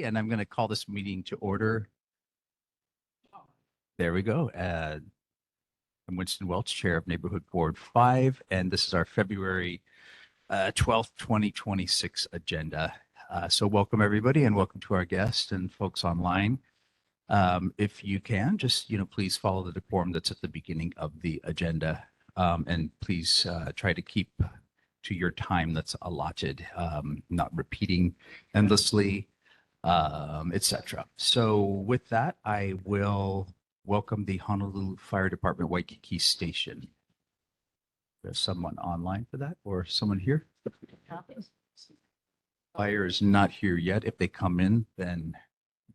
And I'm going to call this meeting to order. There we go. I'm Winston Welch, Chair of Neighborhood Board 5, and this is our February 12th, 2026 agenda. So welcome everybody and welcome to our guests and folks online. If you can, just, please follow the decorum that's at the beginning of the agenda. And please try to keep to your time that's allotted, not repeating endlessly, etc. So with that, I will welcome the Honolulu Fire Department Waikiki Station. There's someone online for that or someone here? Fire is not here yet. If they come in, then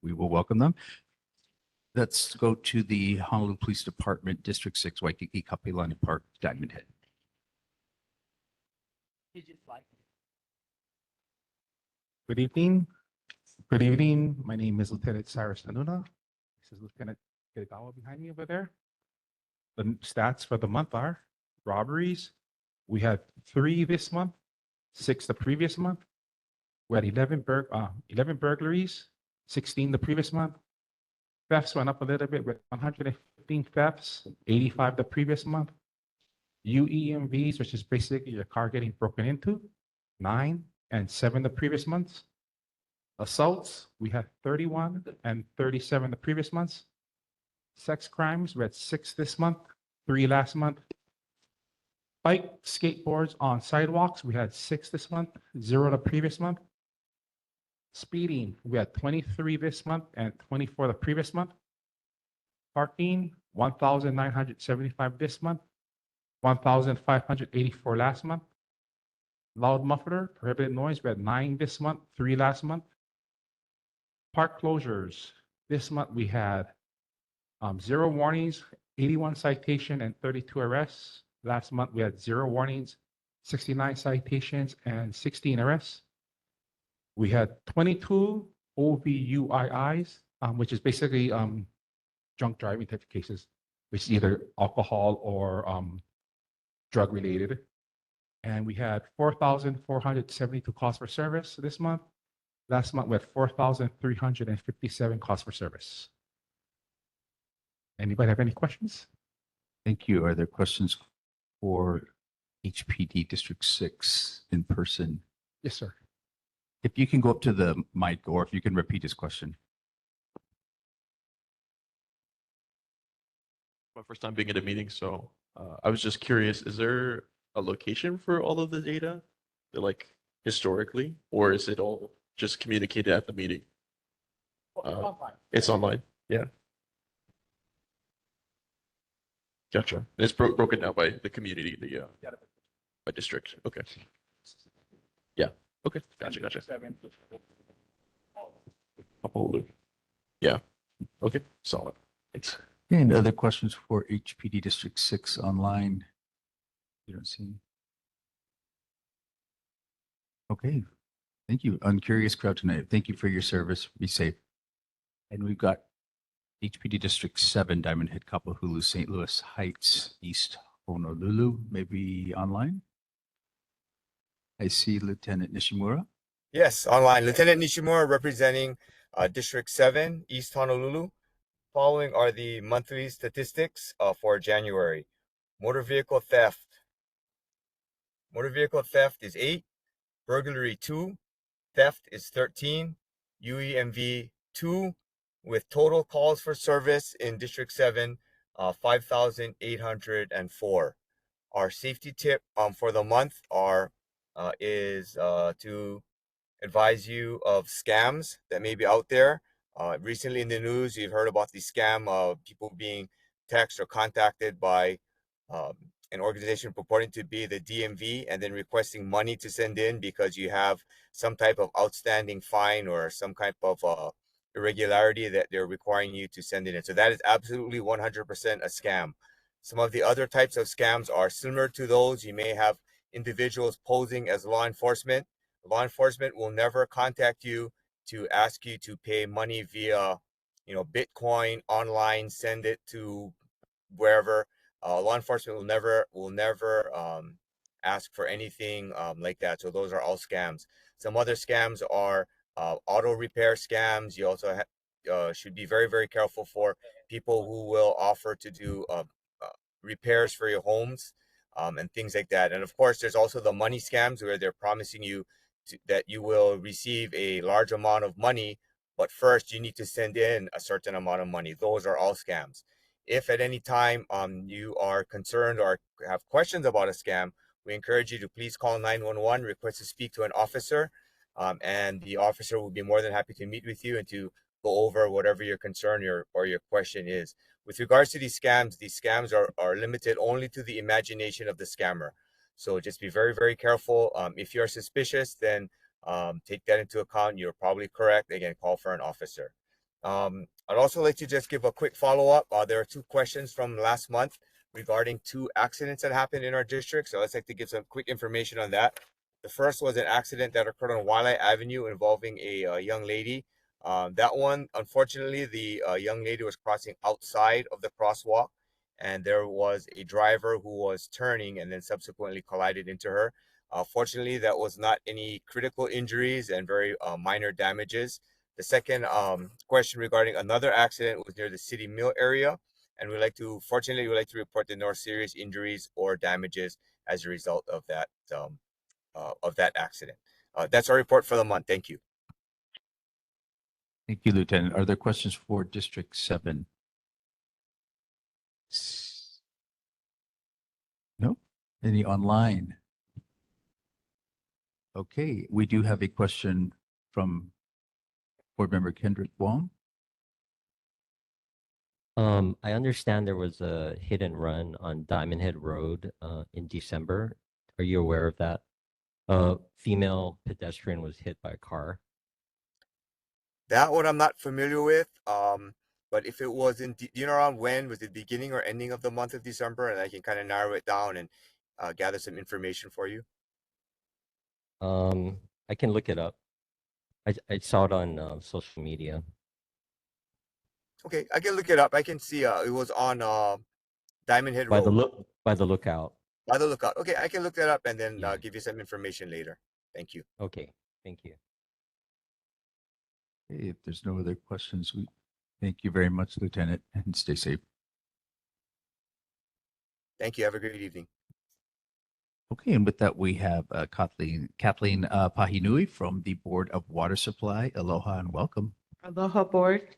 we will welcome them. Let's go to the Honolulu Police Department, District 6, Waikiki, Kapilani Park, Diamond Head. Good evening. Good evening. My name is Lieutenant Cyrus Nanuna. This is Lieutenant Kigawa behind me over there. The stats for the month are robberies. We had 3 this month, 6 the previous month. We had 11 burglaries, 16 the previous month. Thefts went up a little bit with 115 thefts, 85 the previous month. UEMVs, which is basically your car getting broken into, 9 and 7 the previous months. Assaults, we had 31 and 37 the previous months. Sex crimes, we had 6 this month, 3 last month. Bike, skateboards on sidewalks, we had 6 this month, 0 the previous month. Speeding, we had 23 this month and 24 the previous month. Parking, 1,975 this month, 1,584 last month. Loud muffler, prohibited noise, we had 9 this month, 3 last month. Park closures, this month we had 0 warnings, 81 citation and 32 arrests. Last month we had 0 warnings, 69 citations and 16 arrests. We had 22 OVUIIs, which is basically drunk driving type of cases, which is either alcohol or drug related. And we had 4,472 calls for service this month. Last month we had 4,357 calls for service. Anybody have any questions? Thank you. Are there questions for HPD District 6 in person? Yes, sir. If you can go up to the mic or if you can repeat his question. My first time being at a meeting, so I was just curious, is there a location for all of the data, like historically, or is it all just communicated at the meeting? Online. It's online, yeah. Gotcha. It's broken down by the community, by district. Okay. Yeah. Okay. Gotcha. Kapahulu. Yeah. Okay. Solid. Thanks. And other questions for HPD District 6 online? You don't see? Okay. Thank you. Uncurious crowd tonight. Thank you for your service. Be safe. And we've got HPD District 7, Diamond Head, Kapahulu, St. Louis Heights, East Honolulu, maybe online? I see Lieutenant Nishimura. Yes, online. Lieutenant Nishimura representing District 7, East Honolulu. Following are the monthly statistics for January. Motor vehicle theft. Motor vehicle theft is 8. Burglary 2. Theft is 13. UEMV 2. With total calls for service in District 7, 5,804. Our safety tip for the month is to advise you of scams that may be out there. Recently in the news, you've heard about the scam of people being texted or contacted by an organization purporting to be the DMV and then requesting money to send in because you have some type of outstanding fine or some type of irregularity that they're requiring you to send it in. So that is absolutely 100% a scam. Some of the other types of scams are similar to those. You may have individuals posing as law enforcement. Law enforcement will never contact you to ask you to pay money via, Bitcoin online, send it to wherever. Law enforcement will never ask for anything like that. So those are all scams. Some other scams are auto repair scams. You also should be very, very careful for people who will offer to do repairs for your homes and things like that. And of course, there's also the money scams where they're promising you that you will receive a large amount of money, but first you need to send in a certain amount of money. Those are all scams. If at any time you are concerned or have questions about a scam, we encourage you to please call 911, request to speak to an officer, and the officer will be more than happy to meet with you and to go over whatever your concern or your question is. With regards to these scams are limited only to the imagination of the scammer. So just be very, very careful. If you're suspicious, then take that into account. You're probably correct. Again, call for an officer. I'd also like to just give a quick follow-up. There are 2 questions from last month regarding 2 accidents that happened in our district. So let's like to give some quick information on that. The first was an accident that occurred on Waialae Avenue involving a young lady. That one, unfortunately, the young lady was crossing outside of the crosswalk, and there was a driver who was turning and then subsequently collided into her. Fortunately, that was not any critical injuries and very minor damages. The second question regarding another accident was near the City Mill area, and fortunately, we'd like to report no serious injuries or damages as a result of that accident. That's our report for the month. Thank you. Thank you, Lieutenant. Are there questions for District 7? No? Any online? Okay, we do have a question from Board Member Kendrick Wong. I understand there was a hit and run on Diamond Head Road in December. Are you aware of that? A female pedestrian was hit by a car. That one I'm not familiar with. But if it was do you know around when? Was it beginning or ending of the month of December? And I can kind of narrow it down and gather some information for you. I can look it up. I saw it on social media. Okay, I can look it up. I can see it was on Diamond Head By Road. by the lookout. By the lookout. Okay, I can look that up and then Yeah. give you some information later. Thank you. Okay, thank you. Okay, if there's no other questions, we thank you very much, Lieutenant, and stay safe. Thank you. Have a great evening. Okay, and with that, we have Kathleen Pahinui from the Board of Water Supply. Aloha and welcome. Aloha, board.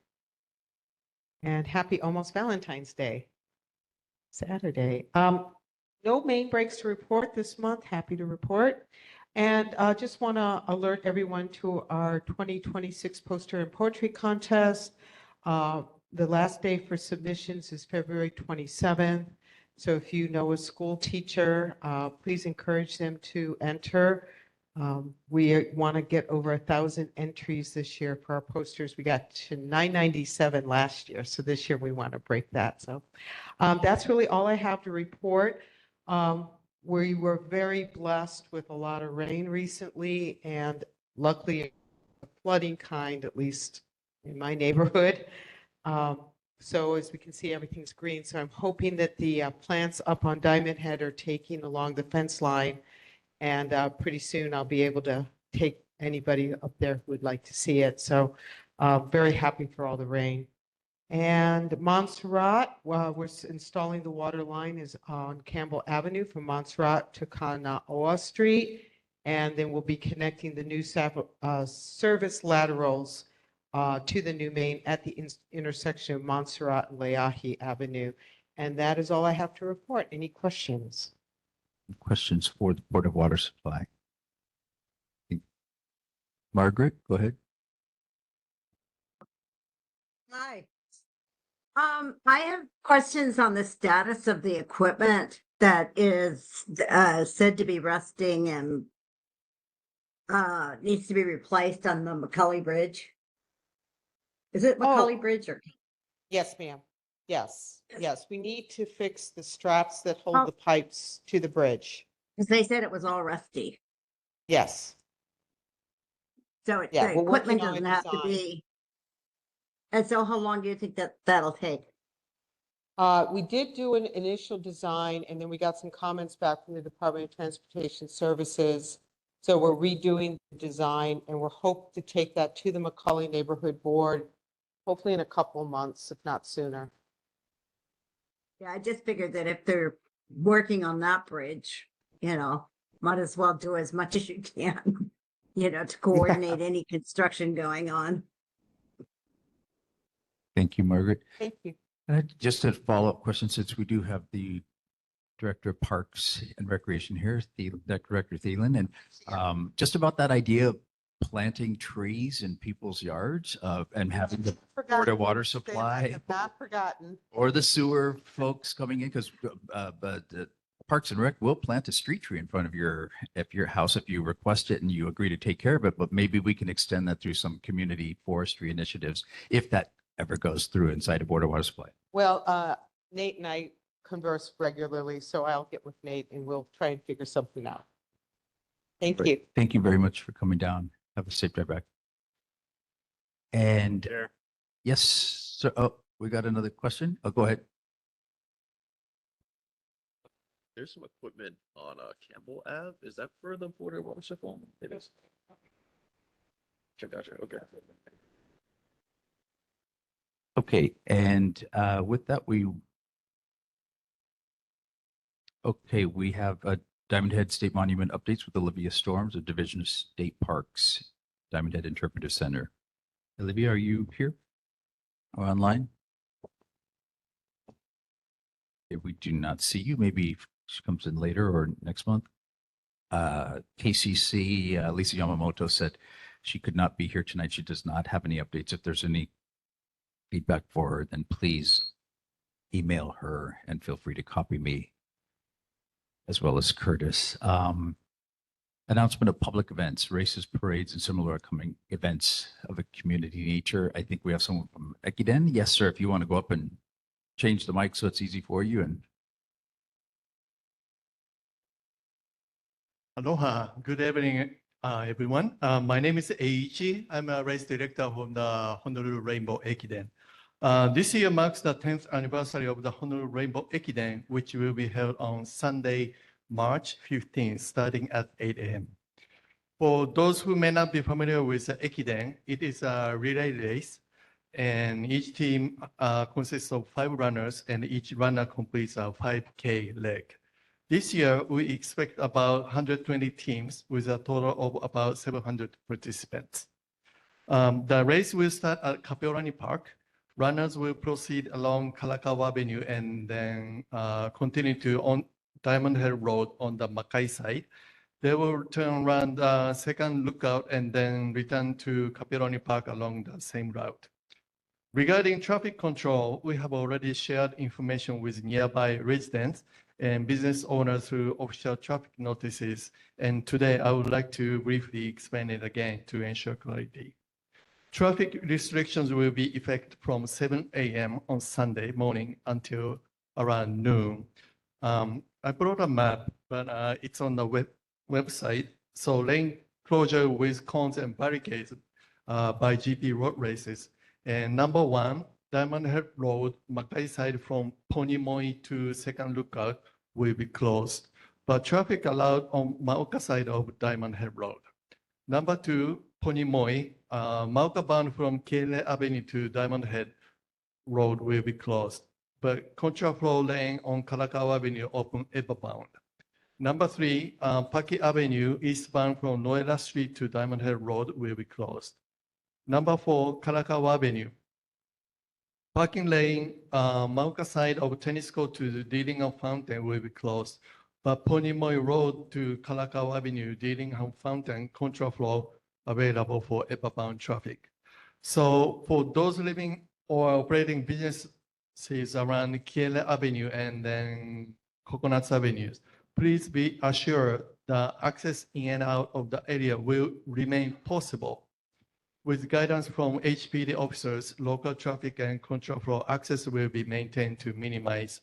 And happy almost Valentine's Day. Saturday. No main breaks to report this month. Happy to report. And just want to alert everyone to our 2026 poster and poetry contest. The last day for submissions is February 27th. So if you know a school teacher, please encourage them to enter. We want to get over 1,000 entries this year for our posters. We got to 997 last year. So this year we want to break that. So that's really all I have to report. We were very blessed with a lot of rain recently, and luckily the flooding kind, at least in my neighborhood. So as we can see, everything's green. So I'm hoping that the plants up on Diamond Head are taking along the fence line. And pretty soon I'll be able to take anybody up there who would like to see it. So very happy for all the rain. And Montserrat, we're installing the water line is on Campbell Avenue from Montserrat to Kanaoa Street. And then we'll be connecting the new service laterals to the new main at the intersection of Montserrat and Leahi Avenue. And that is all I have to report. Any questions? Questions for the Board of Water Supply? Margaret, go ahead. Hi. I have questions on the status of the equipment that is said to be rusting and needs to be replaced on the McCully Bridge. Is it McCully Bridge or? Yes, ma'am. Yes, yes. We need to fix the straps that hold the pipes to the bridge. Because they said it was all rusty. Yes. So Yeah, the we're working equipment on a doesn't have to design. be. And so how long do you think that'll take? We did do an initial design, and then we got some comments back from the Department of Transportation Services. So we're redoing the design and we're hope to take that to the Macaulay Neighborhood Board, hopefully in a couple of months, if not sooner. Yeah, I just figured that if they're working on that bridge, might as well do as much as you can, to coordinate any construction going on. Thank you, Margaret. Thank you. Just a follow-up question, since we do have the Director of Parks and Recreation here, Director Thielen, and just about that idea of planting trees in people's yards and having the Florida water supply Not forgotten. or the sewer folks coming in, because but Parks and Rec will plant a street tree in front of your house if you request it and you agree to take care of it. But maybe we can extend that through some community forestry initiatives if that ever goes through inside of Board of Water Supply. Well, Nate and I converse regularly, so I'll get with Nate and we'll try and figure something out. Thank you. Thank you very much for coming down. Have a safe drive back. And yes, sir. Oh, we got another question. Oh, go ahead. There's some equipment on Campbell Ave. Is that for the border water supply? It is. Gotcha. Okay. Okay, and with that, we have Diamond Head State Monument updates with Olivia Storms, a Division of State Parks, Diamond Head Interpretive Center. Olivia, are you here or online? If we do not see you, maybe she comes in later or next month. KCC, Lisa Yamamoto said she could not be here tonight. She does not have any updates. If there's any feedback for her, then please email her and feel free to copy me as well as Curtis. Announcement of public events, races, parades, and similar upcoming events of a community nature. I think we have someone from Ekiden. Yes, sir. If you want to go up and change the mic so it's easy for you. And Aloha. Good evening, everyone. My name is Eiichi. I'm a race director from the Honolulu Rainbow Ekiden. This year marks the 10th anniversary of the Honolulu Rainbow Ekiden, which will be held on Sunday, March 15th, starting at 8 a.m. For those who may not be familiar with the Ekiden, it is a relay race, and each team consists of 5 runners, and each runner completes a 5K leg. This year, we expect about 120 teams with a total of about 700 participants. The race will start at Kapeolani Park. Runners will proceed along Kalakaua Avenue and then continue to on Diamond Head Road on the Makai side. They will turn around the second lookout and then return to Kapeolani Park along the same route. Regarding traffic control, we have already shared information with nearby residents and business owners through official traffic notices. And today I would like to briefly explain it again to ensure clarity. Traffic restrictions will be effective from 7 a.m. on Sunday morning until around noon. I brought a map, but it's on the website. So lane closure with cones and barricades by GP road races. And number 1, Diamond Head Road, Makai side from Ponimoi to Second Lookout will be closed, but traffic allowed on Mauka side of Diamond Head Road. Number 2, Ponimoi, Mauka bound from Keile Avenue to Diamond Head Road will be closed, but contraflow lane on Kalakaua Avenue open ever bound. Number 3, Paki Avenue eastbound from Noela Street to Diamond Head Road will be closed. Number 4, Kalakaua Avenue. Parking lane, Mauka side of tennis court to Dillingham Fountain will be closed, but Ponimoi Road to Kalakaua Avenue, Dillingham Fountain contraflow available for ever-bound traffic. So for those living or operating businesses around Keile Avenue and then Coconuts Avenues, please be assured that access in and out of the area will remain possible. With guidance from HPD officers, local traffic and contraflow access will be maintained to minimize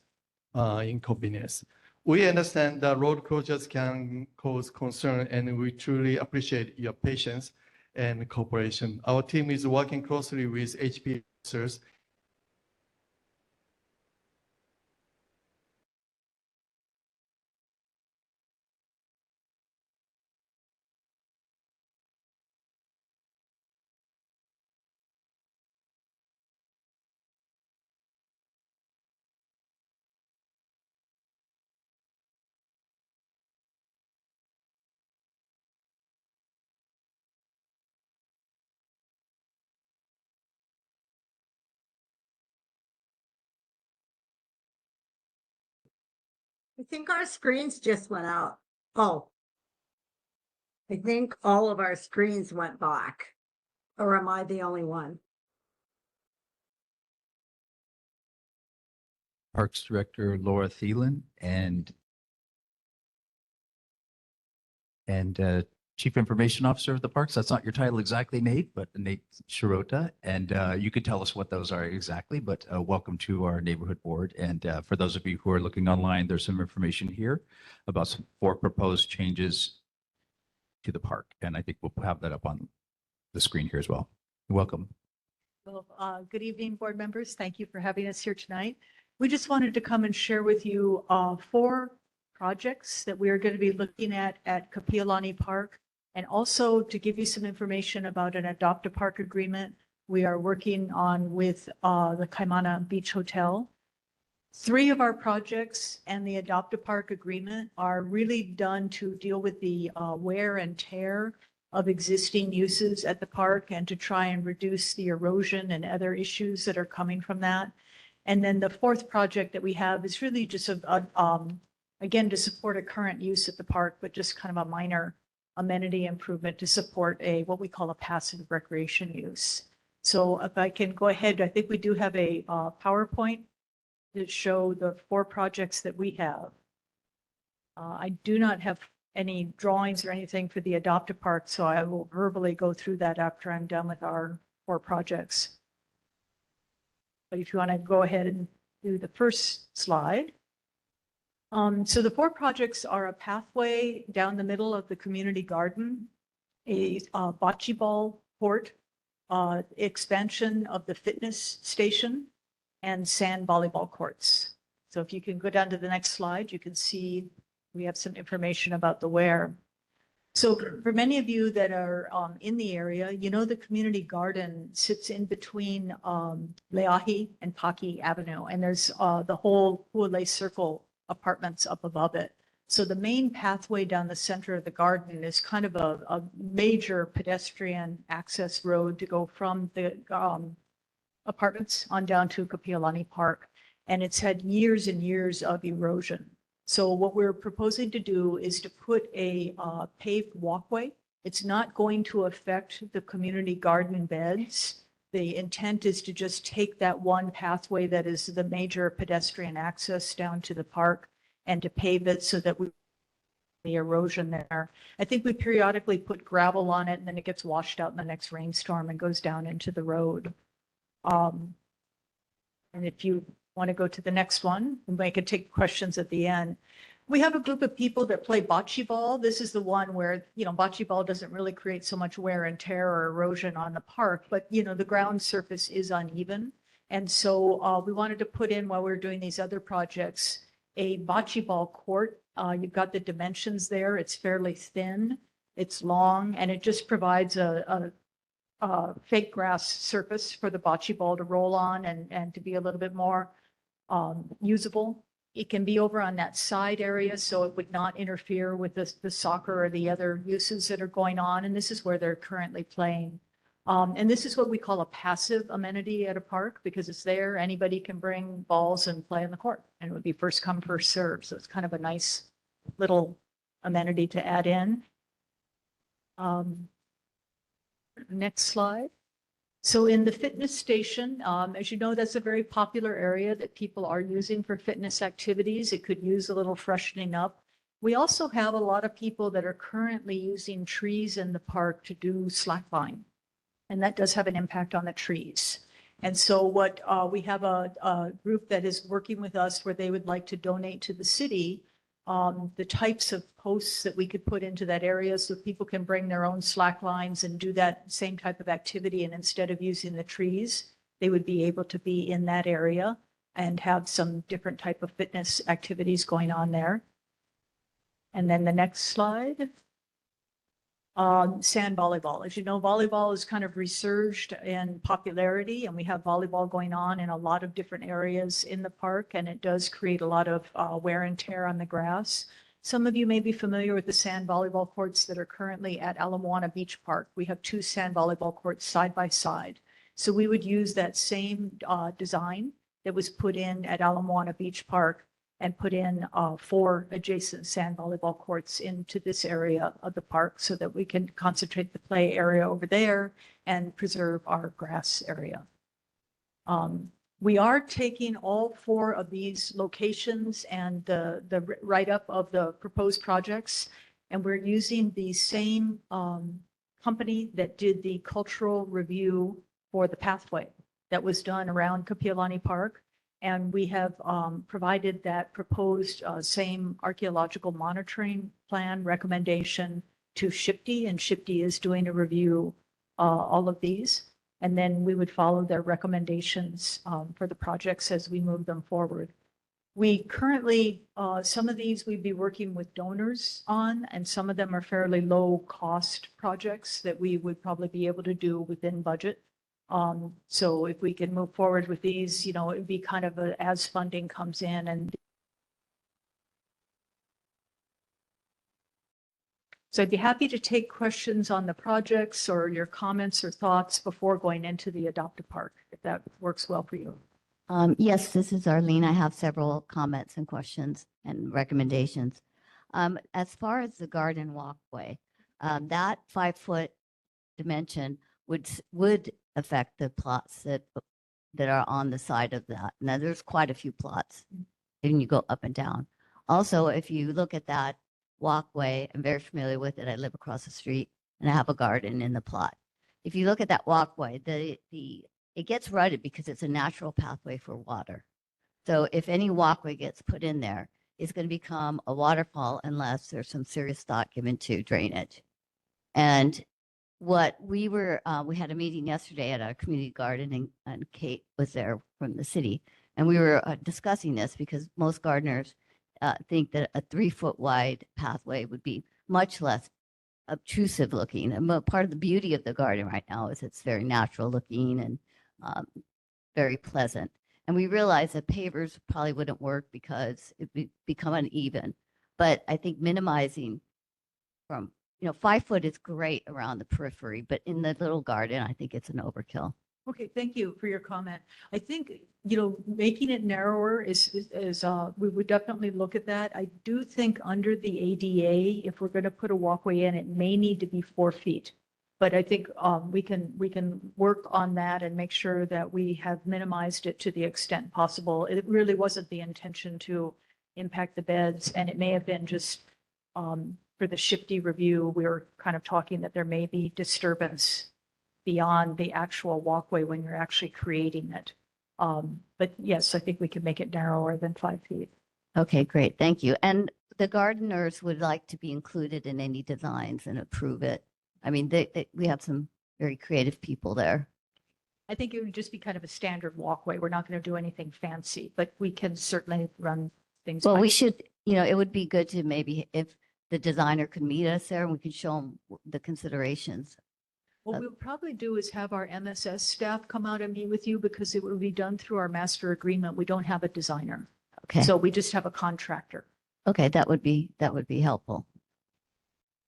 inconvenience. We understand that road closures can cause concern, and we truly appreciate your patience and cooperation. Our team is working closely with HPD officers think our screens just went out. Oh. I think all of our screens went black. Or am I the only one? Parks Director Laura Thielen and Chief Information Officer of the Parks. That's not your title exactly, Nate, but Nate Shirota. And you could tell us what those are exactly, but welcome to our neighborhood board. And for those of you who are looking online, there's some information here about some 4 proposed changes to the park. And I think we'll have that up on the screen here as well. Welcome. Well, good evening, board members. Thank you for having us here tonight. We just wanted to come and share with you 4 projects that we are going to be looking at Kapiolani Park, and also to give you some information about an adopt-a-park agreement we are working on with the Kaimana Beach Hotel. 3 of our projects and the adopt-a-park agreement are really done to deal with the wear and tear of existing uses at the park and to try and reduce the erosion and other issues that are coming from that. And then the 4th project that we have is really just again, to support a current use at the park, but just kind of a minor amenity improvement to support what we call a passive recreation use. So if I can go ahead, I think we do have a PowerPoint to show the 4 projects that we have. I do not have any drawings or anything for the adopt-a-park, so I will verbally go through that after I'm done with our 4 projects. But if you want to go ahead and do the first slide. So the 4 projects are a pathway down the middle of the community garden, a bocce ball court, expansion of the fitness station, and sand volleyball courts. So if you can go down to the next slide, you can see we have some information about the where. So for many of you that are in the area, you know the community garden sits in between Leahi and Paki Avenue, and there's the whole Hualei Circle apartments up above it. So the main pathway down the center of the garden is kind of a major pedestrian access road to go from the apartments on down to Kapiolani Park. And it's had years and years of erosion. So what we're proposing to do is to put a paved walkway. It's not going to affect the community garden beds. The intent is to just take that one pathway that is the major pedestrian access down to the park and to pave it so that we the erosion there. I think we periodically put gravel on it and then it gets washed out in the next rainstorm and goes down into the road. And if you want to go to the next one, we can take questions at the end. We have a group of people that play bocce ball. This is the one where, bocce ball doesn't really create so much wear and tear or erosion on the park, but, the ground surface is uneven. And so we wanted to put in, while we were doing these other projects, a bocce ball court. You've got the dimensions there. It's fairly thin, it's long, and it just provides a fake grass surface for the bocce ball to roll on and to be a little bit more usable. It can be over on that side area, so it would not interfere with the soccer or the other uses that are going on. And this is where they're currently playing. And this is what we call a passive amenity at a park because it's there. Anybody can bring balls and play on the court, and it would be first come, first serve. So it's kind of a nice little amenity to add in. Next slide. So in the fitness station, as you know, that's a very popular area that people are using for fitness activities. It could use a little freshening up. We also have a lot of people that are currently using trees in the park to do slackline, and that does have an impact on the trees. And so what we have a group that is working with us where they would like to donate to the city the types of posts that we could put into that area so people can bring their own slack lines and do that same type of activity. And instead of using the trees, they would be able to be in that area and have some different type of fitness activities going on there. And then the next slide. Sand volleyball. As you know, volleyball is kind of resurged in popularity, and we have volleyball going on in a lot of different areas in the park, and it does create a lot of wear and tear on the grass. Some of you may be familiar with the sand volleyball courts that are currently at Ala Moana Beach Park. We have 2 sand volleyball courts side by side. So we would use that same design that was put in at Ala Moana Beach Park and put in 4 adjacent sand volleyball courts into this area of the park so that we can concentrate the play area over there and preserve our grass area. We are taking all 4 of these locations and the write-up of the proposed projects, and we're using the same company that did the cultural review for the pathway that was done around Kapiolani Park. And we have provided that proposed same archaeological monitoring plan recommendation to SHPD, and SHPD is doing a review all of these. And then we would follow their recommendations for the projects as we move them forward. We currently, some of these we'd be working with donors on, and some of them are fairly low cost projects that we would probably be able to do within budget. So if we can move forward with these, you know, it'd be kind of as funding comes in. And so I'd be happy to take questions on the projects or your comments or thoughts before going into the Adopt a Park, if that works well for you. Yes, this is Arlene. I have several comments and questions and recommendations. As far as the garden walkway, that 5-foot dimension would affect the plots that are on the side of that. Now, there's quite a few plots, and you go up and down. Also, if you look at that walkway, I'm very familiar with it. I live across the street, and I have a garden in the plot. If you look at that walkway, it gets rutted because it's a natural pathway for water. So if any walkway gets put in there, it's going to become a waterfall unless there's some serious thought given to drainage. And what we had a meeting yesterday at our community garden, and Kate was there from the city, and we were discussing this because most gardeners think that a 3-foot wide pathway would be much less obtrusive looking. And part of the beauty of the garden right now is it's very natural looking and very pleasant. And we realized that pavers probably wouldn't work because it would become uneven. But I think minimizing from, 5 foot is great around the periphery, but in the little garden, I think it's an overkill. Okay, thank you for your comment. I think, making it narrower is we would definitely look at that. I do think under the ADA, if we're going to put a walkway in, it may need to be 4 feet. But I think we can work on that and make sure that we have minimized it to the extent possible. It really wasn't the intention to impact the beds, and it may have been just for the SHPD review, we were kind of talking that there may be disturbance beyond the actual walkway when you're actually creating it. But yes, I think we can make it narrower than 5 feet. Okay, great. Thank you. And the gardeners would like to be included in any designs and approve it. I mean, we have some very creative people there. I think it would just be kind of a standard walkway. We're not going to do anything fancy, but we can certainly run things. Well, by- we should, it would be good to maybe if the designer could meet us there and we could show them the considerations. What we'll probably do is have our MSS staff come out and meet with you because it will be done through our master agreement. We don't have a designer. Okay. So we just have a contractor. Okay, that would be helpful.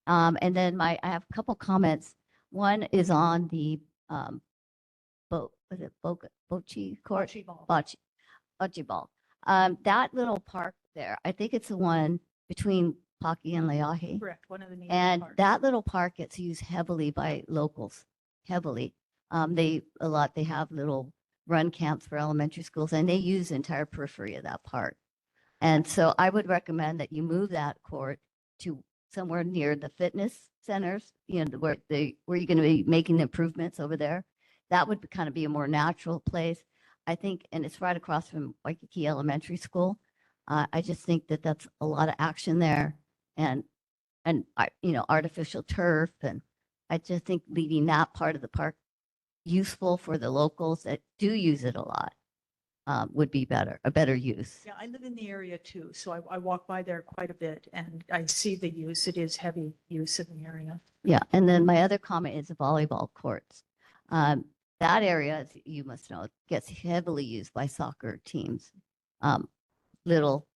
And then I have a couple comments. One is on the Bocce Court? Bocce ball. Bocce ball. That little park there, I think it's the one between Paki and Leahi. Correct, one of the named And parks. that little park gets used heavily by locals, heavily. They have little run camps for elementary schools, and they use the entire periphery of that park. And so I would recommend that you move that court to somewhere near the fitness centers, where you're going to be making improvements over there. That would kind of be a more natural place, I think, and it's right across from Waikiki Elementary School. I just think that that's a lot of action there, and artificial turf, and I just think leaving that part of the park useful for the locals that do use it a lot would be a better use. Yeah, I live in the area too, so I walk by there quite a bit and I see the use. It is heavy use in the area. Yeah, and then my other comment is the volleyball courts. That area, as you must know, gets heavily used by soccer teams. Little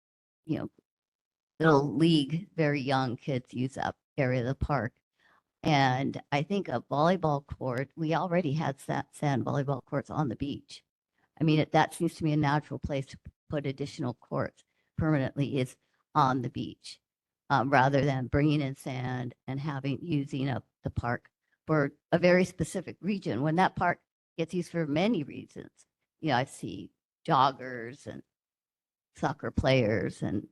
league, very young kids use that area of the park. And I think a volleyball court, we already had sand volleyball courts on the beach. I mean, that seems to be a natural place to put additional courts. permanently is on the beach, rather than bringing in sand and using up the park for a very specific region, when that park gets used for many reasons. I see joggers and soccer players and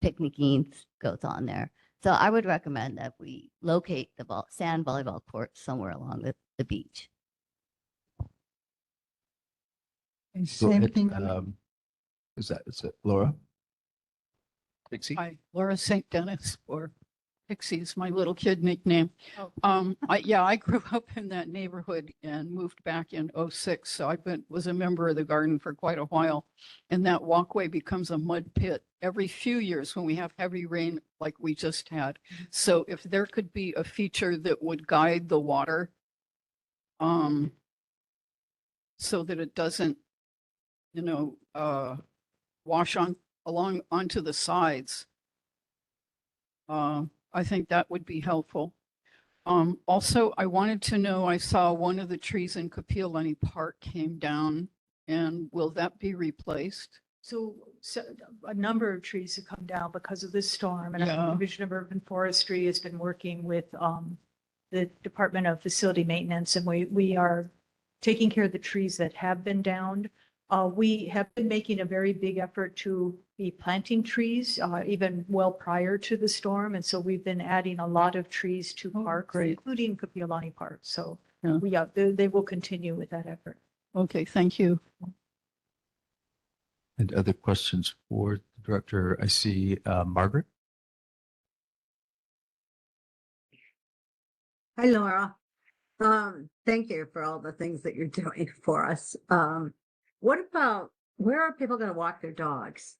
picnicking goes on there. So I would recommend that we locate the sand volleyball court somewhere along the beach. And So same it, thing. is it Laura? Dixie? Hi, Laura St. Dennis, or Pixie's my little kid nickname. Oh. I grew up in that neighborhood and moved back in '06. So I was a member of the garden for quite a while. And that walkway becomes a mud pit every few years when we have heavy rain like we just had. So if there could be a feature that would guide the water, so that it doesn't, wash onto the sides. I think that would be helpful. Also, I wanted to know, I saw one of the trees in Kapiolani Park came down, and will that be replaced? So a number of trees have come down because of this storm, and Yeah. our Division of Urban Forestry has been working with the Department of Facility Maintenance, and we are taking care of the trees that have been downed. We have been making a very big effort to be planting trees, even well prior to the storm. And so we've been adding a lot of trees to Oh, parks, great. including Kapiolani Park. So Yeah. they will continue with that effort. Okay, thank you. And other questions for the director? I see Margaret. Hi, Laura. Thank you for all the things that you're doing for us. What about, where are people going to walk their dogs?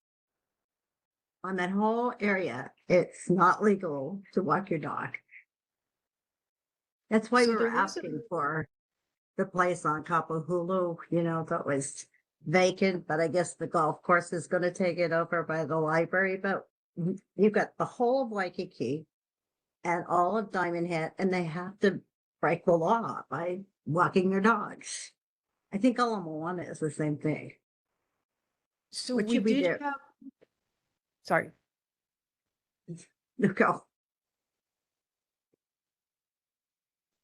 On that whole area, it's not legal to walk your dog. That's why So we were there is a- asking for the place on Kapahulu, that was vacant, but I guess the golf course is going to take it over by the library. But you've got the whole of Waikiki and all of Diamond Head, and they have to break the law by walking their dogs. I think Ala Moana is the same thing. So What we should we did do? have, sorry. Go.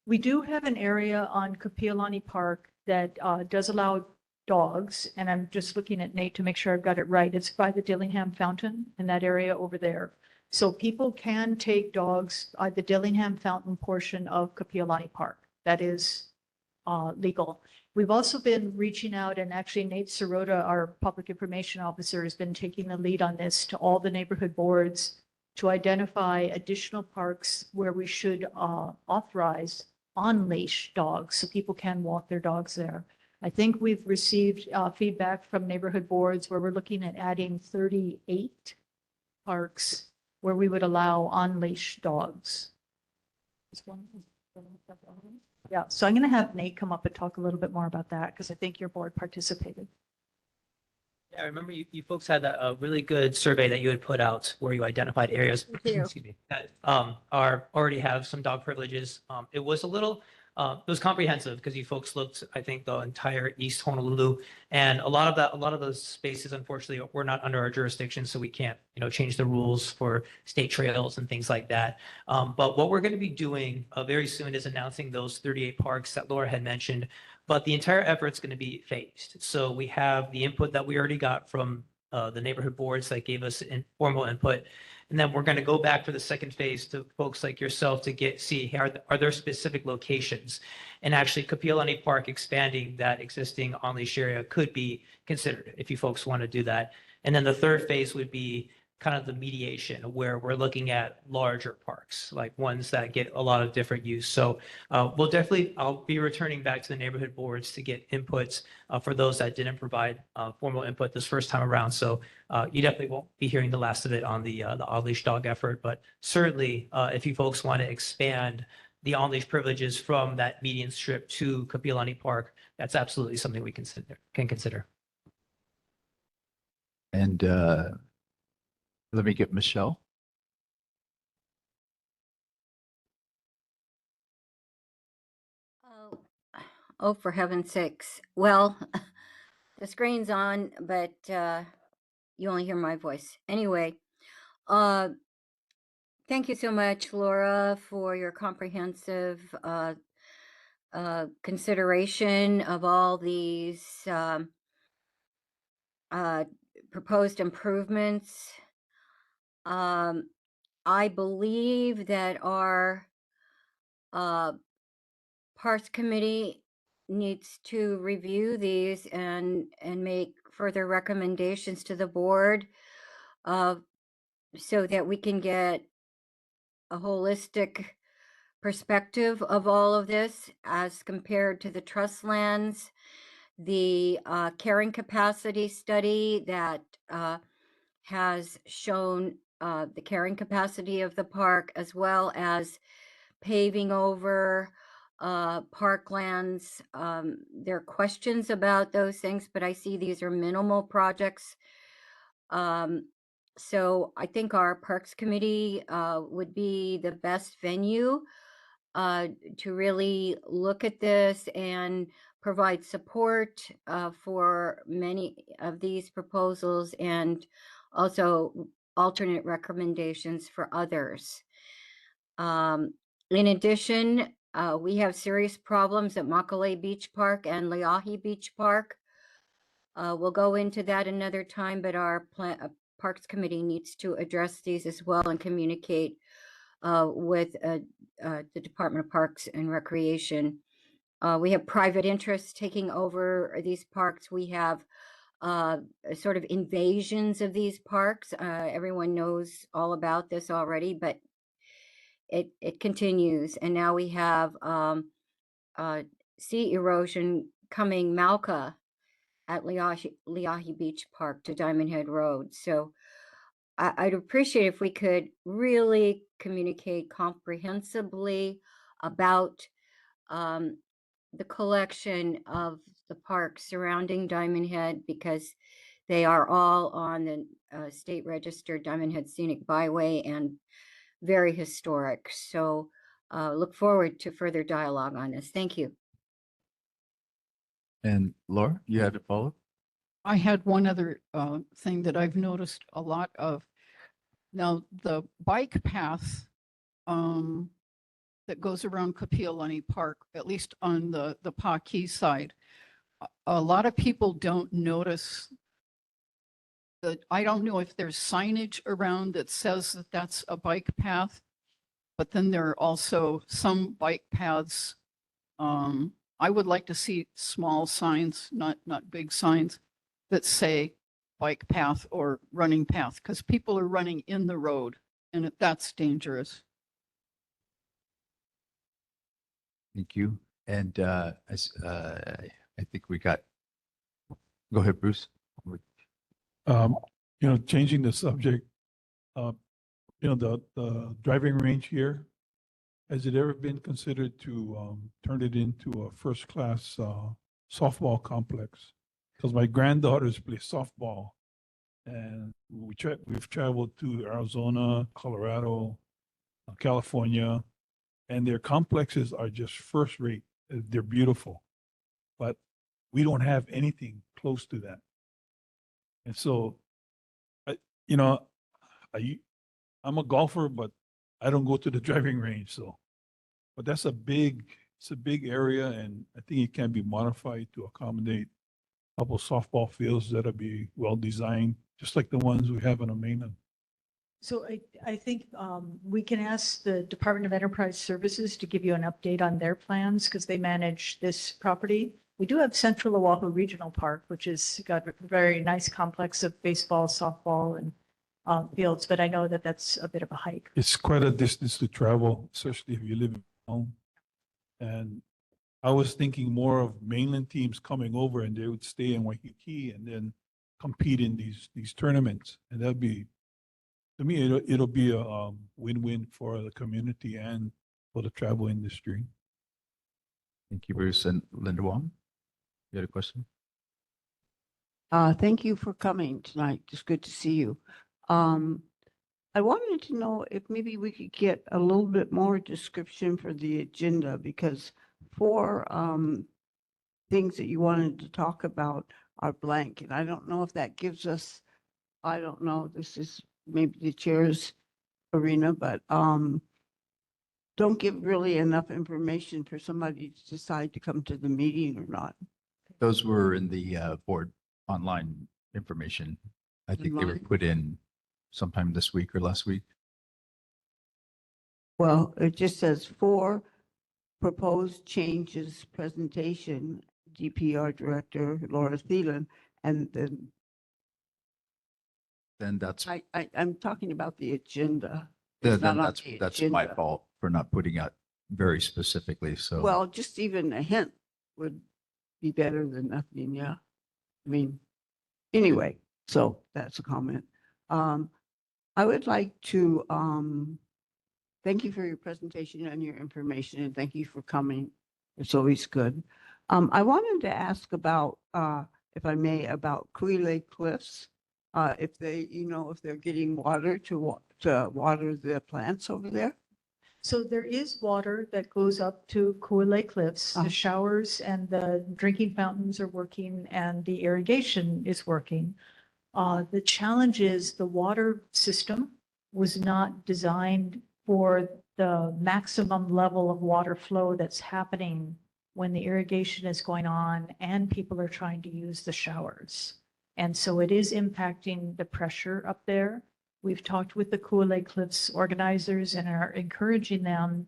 We do have an area on Kapiolani Park that does allow dogs, and I'm just looking at Nate to make sure I've got it right. It's by the Dillingham Fountain in that area over there. So people can take dogs at the Dillingham Fountain portion of Kapiolani Park. That is legal. We've also been reaching out, and actually Nate Sirota, our public information officer, has been taking the lead on this to all the neighborhood boards to identify additional parks where we should authorize on-leash dogs so people can walk their dogs there. I think we've received feedback from neighborhood boards where we're looking at adding 38 parks where we would allow on-leash dogs. Yeah, so I'm going to have Nate come up and talk a little bit more about that because I think your board participated. Yeah, I remember you folks had a really good survey that you had put out where you identified areas you. excuse me, that already have some dog privileges. It was a little, it was comprehensive because you folks looked, I think, the entire East Honolulu, and a lot of those spaces, unfortunately, were not under our jurisdiction, so we can't, change the rules for state trails and things like that. But what we're going to be doing very soon is announcing those 38 parks that Laura had mentioned. But the entire effort's going to be phased. So we have the input that we already got from the neighborhood boards that gave us informal input. And then we're going to go back for the second phase to folks like yourself to see are there specific locations. And actually Kapiolani Park expanding that existing on-leash area could be considered if you folks want to do that. And then the third phase would be kind of the mediation where we're looking at larger parks, like ones that get a lot of different use. So I'll be returning back to the neighborhood boards to get inputs for those that didn't provide formal input this first time around. So you definitely won't be hearing the last of it on the on-leash dog effort, but certainly if you folks want to expand the on-leash privileges from that median strip to Kapiolani Park, that's absolutely something we can consider. And let me get Michelle. Oh, for heaven's sakes. Well, the screen's on, but you only hear my voice. Anyway, thank you so much, Laura, for your comprehensive consideration of all these proposed improvements. I believe that our Parks Committee needs to review these and make further recommendations to the board so that we can get a holistic perspective of all of this as compared to the trust lands, the carrying capacity study that has shown the carrying capacity of the park, as well as paving over parklands. There are questions about those things, but I see these are minimal projects. So I think our Parks Committee would be the best venue to really look at this and provide support for many of these proposals, and also alternate recommendations for others. In addition, we have serious problems at Makalei Beach Park and Leahi Beach Park. We'll go into that another time, but our Parks Committee needs to address these as well and communicate with the Department of Parks and Recreation. We have private interests taking over these parks. We have sort of invasions of these parks. Everyone knows all about this already, but it continues. And now we have sea erosion coming Malka at Leahi Beach Park to Diamond Head Road. So I'd appreciate if we could really communicate comprehensively about the collection of the parks surrounding Diamond Head, because they are all on the state registered Diamond Head Scenic Byway and very historic. So look forward to further dialogue on this. Thank you. And Laura, you had to follow? I had one other thing that I've noticed a lot of. Now, the bike path that goes around Kapiolani Park, at least on the Paquis side, a lot of people don't notice that. I don't know if there's signage around that says that that's a bike path, but then there are also some bike paths. I would like to see small signs, not big signs, that say bike path or running path, because people are running in the road and that's dangerous. Thank you. And as I think we got, go ahead, Bruce. Changing the subject, the driving range here, has it ever been considered to turn it into a first-class softball complex? Because my granddaughters play softball, and we've traveled to Arizona, Colorado, California, and their complexes are just first rate. They're beautiful, but we don't have anything close to that. And so, I'm a golfer, but I don't go to the driving range. So, but it's a big area, and I think it can be modified to accommodate a couple softball fields that'll be well designed, just like the ones we have on the mainland. So I think we can ask the Department of Enterprise Services to give you an update on their plans, because they manage this property. We do have Central Oahu Regional Park, which has got a very nice complex of baseball, softball, and fields, but I know that that's a bit of a hike. It's quite a distance to travel, especially if you live at home. And I was thinking more of mainland teams coming over, and they would stay in Waikiki and then compete in these tournaments. And that'd be, to me, it'll be a win-win for the community and for the travel industry. Thank you, Bruce. And Linda Wong, you had a question? Thank you for coming tonight. It's good to see you. I wanted to know if maybe we could get a little bit more description for the agenda, because 4 things that you wanted to talk about are blank. And I don't know if that gives us I don't know, this is maybe the chair's arena, but don't give really enough information for somebody to decide to come to the meeting or not. Those were in the board online information. I think they were Online? put in sometime this week or last week. Well, it just says for proposed changes presentation, DPR Director Laura Thielen, and then Then that's, I'm talking about the agenda. It's then not on the that's my agenda. fault for not putting out very specifically. So. Well, just even a hint would be better than nothing, yeah. I mean, anyway, so that's a comment. I would like to thank you for your presentation and your information, and thank you for coming. It's always good. I wanted to ask about, if I may, about Kui Cliffs. If they, if they're getting water to water the plants over there. So there is water that goes up to Kualei Cliffs. The showers and the drinking fountains are working and the irrigation is working. The challenge is the water system was not designed for the maximum level of water flow that's happening when the irrigation is going on and people are trying to use the showers. And so it is impacting the pressure up there. We've talked with the Kualei Cliffs organizers and are encouraging them.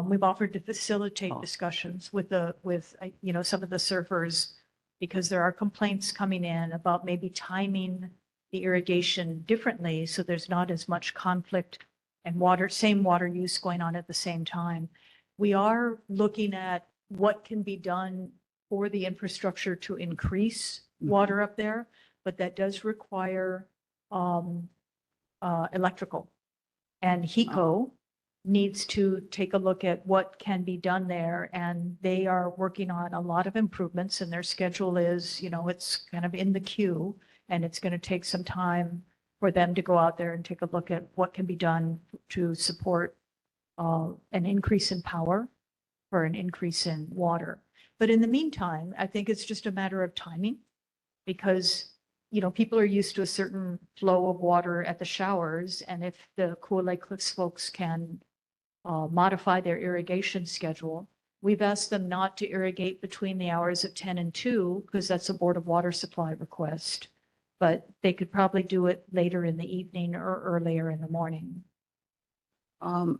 We've offered to facilitate discussions with some of the surfers, because there are complaints coming in about maybe timing the irrigation differently so there's not as much conflict and same water use going on at the same time. We are looking at what can be done for the infrastructure to increase water up there, but that does require electrical. And HECO needs to take a look at what can be done there. And they are working on a lot of improvements, and their schedule is, it's kind of in the queue, and it's going to take some time for them to go out there and take a look at what can be done to support an increase in power for an increase in water. But in the meantime, I think it's just a matter of timing, because people are used to a certain flow of water at the showers. And if the Kualei Cliffs folks can modify their irrigation schedule, we've asked them not to irrigate between the hours of 10 and 2, because that's a Board of Water Supply request. But they could probably do it later in the evening or earlier in the morning.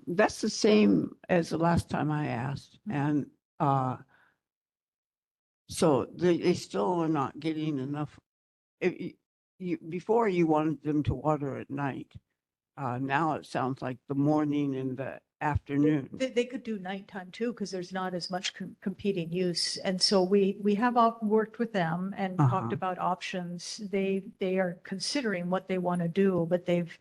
That's the same as the last time I asked. And so they still are not getting enough. Before you wanted them to water at night. Now it sounds like the morning and the afternoon. They could do nighttime too, because there's not as much competing use. And so we have worked with them and talked about options. They are considering what they want to do, but they've,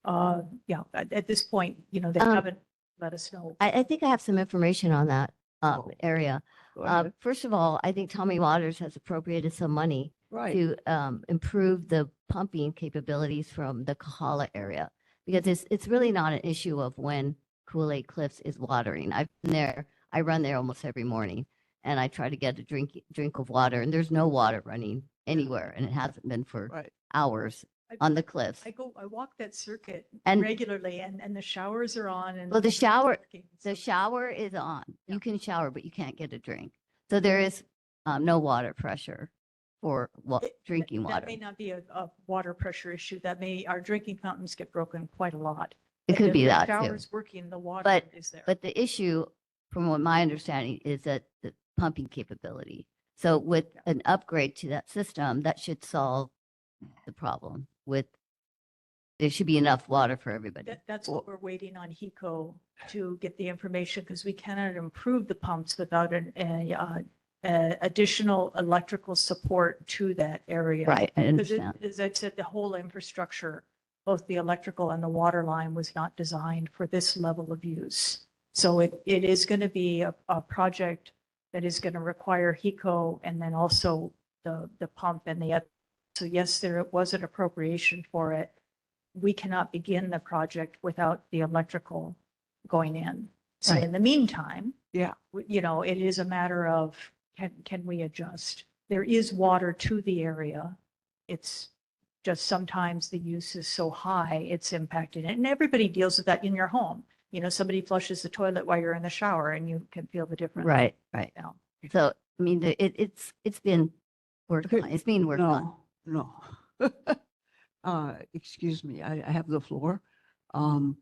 at this point, they haven't let us know. I think I have some information on that area. Go ahead. First of all, I think Tommy Waters has appropriated some money Right. to improve the pumping capabilities from the Kahala area, because it's really not an issue of when Kualei Cliffs is watering. I've been there. I run there almost every morning, and I try to get a drink of water, and there's no water running anywhere, and it hasn't been for hours on the cliffs. I walk that circuit And- regularly, and the showers are on. And Well, the shower So- shower is on. You can shower, but you can't get a drink. So there is no water pressure for drinking That water. may not be a water pressure issue. Our drinking fountains get broken quite a lot. It could If be the that too. shower's working, the water But is there. but the issue, from what my understanding, is that the pumping capability. So with an upgrade to that system, that should solve the problem. There should be enough water for everybody. That's what we're waiting on HECO to get the information, because we cannot improve the pumps without an additional electrical support to that area. Right, I Because understand. as I said, the whole infrastructure, both the electrical and the water line, was not designed for this level of use. So it is going to be a project that is going to require HECO, and then also the pump and the other. So yes, there was an appropriation for it. We cannot begin the project without the electrical going in. So Right. in the meantime, Yeah. it is a matter of, can we adjust? There is water to the area. It's just sometimes the use is so high, it's impacted. And everybody deals with that in your home. You know, somebody flushes the toilet while you're in the shower and you can feel the difference. Right, right. Yeah. So, I mean, it's been worked on. It's being worked on. No, no. Excuse me, I have the floor. In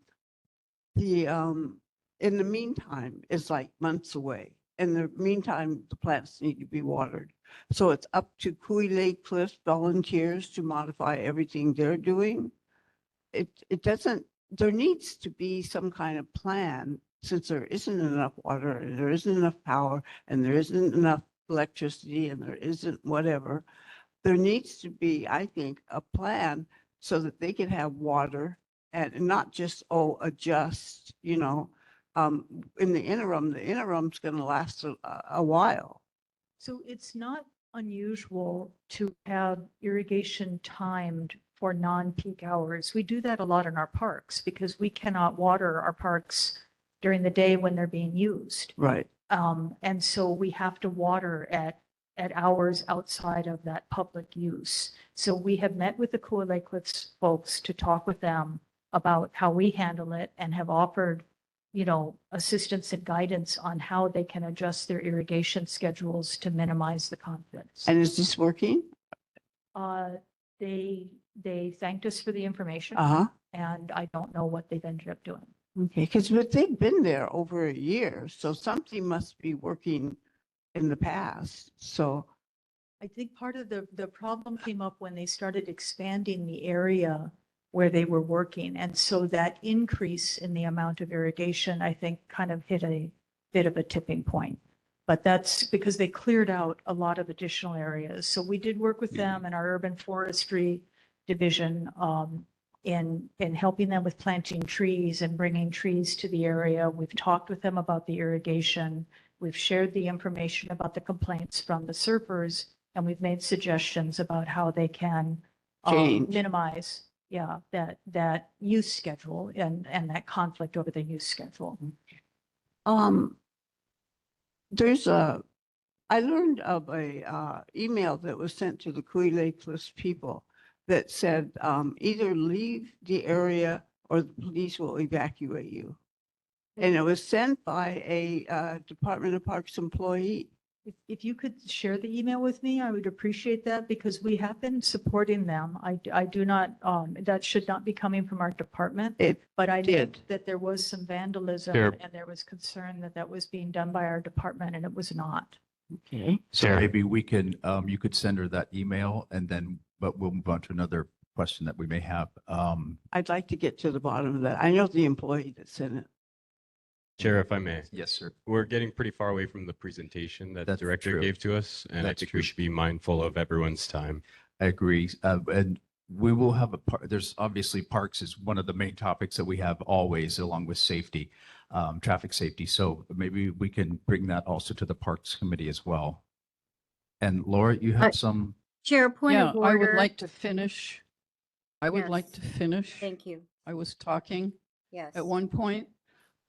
the meantime, it's like months away. In the meantime, the plants need to be watered. So it's up to Kui Lake Cliffs volunteers to modify everything they're doing. It doesn't, there needs to be some kind of plan since there isn't enough water and there isn't enough power and there isn't enough electricity and there isn't whatever. There needs to be, I think, a plan so that they can have water and not just, adjust, in the interim's going to last a while. So it's not unusual to have irrigation timed for non-peak hours. We do that a lot in our parks because we cannot water our parks during the day when they're being used. Right. And so we have to water at hours outside of that public use. So we have met with the Cool Lake Cliffs folks to talk with them about how we handle it and have offered, assistance and guidance on how they can adjust their irrigation schedules to minimize the conflicts. And is this working? They thanked us for the information. Uh-huh. And I don't know what they've ended up doing. Okay, because they've been there over a year, so something must be working in the past. So I think part of the problem came up when they started expanding the area where they were working. And so that increase in the amount of irrigation, I think, kind of hit a bit of a tipping point. But that's because they cleared out a lot of additional areas. So we did work with them and our urban forestry division in helping them with planting trees and bringing trees to the area. We've talked with them about the irrigation. We've shared the information about the complaints from the surfers, and we've made suggestions about how they can minimize, that use schedule and that conflict over the use schedule. I learned of a email that was sent to the Kui Lake Cliffs people that said either leave the area or the police will evacuate you. And it was sent by a Department of Parks employee. If you could share the email with me, I would appreciate that because we have been supporting them. I do not, that should not be coming from our department. But I did that there was some vandalism and there was concern that that was being done by our department and it was not. Okay. So maybe we can, you could send her that email and then, but we'll move on to another question that we may have. I'd like to get to the bottom of that. I know the employee that sent it. Chair, if I may. Yes, sir. We're getting pretty far away from the presentation that the director true. gave to us, and I That's think true. we should be mindful of everyone's time. I agree. And we will have there's obviously parks is one of the main topics that we have always along with safety, traffic safety. So maybe we can bring that also to the Parks Committee as well. And Laura, you have some. Chair, point of order. I would like to finish. I would like Yes. to finish. Thank you. I was talking Yes. at one point.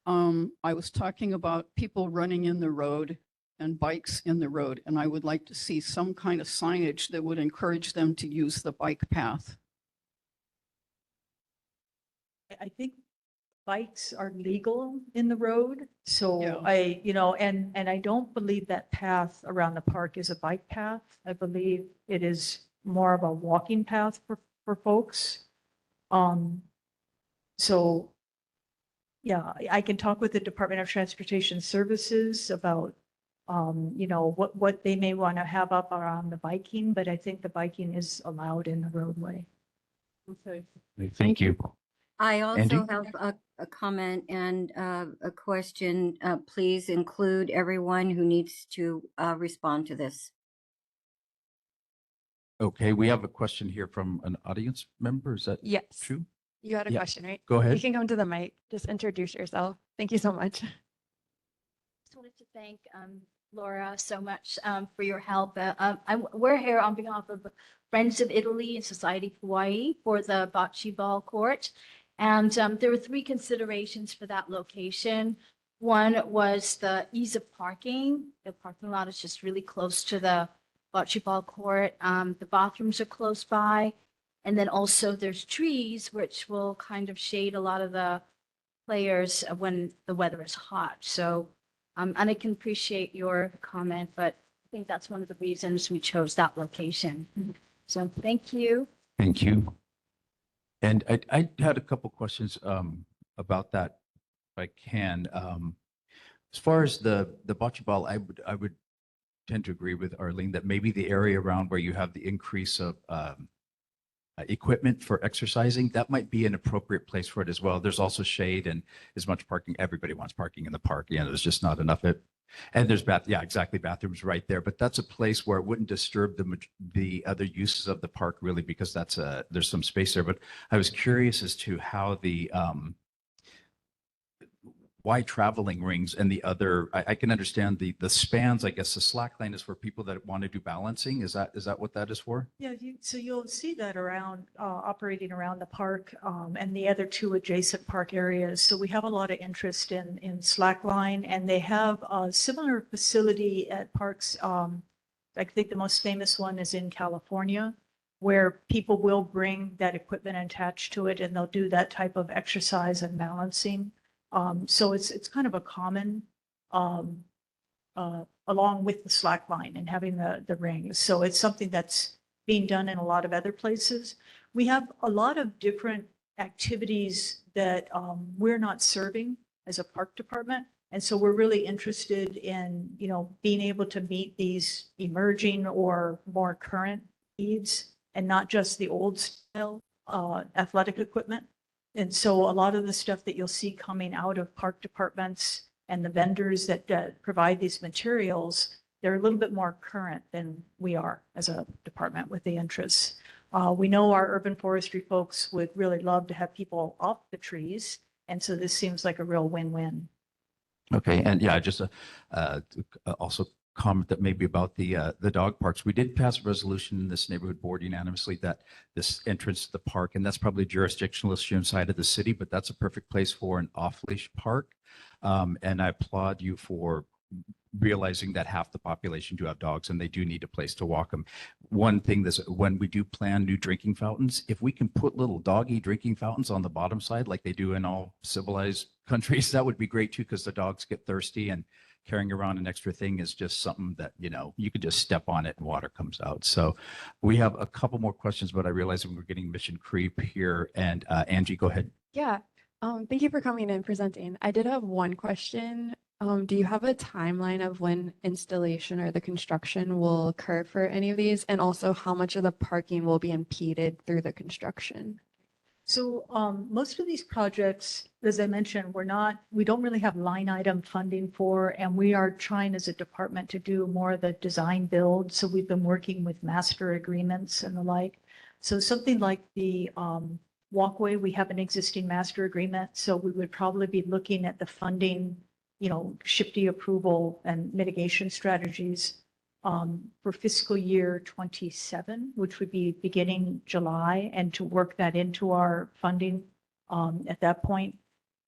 I was talking about people running in the road and bikes in the road, and I would like to see some kind of signage that would encourage them to use the bike path. I think bikes are legal in the road. So Yeah. and I don't believe that path around the park is a bike path. I believe it is more of a walking path for folks. So yeah, I can talk with the Department of Transportation Services about, what they may want to have up around the biking, but I think the biking is allowed in the roadway. Okay. Thank you. I also Andy? have a comment and a question. Please include everyone who needs to respond to this. Okay, we have a question here from an audience member. Is that Yes. true? You had a Yeah. question, right? Go ahead. You can come to the mic. Just introduce yourself. Thank you so much. Just wanted to thank Laura so much for your help. We're here on behalf of Friends of Italy and Society of Hawaii for the bocce ball court. And there were three considerations for that location. One was the ease of parking. The parking lot is just really close to the bocce ball court. The bathrooms are close by. And then also there's trees, which will kind of shade a lot of the players when the weather is hot. So, and I can appreciate your comment, but I think that's one of the reasons we chose that location. So thank you. Thank you. And I had a couple questions about that, if I can. As far as the bocce ball, I would tend to agree with Arlene that maybe the area around where you have the increase of equipment for exercising, that might be an appropriate place for it as well. There's also shade and as much parking. Everybody wants parking in the park. You know, there's just not enough of it. And there's bathrooms right there. But that's a place where it wouldn't disturb the other uses of the park really, because there's some space there. But I was curious as to how why traveling rings and the other, I can understand the spans. I guess the slack line is for people that want to do balancing. Is that what that is for? Yeah, so you'll see that around, operating around the park, and the other two adjacent park areas. So we have a lot of interest in slackline, and they have a similar facility at parks. I think the most famous one is in California, where people will bring that equipment attached to it, and they'll do that type of exercise and balancing. So it's kind of a common, along with the slack line and having the rings. So it's something that's being done in a lot of other places. We have a lot of different activities that we're not serving as a park department. And so we're really interested in, being able to meet these emerging or more current needs and not just the old style athletic equipment. And so a lot of the stuff that you'll see coming out of park departments and the vendors that provide these materials, they're a little bit more current than we are as a department with the interests. We know our urban forestry folks would really love to have people off the trees. And so this seems like a real win-win. Okay, and yeah, just also comment that maybe about the dog parks. We did pass a resolution in this neighborhood board unanimously that this entrance to the park, and that's probably jurisdictional issue inside of the city, but that's a perfect place for an off-leash park. And I applaud you for realizing that half the population do have dogs and they do need a place to walk them. One thing is when we do plan new drinking fountains, if we can put little doggy drinking fountains on the bottom side like they do in all civilized countries, that would be great too, because the dogs get thirsty and carrying around an extra thing is just something that, you could just step on it and water comes out. So we have a couple more questions, but I realize we're getting mission creep here. And Angie, go ahead. Yeah. Thank you for coming and presenting. I did have one question. Do you have a timeline of when installation or the construction will occur for any of these? And also how much of the parking will be impeded through the construction? So most of these projects, as I mentioned, we don't really have line item funding for, and we are trying as a department to do more of the design build. So we've been working with master agreements and the like. So something like the walkway, we have an existing master agreement. So we would probably be looking at the funding, SHPD approval and mitigation strategies for fiscal year 27, which would be beginning July, and to work that into our funding at that point.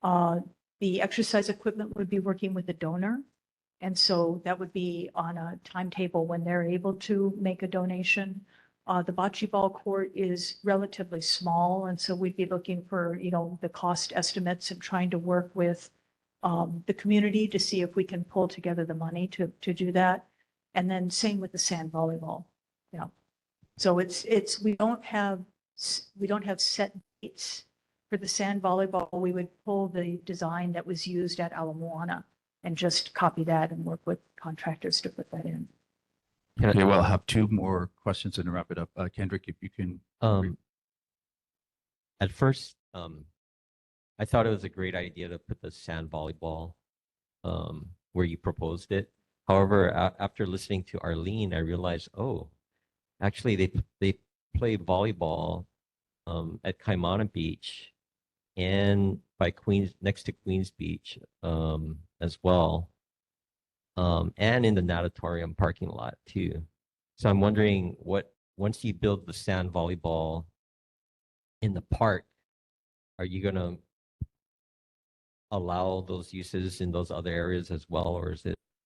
The exercise equipment would be working with a donor. And so that would be on a timetable when they're able to make a donation. The bocce ball court is relatively small. And so we'd be looking for, the cost estimates and trying to work with the community to see if we can pull together the money to do that. And then same with the sand volleyball, So we don't have set dates for the sand volleyball. We would pull the design that was used at Ala Moana and just copy that and work with contractors to put that in. Okay, well, I'll have two more questions and wrap it up. Kendrick, if you can. At first, I thought it was a great idea to put the sand volleyball where you proposed it. However, after listening to Arlene, I realized, actually they play volleyball at Kaimana Beach and next to Queens Beach as well, and in the natatorium parking lot too. So I'm wondering once you build the sand volleyball in the park, are you gonna allow those uses in those other areas as well,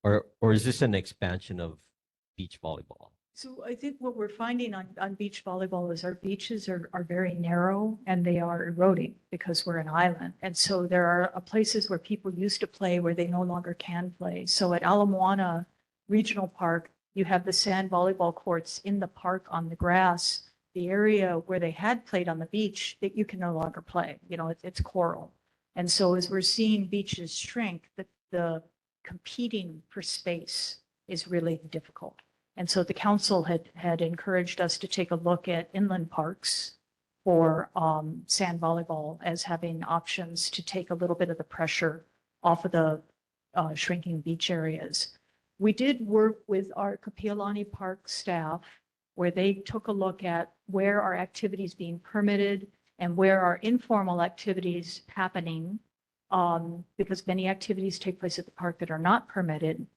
or is this an expansion of beach volleyball? So I think what we're finding on beach volleyball is our beaches are very narrow and they are eroding because we're an island. And so there are places where people used to play where they no longer can play. So at Ala Moana Regional Park, you have the sand volleyball courts in the park on the grass. The area where they had played on the beach, that you can no longer play. You know, it's coral. And so as we're seeing beaches shrink, the competing for space is really difficult. And so the council had encouraged us to take a look at inland parks for sand volleyball as having options to take a little bit of the pressure off of the shrinking beach areas. We did work with our Kapiolani Park staff where they took a look at where are activities being permitted and where are informal activities happening, because many activities take place at the park that are not permitted,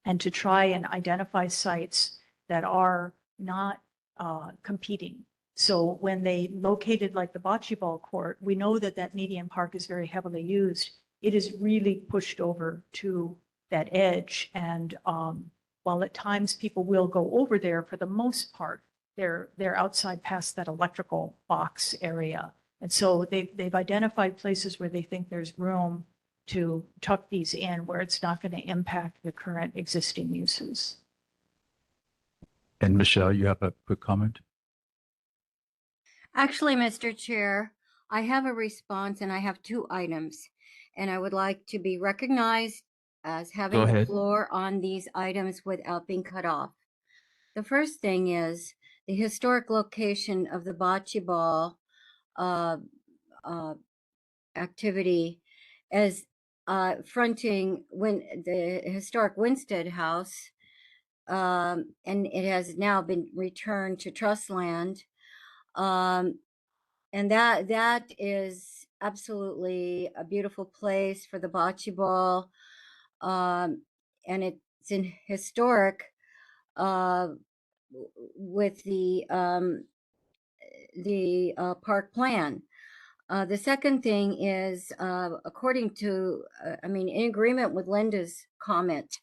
and to try and identify sites that are not competing. So when they located like the bocce ball court, we know that that median park is very heavily used. It is really pushed over to that edge. And while at times people will go over there, for the most part, they're outside past that electrical box area. And so they've identified places where they think there's room to tuck these in where it's not going to impact the current existing uses. And Michelle, you have a quick comment? Actually, Mr. Chair, I have a response and I have 2 items. And I would like to be recognized as having Go the ahead. floor on these items without being cut off. The first thing is the historic location of the bocce ball activity as fronting when the historic Winstead House, and it has now been returned to trust land. And that is absolutely a beautiful place for the bocce ball. And it's in historic with the park plan. The second thing is, according to, in agreement with Linda's comment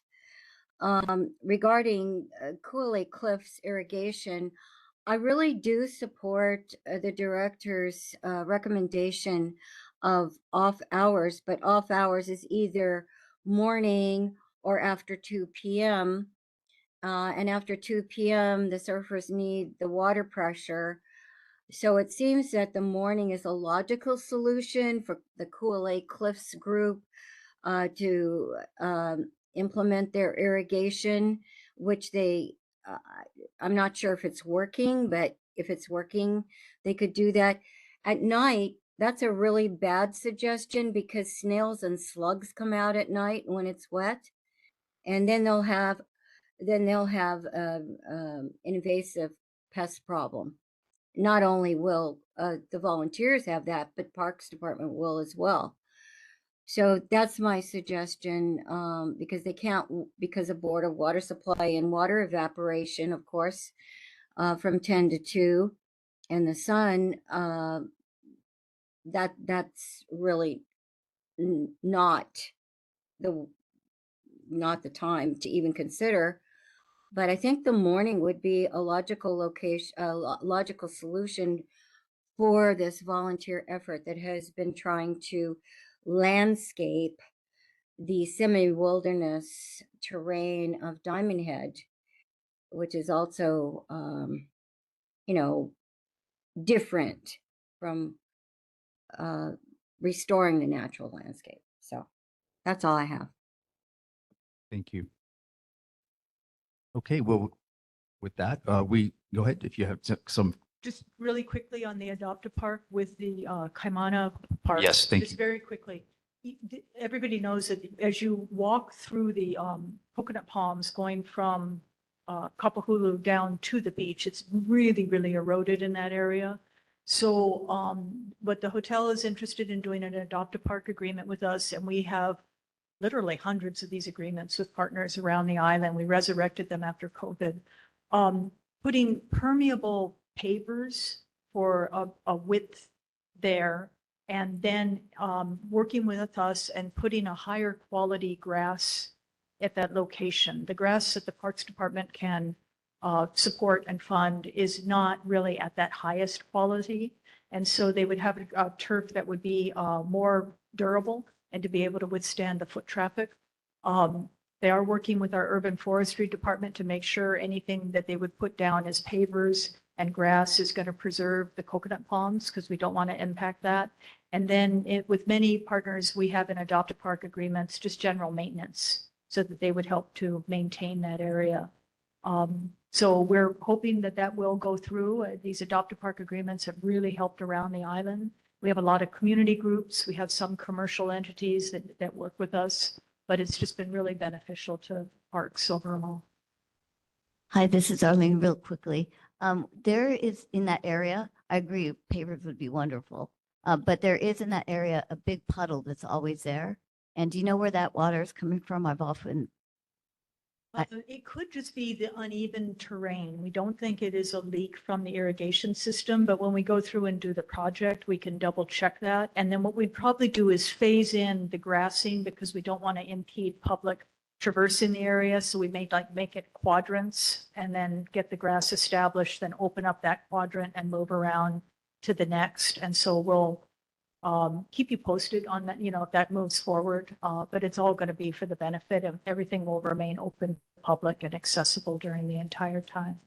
regarding Cooley Cliffs irrigation, I really do support the director's recommendation of off hours, but off hours is either morning or after 2 p.m. And after 2 p.m., the surfers need the water pressure. So it seems that the morning is a logical solution for the Cooley Cliffs group to implement their irrigation, which they, I'm not sure if it's working, but if it's working, they could do that. At night, that's a really bad suggestion because snails and slugs come out at night when it's wet. And then they'll have invasive pest problem. Not only will the volunteers have that, but Parks Department will as well. So that's my suggestion, because they can't, because of Board of Water Supply and water evaporation, of course, from 10 to 2, and the sun, that's really not the time to even consider. But I think the morning would be a logical location, logical solution for this volunteer effort that has been trying to landscape the semi-wilderness terrain of Diamond Head, which is also, different from restoring the natural landscape. So that's all I have. Thank you. Okay, well, with that, we go ahead if you have some. Just really quickly on the Adopt a Park with the Kaimana Park. Yes, thank Just you. very quickly. Everybody knows that as you walk through the coconut palms going from Kapahulu down to the beach, it's really, really eroded in that area. So, but the hotel is interested in doing an Adopt a Park agreement with us, and we have literally hundreds of these agreements with partners around the island. We resurrected them after COVID. Putting permeable pavers for a width there, and then working with us and putting a higher quality grass at that location. The grass that the Parks Department can support and fund is not really at that highest quality. And so they would have a turf that would be more durable and to be able to withstand the foot traffic. They are working with our urban forestry department to make sure anything that they would put down as pavers and grass is going to preserve the coconut palms because we don't want to impact that. And then with many partners, we have in adopted park agreements, just general maintenance so that they would help to maintain that area. So we're hoping that that will go through. These adopted park agreements have really helped around the island. We have a lot of community groups. We have some commercial entities that work with us, but it's just been really beneficial to parks overall. Hi, this is Arlene real quickly. There is in that area, I agree, pavers would be wonderful. But there is in that area a big puddle that's always there. And do you know where that water is coming from? I've often, It could just be the uneven terrain. We don't think it is a leak from the irrigation system, but when we go through and do the project, we can double check that. And then what we'd probably do is phase in the grassing because we don't want to impede public traverse in the area. So we may make it quadrants and then get the grass established, then open up that quadrant and move around to the next. And so we'll keep you posted on that, if that moves forward, but it's all going to be for the benefit of everything will remain open, public and accessible during the entire time.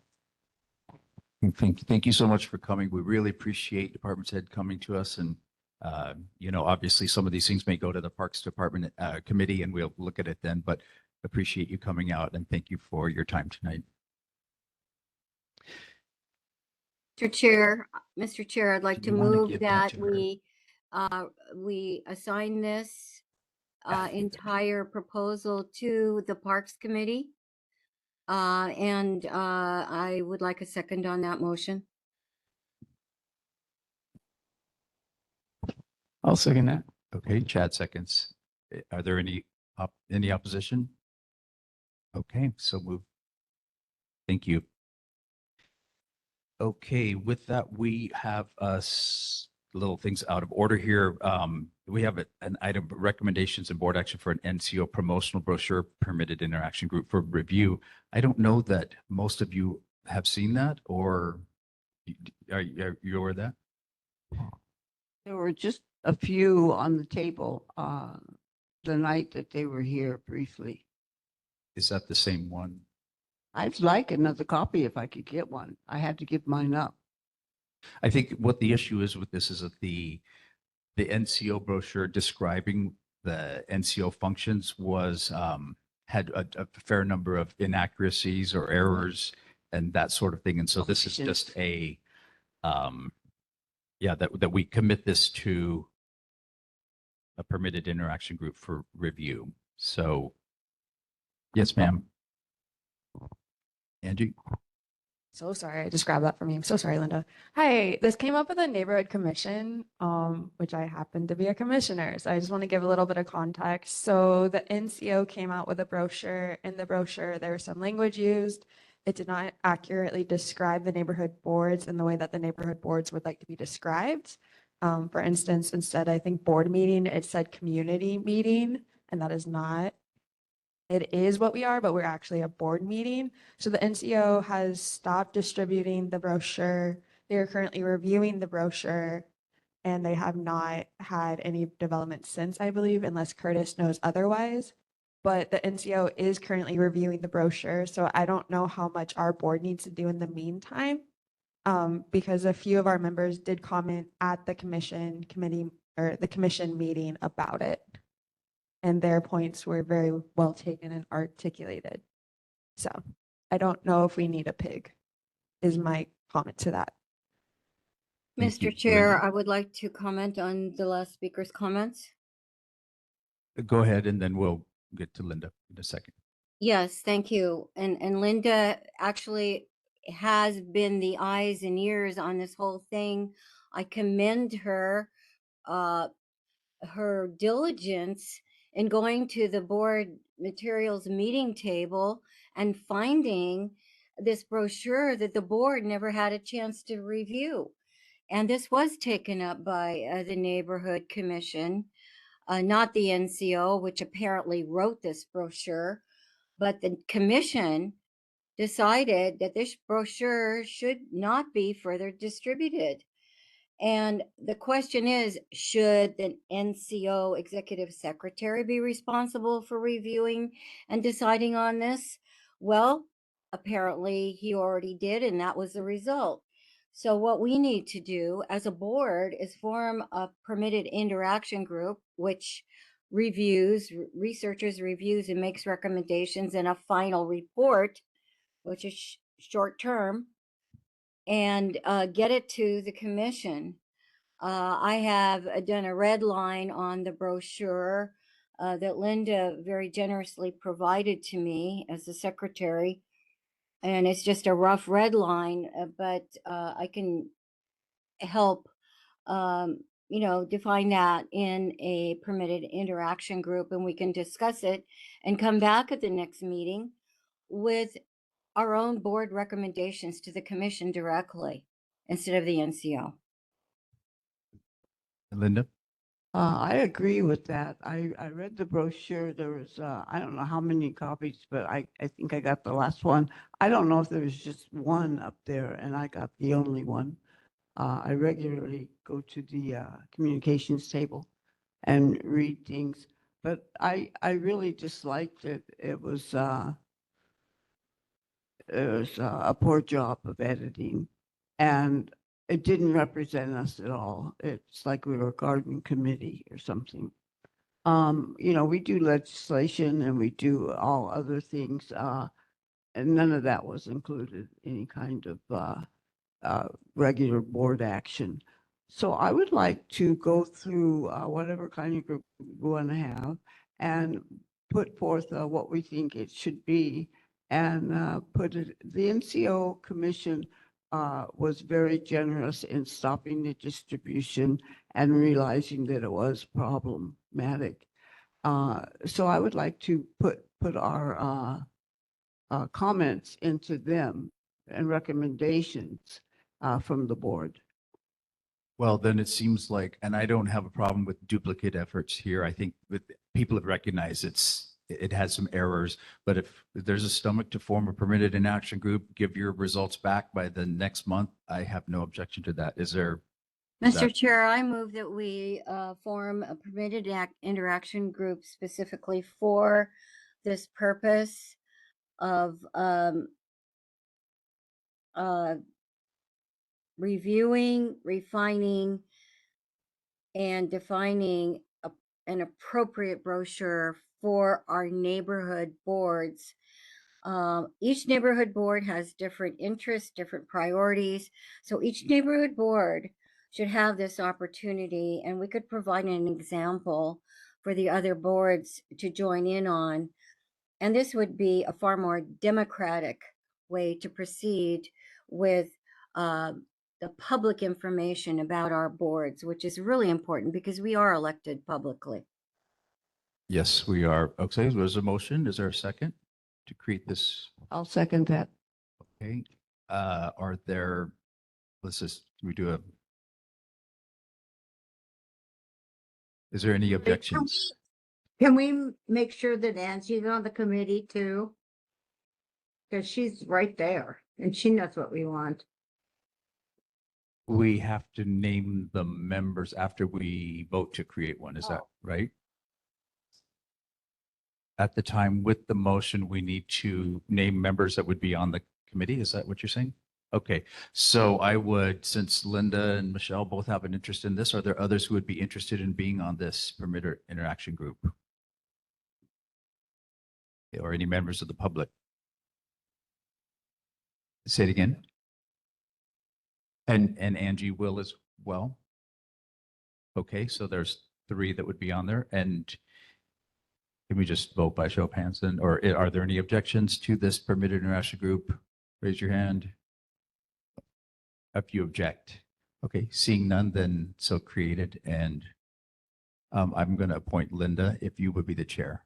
Thank you so much for coming. We really appreciate Department's Head coming to us. And, obviously some of these things may go to the Parks Department committee and we'll look at it then, but appreciate you coming out and thank you for your time tonight. Mr. Chair, I'd like to move that we assign this entire proposal to the Parks Committee. And I would like a second on that motion. I'll second that. Okay, Chad seconds. Are there any opposition? Okay, so move. Thank you. Okay, with that, we have little things out of order here. We have an item recommendations and board action for an NCO promotional brochure permitted interaction group for review. I don't know that most of you have seen that, or are you aware of that? There were just a few on the table the night that they were here briefly. Is that the same one? I'd like another copy if I could get one. I had to give mine up. I think what the issue is with this is that the NCO brochure describing the NCO functions was had a fair number of inaccuracies or errors and that sort of thing. And so this is just a that we commit this to a permitted interaction group for review. So yes, ma'am. Angie. So sorry, I just grabbed that from you. I'm so sorry, Linda. Hi, this came up with a neighborhood commission, which I happen to be a commissioner. So I just want to give a little bit of context. So the NCO came out with a brochure. In the brochure, there was some language used. It did not accurately describe the neighborhood boards in the way that the neighborhood boards would like to be described. For instance, instead, I think board meeting, it said community meeting, and that is not. It is what we are, but we're actually a board meeting. So the NCO has stopped distributing the brochure. They are currently reviewing the brochure, and they have not had any development since, I believe, unless Curtis knows otherwise. But the NCO is currently reviewing the brochure, so I don't know how much our board needs to do in the meantime, because a few of our members did comment at the commission meeting about it. And their points were very well taken and articulated. So I don't know if we need a pig, is my comment to that. Mr. Chair, I would like to comment on the last speaker's comments. Go ahead, and then we'll get to Linda in a second. Yes, thank you. And Linda actually has been the eyes and ears on this whole thing. I commend her, her diligence in going to the board materials meeting table and finding this brochure that the board never had a chance to review. And this was taken up by the neighborhood commission, not the NCO, which apparently wrote this brochure, but the commission decided that this brochure should not be further distributed. And the question is, should the NCO executive secretary be responsible for reviewing and deciding on this? Well, apparently he already did, and that was the result. So what we need to do as a board is form a permitted interaction group, which researchers reviews and makes recommendations in a final report, which is short term, and get it to the commission. I have done a red line on the brochure that Linda very generously provided to me as the secretary. And it's just a rough red line, but I can help, define that in a permitted interaction group, and we can discuss it and come back at the next meeting with our own board recommendations to the commission directly instead of the NCO. Linda? I agree with that. I read the brochure. There was, I don't know how many copies, but I think I got the last one. I don't know if there was just one up there and I got the only one. I regularly go to the communications table and read things, but I really disliked it. It was a poor job of editing, and it didn't represent us at all. It's like we were a garden committee or something. We do legislation and we do all other things, and none of that was included, any kind of regular board action. So I would like to go through whatever kind of group we want to have and put forth what we think it should be, and put it. The NCO commission was very generous in stopping the distribution and realizing that it was problematic. So I would like to put our comments into them and recommendations from the board. Well, then it seems like, and I don't have a problem with duplicate efforts here. I think with people have recognized it has some errors, but if there's a stomach to form a permitted inaction group, give your results back by the next month, I have no objection to that. Is there? Mr. Chair, I move that we form a permitted interaction group specifically for this purpose of reviewing, refining, and defining an appropriate brochure for our neighborhood boards. Each neighborhood board has different interests, different priorities. So each neighborhood board should have this opportunity, and we could provide an example for the other boards to join in on. And this would be a far more democratic way to proceed with the public information about our boards, which is really important because we are elected publicly. Yes, we are. Okay, there's a motion. Is there a second to create this? I'll second that. Okay. Are there, is there any objections? Can we make sure that Angie's on the committee too? Because she's right there and she knows what we want. We have to name the members after we vote to create one. Is that right? At the time with the motion, we need to name members that would be on the committee. Is that what you're saying? Okay, so I would, since Linda and Michelle both have an interest in this, are there others who would be interested in being on this permitted interaction group? Or any members of the public? Say it again. And Angie will as well. Okay, so there's 3 that would be on there. And can we just vote by show of hands then? Or are there any objections to this permitted interaction group? Raise your hand. If you object. Okay, seeing none, then so created. And I'm going to appoint Linda if you would be the chair.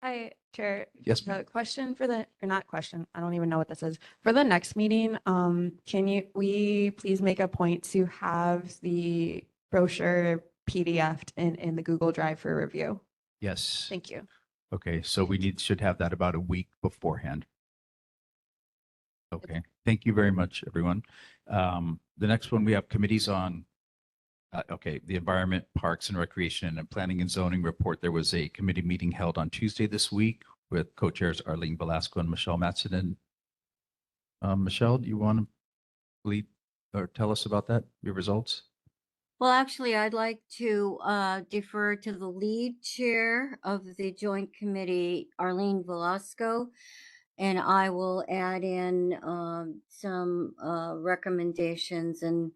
Hi, Chair. Yes, The question for the, or not question, I don't even know what this is. For the next meeting, can we please make a point to have the brochure PDF'd in the Google Drive for review? Yes. Thank you. Okay, so we should have that about a week beforehand. Okay, thank you very much, everyone. The next one, we have committees on, okay, the Environment, Parks and Recreation and Planning and Zoning report. There was a committee meeting held on Tuesday this week with co-chairs Arlene Velasco and Michelle Matson. Michelle, do you want to lead or tell us about that, your results? Well, actually, I'd like to defer to the lead chair of the joint committee, Arlene Velasco, and I will add in some recommendations and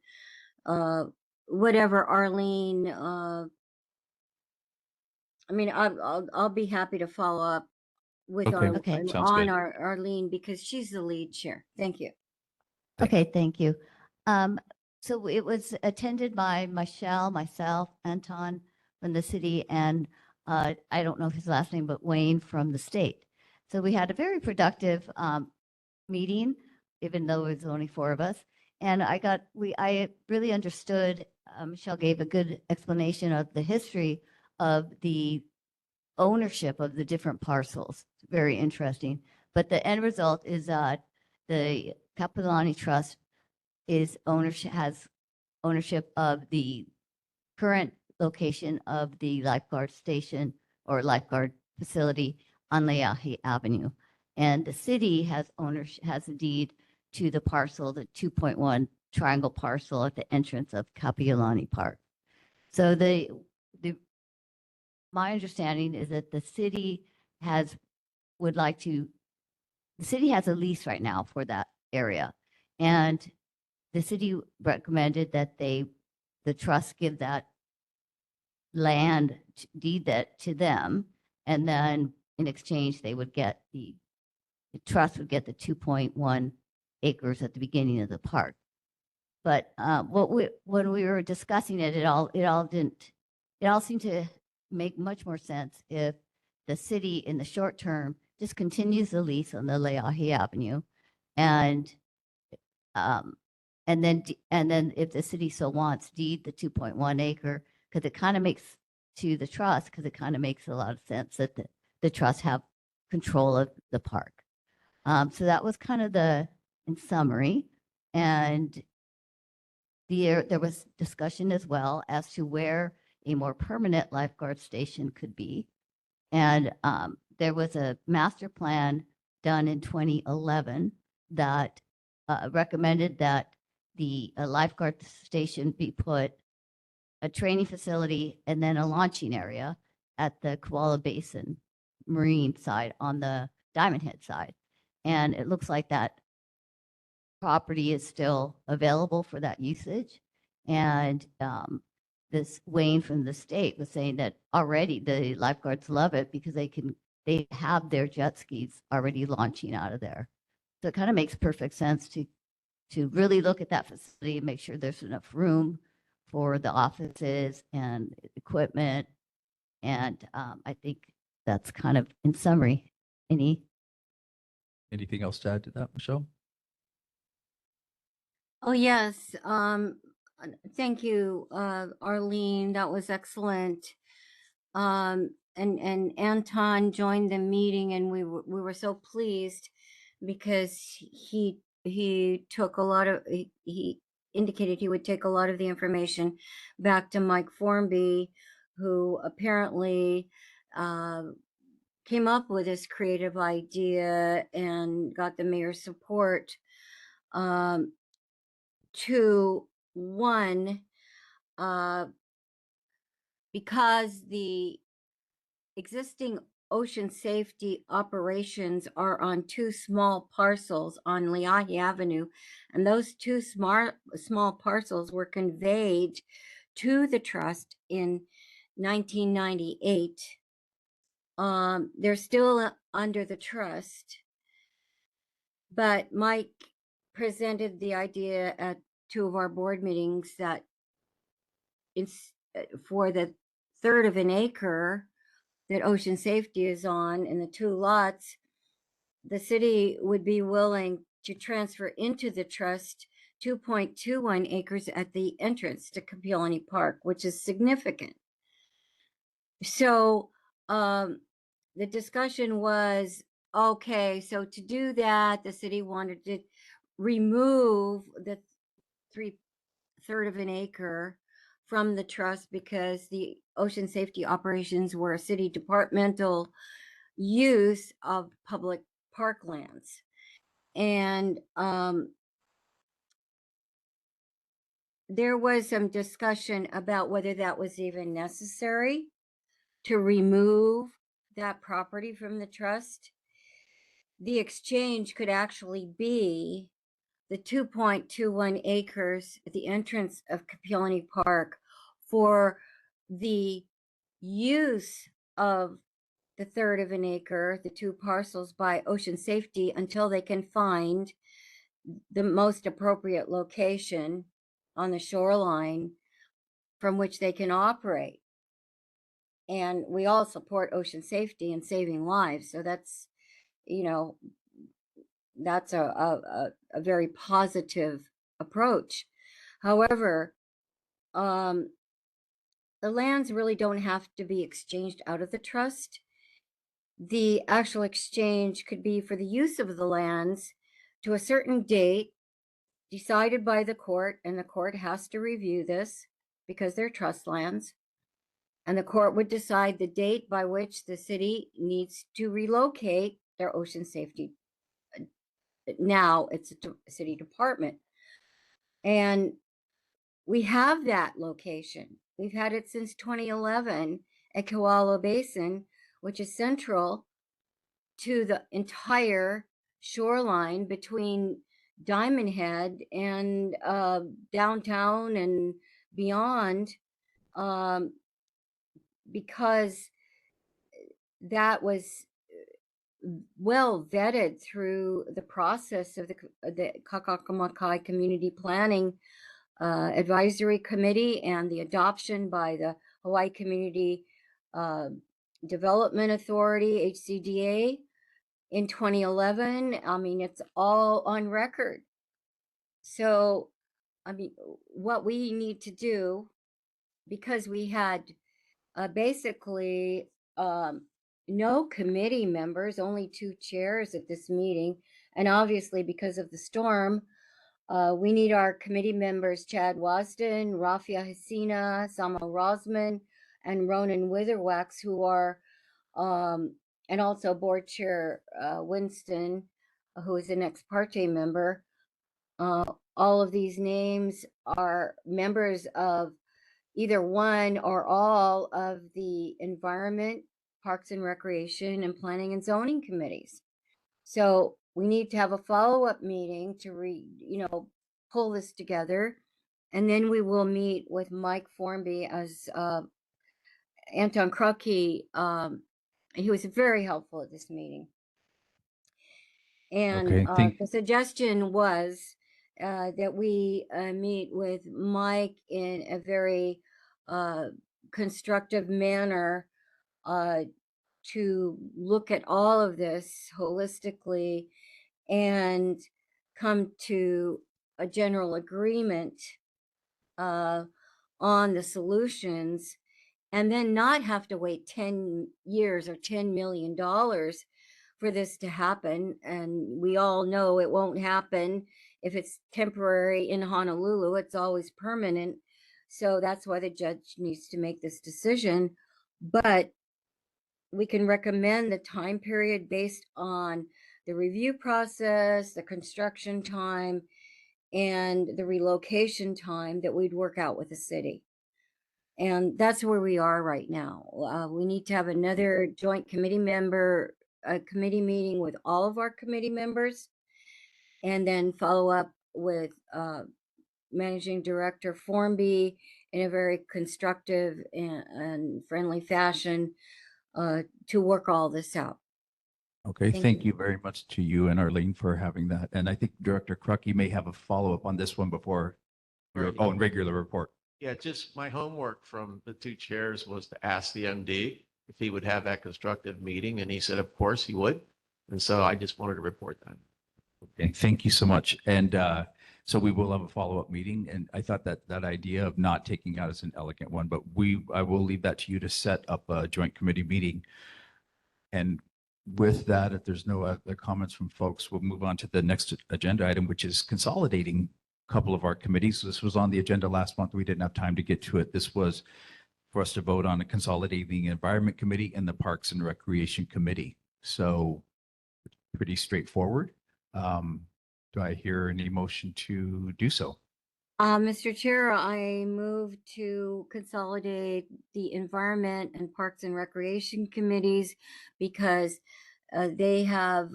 whatever Arlene. I mean, I'll be happy to follow up with Okay. Sounds good. Arlene because she's the lead chair. Thank you. Okay, thank you. So it was attended by Michelle, myself, Anton from the city, and I don't know his last name, but Wayne from the state. So we had a very productive meeting, even though it was only 4 of us. And I really understood, Michelle gave a good explanation of the history of the ownership of the different parcels. Very interesting. But the end result is that the Kapilani Trust has ownership of the current location of the lifeguard station or lifeguard facility on Leahi Avenue. And the city has a deed to the parcel, the 2.1 triangle parcel at the entrance of Kapiolani Park. So my understanding is that the city has a lease right now for that area. And the city recommended that the trust give that land, deed that to them. And then in exchange, the trust would get the 2.1 acres at the beginning of the park. But when we were discussing it, it all seemed to make much more sense if the city in the short term just continues the lease on the Leahi Avenue, and then if the city so wants, deed the 2.1 acre, because it kind of makes to the trust, because it kind of makes a lot of sense that the trust have control of the park. So that was kind of in summary, and there was discussion as well as to where a more permanent lifeguard station could be. And there was a master plan done in 2011 that recommended that the lifeguard station be put a training facility and then a launching area at the Koala Basin Marine side on the Diamond Head side. And it looks like that property is still available for that usage. And this Wayne from the state was saying that already the lifeguards love it because they have their jet skis already launching out of there. So it kind of makes perfect sense to really look at that facility and make sure there's enough room for the offices and equipment. And I think that's kind of in summary. Anything else to add to that, Michelle? Oh, yes. Thank you, Arlene. That was excellent. And Anton joined the meeting, and we were so pleased because he took a lot of he indicated he would take a lot of the information back to Mike Formby, who apparently came up with this creative idea and got the mayor's support to one, because the existing ocean safety operations are on 2 small parcels on Leahi Avenue, and those 2 small parcels were conveyed to the trust in 1998. They're still under the trust, but Mike presented the idea at 2 of our board meetings that it's for the third of an acre that ocean safety is on in the 2 lots, the city would be willing to transfer into the trust 2.21 acres at the entrance to Kapiolani Park, which is significant. So the discussion was Okay, so to do that, the city wanted to remove the 3/3 of an acre from the trust because the ocean safety operations were a city departmental use of public parklands. And there was some discussion about whether that was even necessary to remove that property from the trust. The exchange could actually be the 2.21 acres at the entrance of Kapiolani Park for the use of the 1/3 of an acre, the 2 parcels, by Ocean Safety until they can find the most appropriate location on the shoreline from which they can operate. And we all support ocean safety and saving lives. So that's, you know, that's a very positive approach. However, the lands really don't have to be exchanged out of the trust. The actual exchange could be for the use of the lands to a certain date decided by the court, and the court has to review this because they're trust lands. And the court would decide the date by which the city needs to relocate their ocean safety. Now it's a city department. And we have that location. We've had it since 2011 at Kewalo Basin, which is central to the entire shoreline between Diamond Head and downtown and beyond, because that was well vetted through the process of the Kakakamakai Community Planning Advisory Committee and the adoption by the Hawaii Community Development Authority, HCDA, in 2011. I mean, it's all on record. So, I mean, what we need to do, because we had basically no committee members, only 2 chairs at this meeting, and obviously because of the storm, we need our committee members, Chad Wasden, Rafia Hasina, Sama Rosman, and Ronan Witherwax, who are, and also board chair Winston, who is an ex parte member. All of these names are members of either one or all of the Environment, Parks and Recreation, and Planning and Zoning committees. So we need to have a follow-up meeting to pull this together. And then we will meet with Mike Formby as Anton Krupke. He was very helpful at this meeting. And the suggestion was that we meet with Mike in a very constructive manner to look at all of this holistically and come to a general agreement on the solutions, and then not have to wait 10 years or $10 million for this to happen. And we all know it won't happen. If it's temporary in Honolulu, it's always permanent. So that's why the judge needs to make this decision. But we can recommend the time period based on the review process, the construction time, and the relocation time that we'd work out with the city. And that's where we are right now. We need to have another joint committee meeting with all of our committee members, and then follow up with Managing Director Formby in a very constructive and friendly fashion to work all this out. Okay, thank you very much to you and Arlene for having that. And I think Director Krupke may have a follow-up on this one before your own regular report. Yeah, just my homework from the 2 chairs was to ask the MD if he would have that constructive meeting, and he said, of course he would. And so I just wanted to report that. Okay, thank you so much. And so we will have a follow-up meeting. And I thought that idea of not taking out is an elegant one, but I will leave that to you to set up a joint committee meeting. And with that, if there's no other comments from folks, we'll move on to the next agenda item, which is consolidating a couple of our committees. This was on the agenda last month. We didn't have time to get to it. This was for us to vote on a consolidating the Environment Committee and the Parks and Recreation Committee. So pretty straightforward. Do I hear any motion to do so? Mr. Chair, I move to consolidate the Environment and Parks and Recreation Committees because they have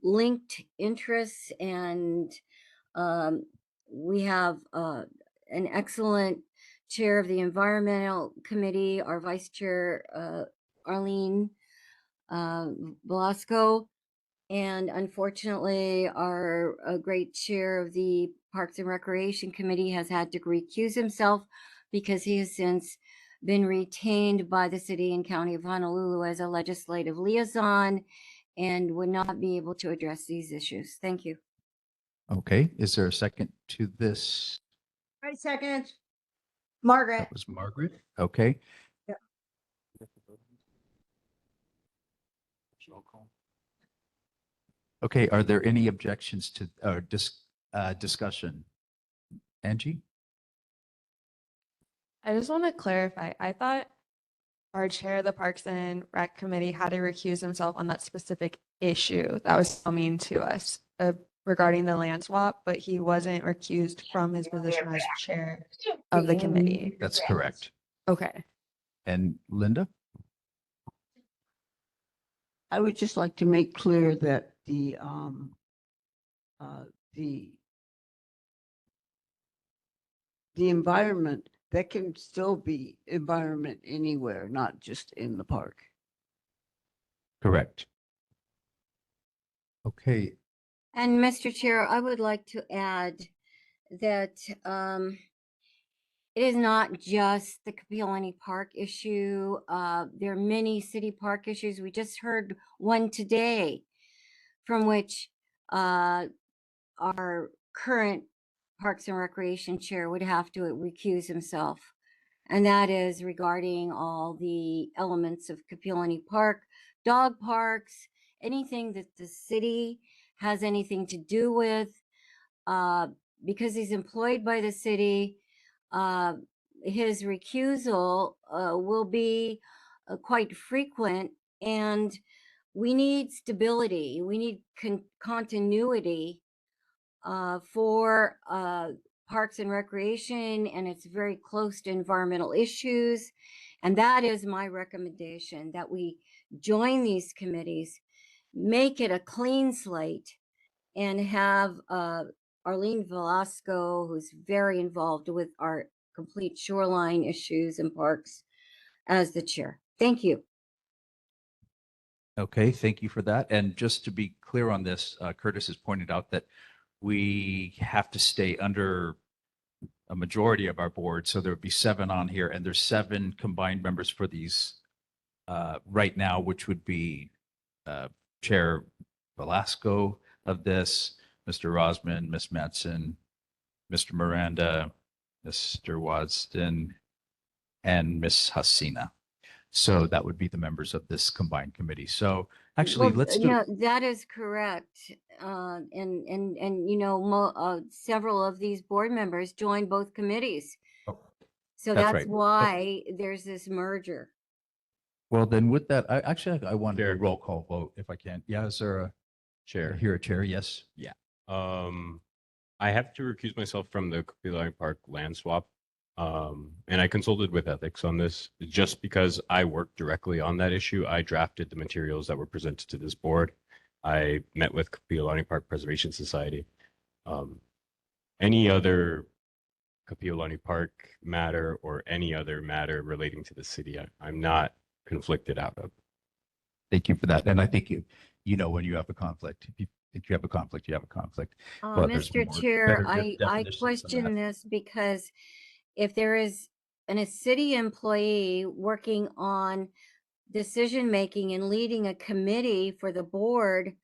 linked interests, and we have an excellent chair of the Environmental Committee, our Vice Chair, Arlene Velasco. And unfortunately, our great chair of the Parks and Recreation Committee has had to recuse himself because he has since been retained by the city and county of Honolulu as a legislative liaison and would not be able to address these issues. Thank you. Okay, is there a second to this? Right, second. Margaret. That was Margaret. Okay. Yeah. Okay, are there any objections to discussion? Angie? I just want to clarify. I thought our chair of the Parks and Rec Committee had to recuse himself on that specific issue that was coming to us regarding the land swap, but he wasn't recused from his position as chair of the committee. That's correct. Okay. And Linda? I would just like to make clear that the environment, that can still be environment anywhere, not just in the park. Correct. Okay. And Mr. Chair, I would like to add that it is not just the Kapi'olani Park issue. There are many city park issues. We just heard one today from which our current Parks and Recreation Chair would have to recuse himself. And that is regarding all the elements of Kapi'olani Park, dog parks, anything that the city has anything to do with. Because he's employed by the city, his recusal will be quite frequent, and we need stability. We need continuity for Parks and Recreation, and it's very close to environmental issues. And that is my recommendation, that we join these committees, make it a clean slate, and have Arlene Velasco, who's very involved with our complete shoreline issues and parks, as the chair. Thank you. Okay, thank you for that. And just to be clear on this, Curtis has pointed out that we have to stay under a majority of our board. So there would be 7 on here, and there's 7 combined members for these right now, which would be Chair Velasco of this, Mr. Rosman, Ms. Matson, Mr. Miranda, Mr. Wadston, and Ms. Hasina. So that would be the members of this combined committee. So actually, Well, let's do. yeah, that is correct. And you know, several of these board members join both committees. So That's that's right. why there's this merger. Well, then with that, I wanted a roll call vote if I can. Yeah, is there a Chair. Here, a chair? Yes. Yeah. I have to recuse myself from the Kapi'olani Park land swap. And I consulted with ethics on this just because I worked directly on that issue. I drafted the materials that were presented to this board. I met with Kapi'olani Park Preservation Society. Any other Kapi'olani Park matter or any other matter relating to the city, I'm not conflicted out of. Thank you for that. And I think you know when you have a conflict. If you think you have a conflict, you have a conflict. But there's Mr. more Chair, better I definitions than question that. this because if there is a city employee working on decision-making and leading a committee for the board,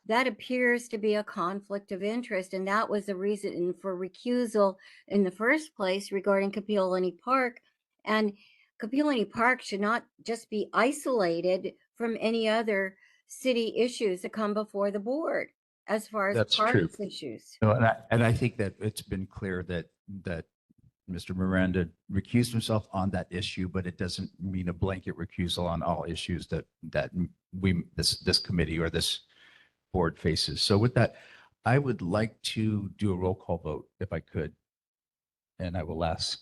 that appears to be a conflict of interest. And that was the reason for recusal in the first place regarding Kapi'olani Park. And Kapi'olani Park should not just be isolated from any other city issues that come before the board as far as That's true. parks issues. No, and I think that it's been clear that Mr. Miranda recused himself on that issue, but it doesn't mean a blanket recusal on all issues that this committee or this board faces. So with that, I would like to do a roll call vote if I could. And I will ask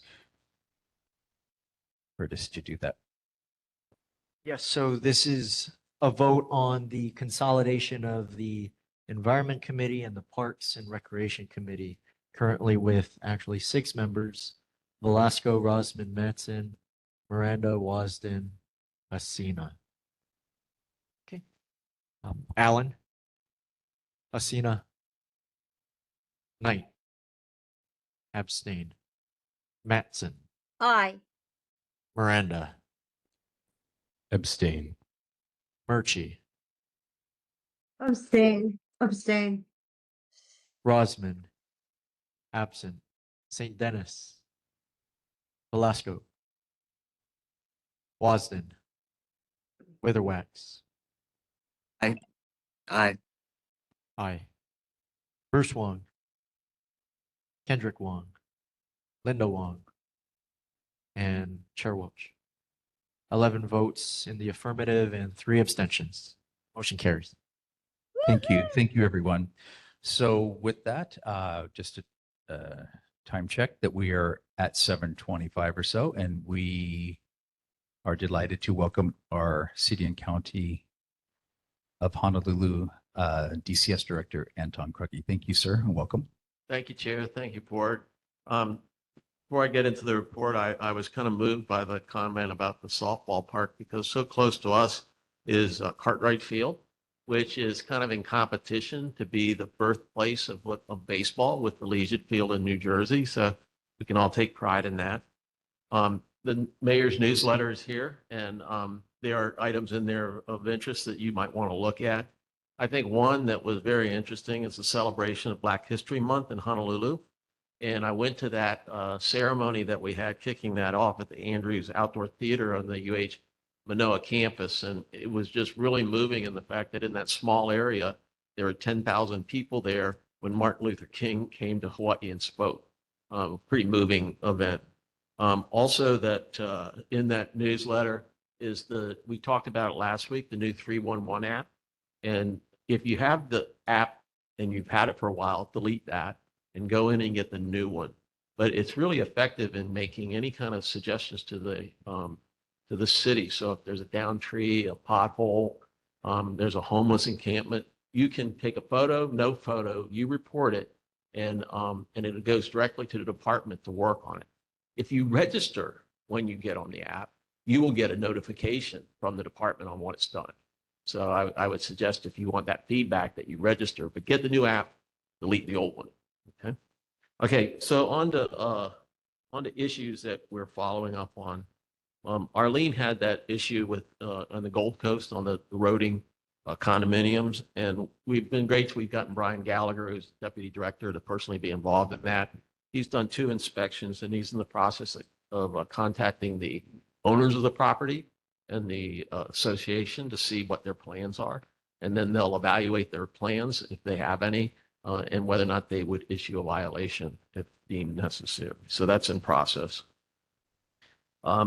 Curtis to do that. Yes, so this is a vote on the consolidation of the Environment Committee and the Parks and Recreation Committee, currently with actually 6 members: Velasco, Rosman, Mattson, Miranda, Wasden, Asina. Okay. Allen, Asina, Knight, abstain. Mattson, Aye. Miranda, Abstain. Murchie, Abstain, abstain. Rosman, absent. St. Dennis, Velasco, Wasden, Witherwax. Aye. Aye. Aye. Bruce Wong, Kendrick Wong, Linda Wong, and Chair Welch. 11 votes in the affirmative and 3 abstentions. Motion carries. Thank you. Thank you, everyone. So with that, just a time check that we are at 7:25 or so, and we are delighted to welcome our City and County of Honolulu DCS Director, Anton Krugge. Thank you, sir, and welcome. Thank you, Chair. Thank you, Board. Before I get into the report, I was kind of moved by the comment about the softball park because so close to us is Cartwright Field, which is kind of in competition to be the birthplace of baseball with the Legion Field in New Jersey. So we can all take pride in that. The mayor's newsletter is here, and there are items in there of interest that you might want to look at. I think one that was very interesting is the celebration of Black History Month in Honolulu. And I went to that ceremony that we had kicking that off at the Andrews Outdoor Theater on the UH Manoa campus. And it was just really moving in the fact that in that small area, there were 10,000 people there when Martin Luther King came to Hawaii and spoke. Pretty moving event. Also that in that newsletter is we talked about it last week, the new 311 app. And if you have the app and you've had it for a while, delete that and go in and get the new one. But it's really effective in making any kind of suggestions to the city. So if there's a downed tree, a pothole, there's a homeless encampment, you can take a photo, no photo, you report it, and it goes directly to the department to work on it. If you register when you get on the app, you will get a notification from the department on what it's done. So I would suggest if you want that feedback that you register, but get the new app, delete the old one. Okay, so on to issues that we're following up on. Arlene had that issue with on the Gold Coast on the eroding condominiums, and we've been great. We've gotten Brian Gallagher, who's deputy director, to personally be involved in that. He's done 2 inspections, and he's in the process of contacting the owners of the property and the association to see what their plans are, and then they'll evaluate their plans if they have any. And whether or not they would issue a violation if deemed necessary. So that's in process.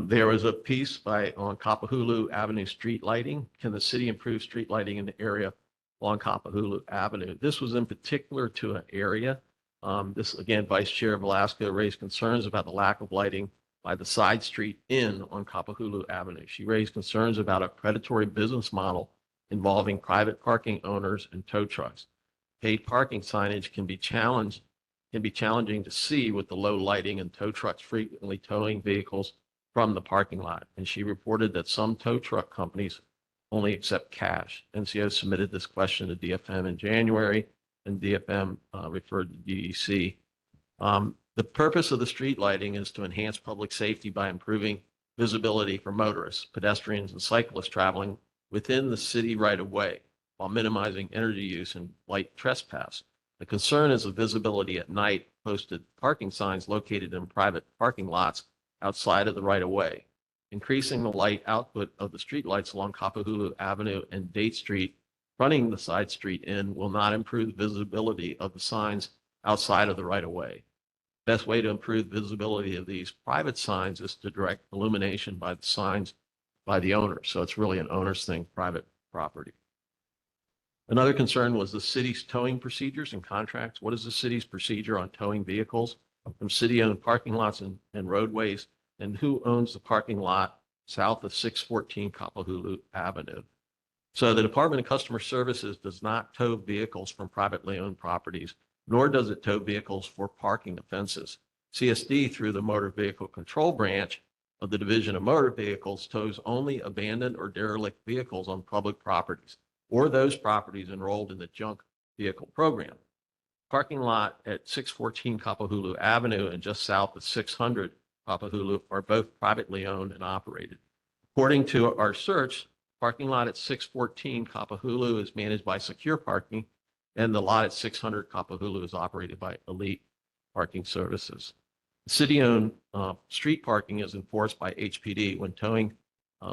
There was a piece on Kapahulu Avenue street lighting. Can the city improve street lighting in the area along Kapahulu Avenue? This was in particular to an area. This, again, Vice Chair Velasco raised concerns about the lack of lighting by the side street inn on Kapahulu Avenue. She raised concerns about a predatory business model involving private parking owners and tow trucks. Paid parking signage can be challenging to see with the low lighting and tow trucks frequently towing vehicles from the parking lot. And she reported that some tow truck companies only accept cash. NCO submitted this question to DFM in January, and DFM referred to DEC. The purpose of the street lighting is to enhance public safety by improving visibility for motorists, pedestrians, and cyclists traveling within the city right of way, while minimizing energy use and light trespass. The concern is the visibility at night. Posted parking signs located in private parking lots outside of the right of way. increasing the light output of the streetlights along Kapahulu Avenue and Date Street, fronting the side street in, will not improve visibility of the signs outside of the right-of-way. Best way to improve visibility of these private signs is to direct illumination by the signs by the owner. So it's really an owner's thing, private property. Another concern was the city's towing procedures and contracts. What is the city's procedure on towing vehicles from city-owned parking lots and roadways? And who owns the parking lot south of 614 Kapahulu Avenue? So the Department of Customer Services does not tow vehicles from privately owned properties, nor does it tow vehicles for parking offenses. CSD, through the Motor Vehicle Control Branch of the Division of Motor Vehicles, tows only abandoned or derelict vehicles on public properties or those properties enrolled in the junk vehicle program. Parking lot at 614 Kapahulu Avenue and just south of 600 Kapahulu are both privately owned and operated. According to our search, parking lot at 614 Kapahulu is managed by Secure Parking, and the lot at 600 Kapahulu is operated by Elite Parking Services. City-owned street parking is enforced by HPD when towing,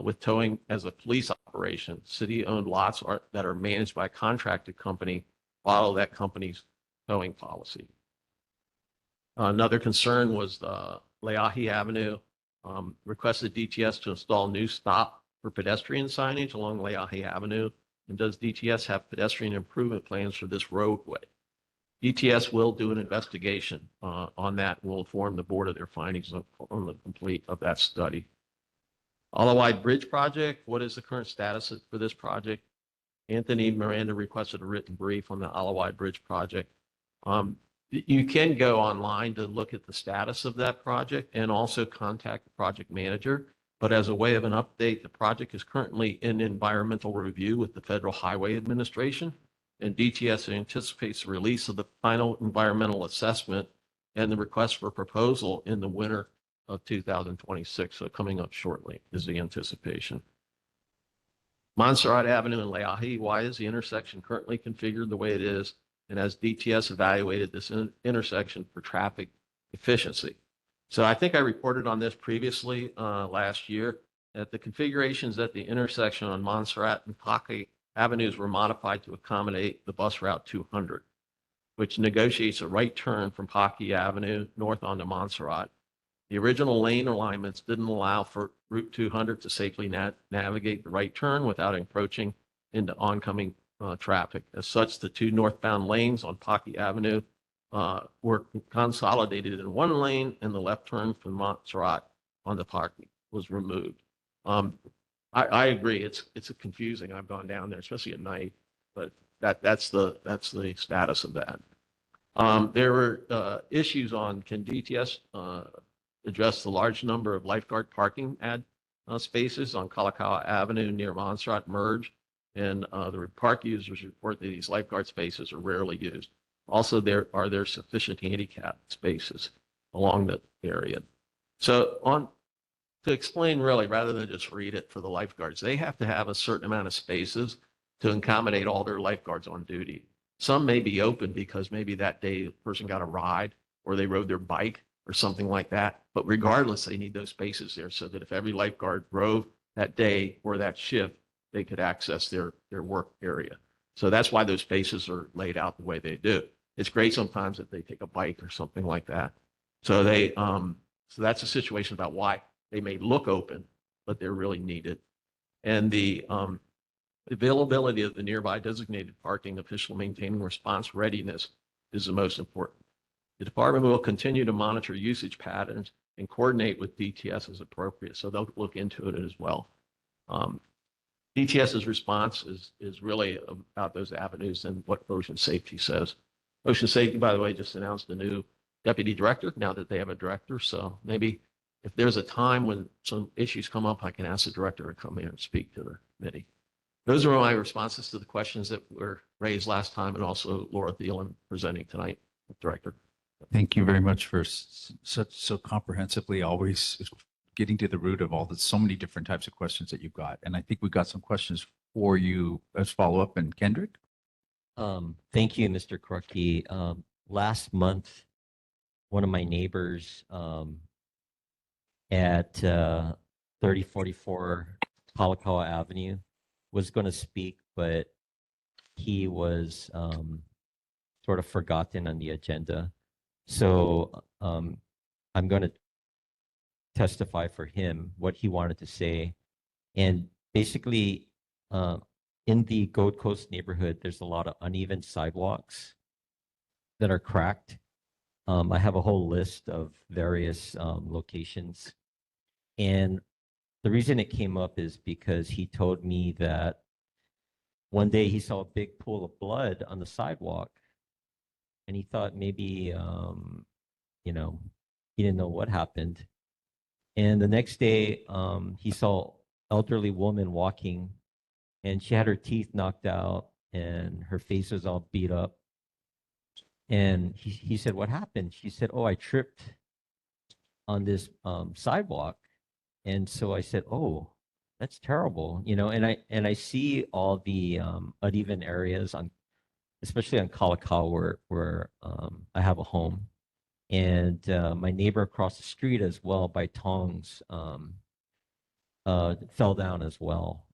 with towing as a police operation. City-owned lots that are managed by a contracted company follow that company's towing policy. Another concern was the Leahi Avenue. Requested DTS to install new stop for pedestrian signage along Leahi Avenue. And does DTS have pedestrian improvement plans for this roadway? DTS will do an investigation on that and will inform the board of their findings on the complete of that study. Alawide Bridge Project, what is the current status for this project? Anthony Miranda requested a written brief on the Alawide Bridge Project. You can go online to look at the status of that project and also contact the project manager. But as a way of an update, the project is currently in environmental review with the Federal Highway Administration, and DTS anticipates the release of the final environmental assessment and the request for proposal in the winter of 2026. So coming up shortly is the anticipation. Montserrat Avenue and Leahi, why is the intersection currently configured the way it is? And has DTS evaluated this intersection for traffic efficiency? So I think I reported on this previously last year that the configurations at the intersection on Montserrat and Pocky Avenues were modified to accommodate the bus route 200, which negotiates a right turn from Pocky Avenue north onto Montserrat. The original lane alignments didn't allow for Route 200 to safely navigate the right turn without encroaching into oncoming traffic. As such, the two northbound lanes on Pocky Avenue were consolidated in one lane, and the left turn from Montserrat on the Pocky was removed. I agree, it's confusing. I've gone down there, especially at night, but that's the status of that. There were issues on can DTS address the large number of lifeguard parking spaces on Kalakaua Avenue near Montserrat Merge, and the park users report that these lifeguard spaces are rarely used. Also, are there sufficient handicap spaces along the area? So to explain really, rather than just read it for the lifeguards, they have to have a certain amount of spaces to accommodate all their lifeguards on duty. Some may be open because maybe that day the person got a ride or they rode their bike or something like that. But regardless, they need those spaces there so that if every lifeguard drove that day or that shift, they could access their work area. So that's why those spaces are laid out the way they do. It's great sometimes that they take a bike or something like that. So so that's a situation about why they may look open, but they're really needed. And the availability of the nearby designated parking official maintaining response readiness is the most important. The department will continue to monitor usage patterns and coordinate with DTS as appropriate. So they'll look into it as well. DTS's response is really about those avenues and what Ocean Safety says. Ocean Safety, by the way, just announced a new deputy director now that they have a director. So maybe if there's a time when some issues come up, I can ask the director to come here and speak to the committee. Those are my responses to the questions that were raised last time, and also Laura Thielen presenting tonight, Director. Thank you very much for so comprehensively always getting to the root of all the so many different types of questions that you've got. And I think we've got some questions for you as follow-up. And Kendrick? Thank you, Mr. Krupke. Last month, one of my neighbors at 3044 Kalakaua Avenue, was going to speak, but he was sort of forgotten on the agenda. So I'm going to testify for him what he wanted to say. And basically, in the Gold Coast neighborhood, there's a lot of uneven sidewalks that are cracked. I have a whole list of various locations. And the reason it came up is because he told me that one day he saw a big pool of blood on the sidewalk, and he thought maybe, you know, he didn't know what happened. And the next day, he saw elderly woman walking, and she had her teeth knocked out, and her face was all beat up. And he said, "What happened?" She said, "Oh, I tripped on this sidewalk." And so I said, "Oh, that's terrible," you know. And I see all the uneven areas on, especially on Kalakaua, where I have a home, and my neighbor across the street as well by Tongs fell down as well.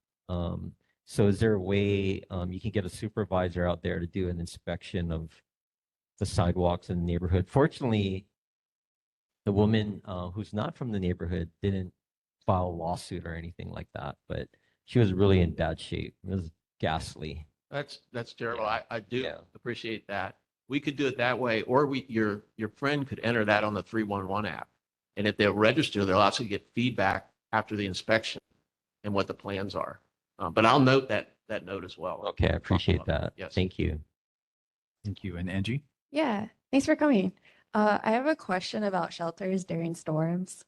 So is there a way you can get a supervisor out there to do an inspection of the sidewalks in the neighborhood? Fortunately, the woman who's not from the neighborhood didn't file a lawsuit or anything like that, but she was really in bad shape. It was ghastly. That's terrible. I do appreciate that. We could do it that way, or your friend could enter that on the 311 app. And if they'll register, they'll also get feedback after the inspection and what the plans are. But I'll note that note as well. Okay, I appreciate that. Yes. Thank you. Thank you. And Angie? Yeah, thanks for coming. I have a question about shelters during storms.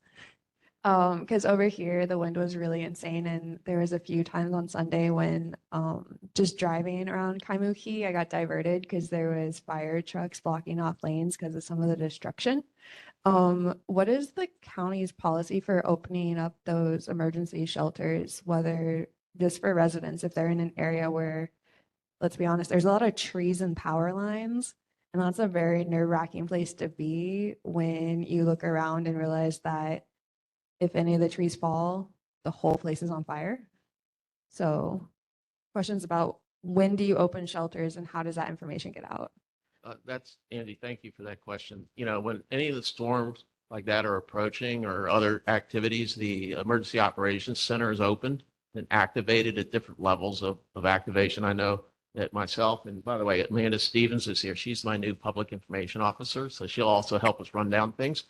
Because over here the wind was really insane, and there was a few times on Sunday when just driving around Kaimuki, I got diverted because there was fire trucks blocking off lanes because of some of the destruction. What is the county's policy for opening up those emergency shelters, whether just for residents, if they're in an area where, let's be honest, there's a lot of trees and power lines, and that's a very nerve-wracking place to be when you look around and realize that if any of the trees fall, the whole place is on fire. So questions about when do you open shelters and how does that information get out? That's Andy. Thank you for that question. You know, when any of the storms like that are approaching or other activities, the Emergency Operations Center is opened and activated at different levels of activation. I know that myself, and by the way, Amanda Stevens is here. She's my new public information officer, so she'll also help us run down things.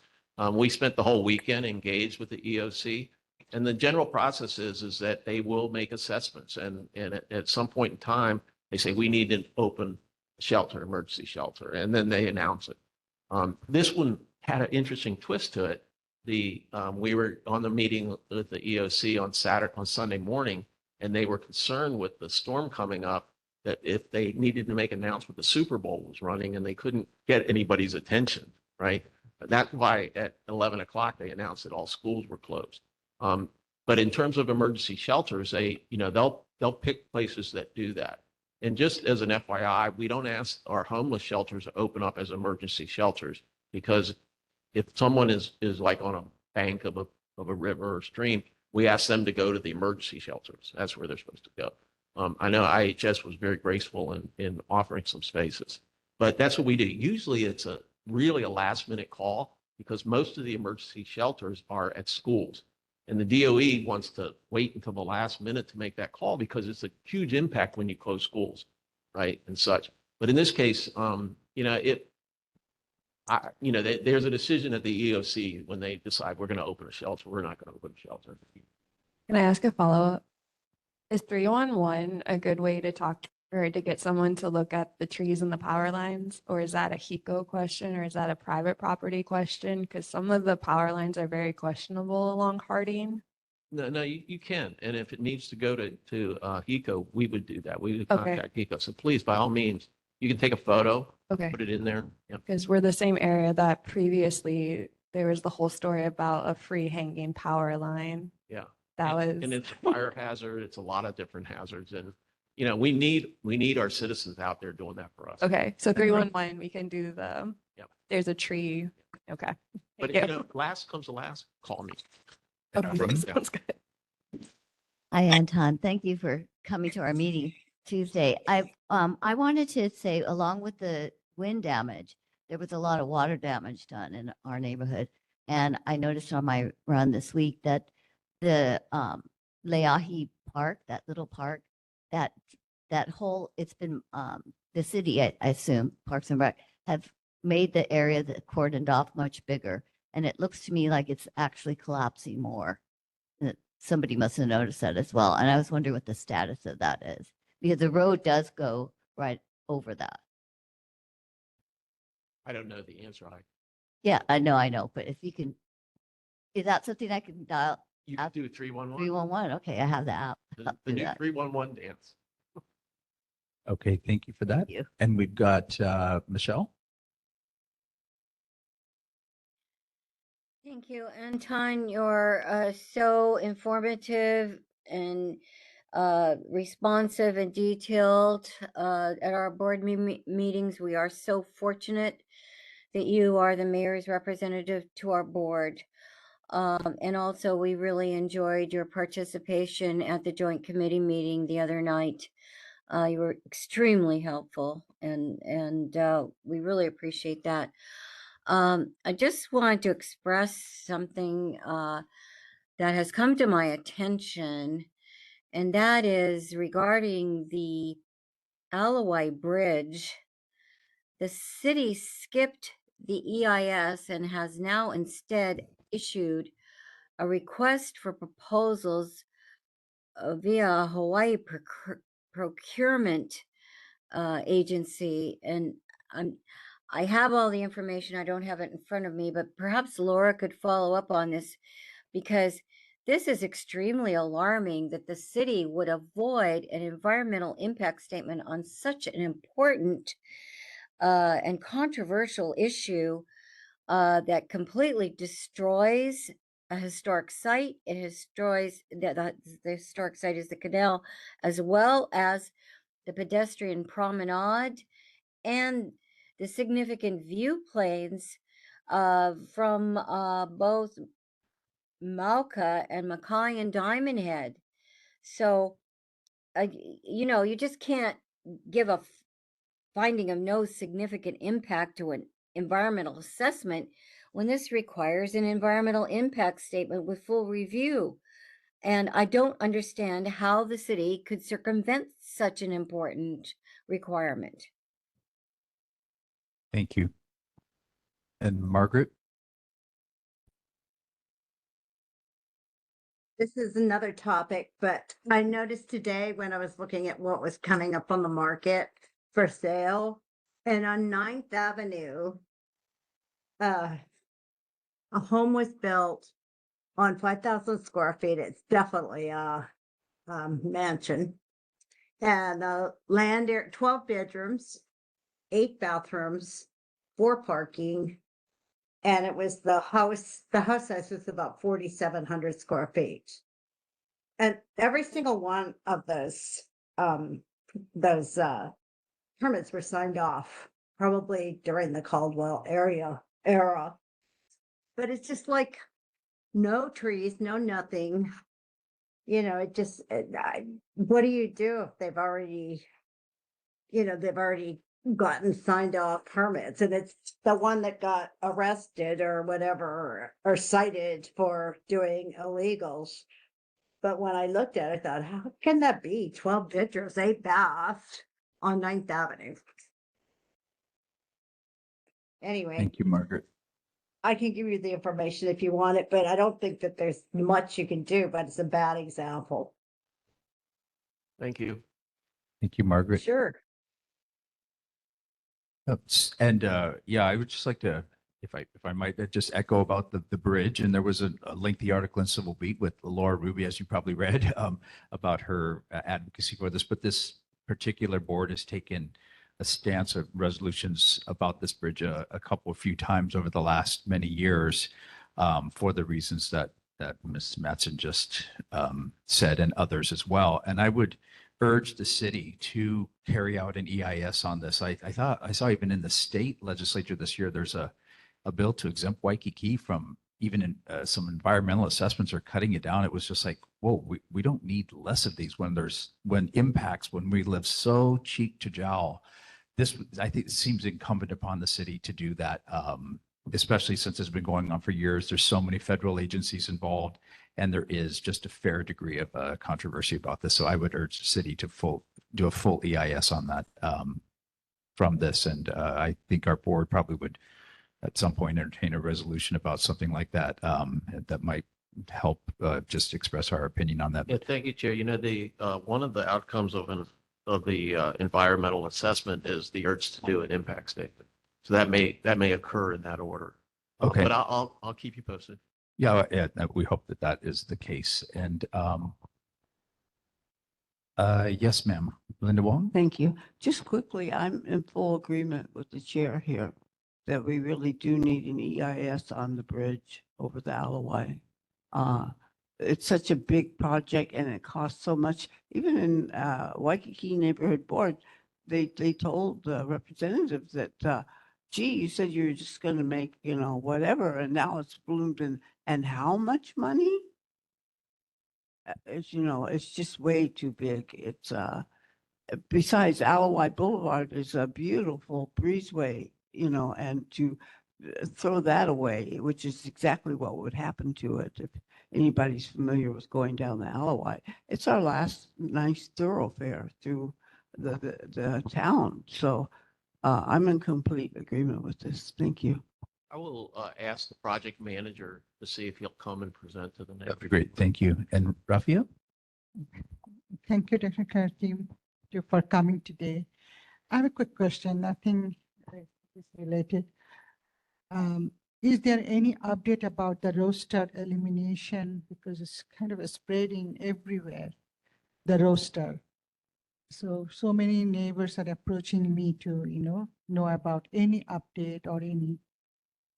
We spent the whole weekend engaged with the EOC, and the general process is that they will make assessments, and at some point in time, they say we need to open shelter, emergency shelter, and then they announce it. This one had an interesting twist to it. We were on the meeting with the EOC on Sunday morning, and they were concerned with the storm coming up, that if they needed to make an announcement, the Super Bowl was running and they couldn't get anybody's attention, right? That's why at 11 o'clock they announced that all schools were closed. But in terms of emergency shelters, they'll pick places that do that. And just as an FYI, we don't ask our homeless shelters to open up as emergency shelters, because if someone is like on a bank of a river or stream, we ask them to go to the emergency shelters. That's where they're supposed to go. I know IHS was very graceful in offering some spaces, but that's what we do. Usually it's really a last minute call, because most of the emergency shelters are at schools, and the DOE wants to wait until the last minute to make that call because it's a huge impact when you close schools, right, and such. But in this case, there's a decision at the EOC when they decide we're going to open a shelter, we're not going to open a shelter. Can I ask a follow-up? Is 311 a good way to talk or to get someone to look at the trees and the power lines? Or is that a HECO question, or is that a private property question? Because some of the power lines are very questionable along Harding. No, you can. And if it needs to go to HECO, we would do that. We would Okay. contact HECO. So please, by all means, you can take a photo, Okay. put it in there. Yep. Because we're the same area that previously there was the whole story about a free hanging power line. Yeah. That was. And it's a fire hazard. It's a lot of different hazards. And, we need our citizens out there doing that for us. Okay. So 311, we can do the, Yep. there's a tree. Okay. But, Thank you. last comes to last, call me. And Okay, Arlene? sounds good. Hi, Anton. Thank you for coming to our meeting Tuesday. I wanted to say, along with the wind damage, there was a lot of water damage done in our neighborhood. And I noticed on my run this week that the Leahi Park, that little park, that that whole, it's been the city, I assume, Parks and Rec, have made the area that cordoned off much bigger. And it looks to me like it's actually collapsing more. Somebody must have noticed that as well. And I was wondering what the status of that is, because the road does go right over that. I don't know the answer. Yeah, I know. But if you can, is that something I can dial? You can do 311. 311. Okay, I have the app. The, I'll the do new that. 311 dance. Okay, thank you for that. And we've got Michelle. Thank you, Anton. You're so informative and responsive and detailed at our board meetings. We are so fortunate that you are the mayor's representative to our board. And also, we really enjoyed your participation at the joint committee meeting the other night. You were extremely helpful, and we really appreciate that. I just wanted to express something that has come to my attention, and that is regarding the Alawai Bridge. The city skipped the EIS and has now instead issued a request for proposals via Hawaii procurement agency. And I have all the information. I don't have it in front of me, but perhaps Laura could follow up on this, because this is extremely alarming that the city would avoid an environmental impact statement on such an important and controversial issue that completely destroys a historic site. It destroys the historic site is the canal, as well as the pedestrian promenade and the significant view planes from both Mauka and Mackay and Diamond Head. So, you just can't give a finding of no significant impact to an environmental assessment when this requires an environmental impact statement with full review. And I don't understand how the city could circumvent such an important requirement. Thank you. And Margaret? This is another topic, but I noticed today when I was looking at what was coming up on the market for sale, and on 9th Avenue, a home was built on 5,000 square feet. It's definitely a mansion. And land area, 12 bedrooms, 8 bathrooms, 4 parking. And it was the house size was about 4,700 square feet. And every single one of those permits were signed off probably during the Caldwell era. But it's just like no trees, no nothing. What do you do if they've already gotten signed off permits, and it's the one that got arrested or whatever, or cited for doing illegals. But when I looked at it, I thought, how can that be? 12 bedrooms, 8 baths on 9th Avenue. Anyway, Thank you, Margaret. I can give you the information if you want it, but I don't think that there's much you can do, but it's a bad example. Thank you. Thank you, Margaret. Sure. And yeah, I would just like to, if I might, just echo about the bridge. And there was a lengthy article in Civil Beat with Laura Ruby, as you probably read, about her advocacy for this. But this particular board has taken a stance of resolutions about this bridge a few times over the last many years, for the reasons that Ms. Mattson just said, and others as well. And I would urge the city to carry out an EIS on this. I saw even in the state legislature this year, there's a bill to exempt Waikiki from even in some environmental assessments are cutting it down. It was just like, whoa, we don't need less of these when impacts, when we live so cheek to jowl. This, I think, seems incumbent upon the city to do that, especially since it's been going on for years. There's so many federal agencies involved, and there is just a fair degree of controversy about this. So I would urge the city to do a full EIS on that from this. And I think our board probably would at some point entertain a resolution about something like that that might help just express our opinion on that. Yeah, thank you, Chair. You know, the one of the outcomes of the environmental assessment is the urge to do an impact statement. So that may occur in that order. Okay. But I'll keep you posted. Yeah, we hope that that is the case. And yes, ma'am. Linda Wong? Thank you. Just quickly, I'm in full agreement with the chair here that we really do need an EIS on the bridge over the Alloway. It's such a big project and it costs so much. Even in Waikiki Neighborhood Board, they told the representatives that, gee, you said you were just going to make, whatever, and now it's bloomed and how much money? It's just way too big. It's besides Alawai Boulevard is a beautiful breezeway, and to throw that away, which is exactly what would happen to it if anybody's familiar with going down the Alawai. It's our last nice thoroughfare through the town. So I'm in complete agreement with this. Thank you. I will ask the project manager to see if he'll come and present to the next. That'd be great. Thank you. And Rafael? Thank you, Technical team, for coming today. I have a quick question. Nothing is related. Is there any update about the roaster elimination? Because it's kind of spreading everywhere, the roaster. So many neighbors are approaching me to, know about any update or any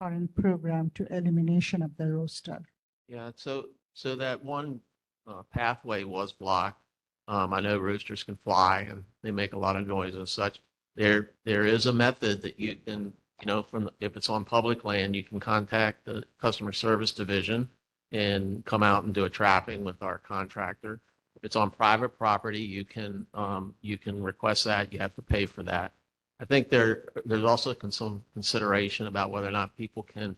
current program to elimination of the roaster. Yeah, so that one pathway was blocked. I know roosters can fly and they make a lot of noise and such. There is a method that you can, if it's on public land, you can contact the customer service division and come out and do a trapping with our contractor. If it's on private property, you can request that. You have to pay for that. I think there's also some consideration about whether or not people can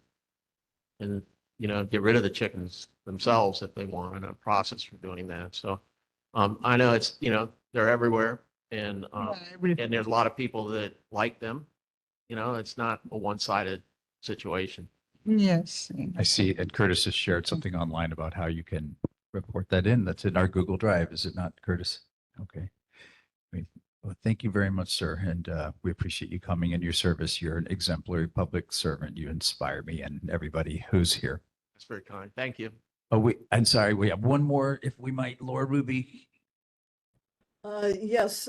get rid of the chickens themselves if they want, and a process for doing that. So I know it's, they're everywhere, and there's a lot of people that like them. It's not a one-sided situation. Yes. I see. And Curtis has shared something online about how you can report that in. That's in our Google Drive, is it not, Curtis? Okay. Great. Well, thank you very much, sir. And we appreciate you coming and your service. You're an exemplary public servant. You inspire me and everybody who's here. That's very kind. Thank you. Oh, I'm sorry. We have one more, if we might, Laura Ruby. Yes,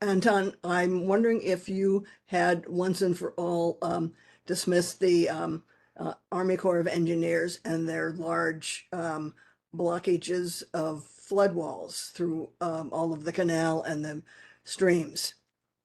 Anton, I'm wondering if you had once and for all dismissed the Army Corps of Engineers and their large blockages of flood walls through all of the canal and the streams.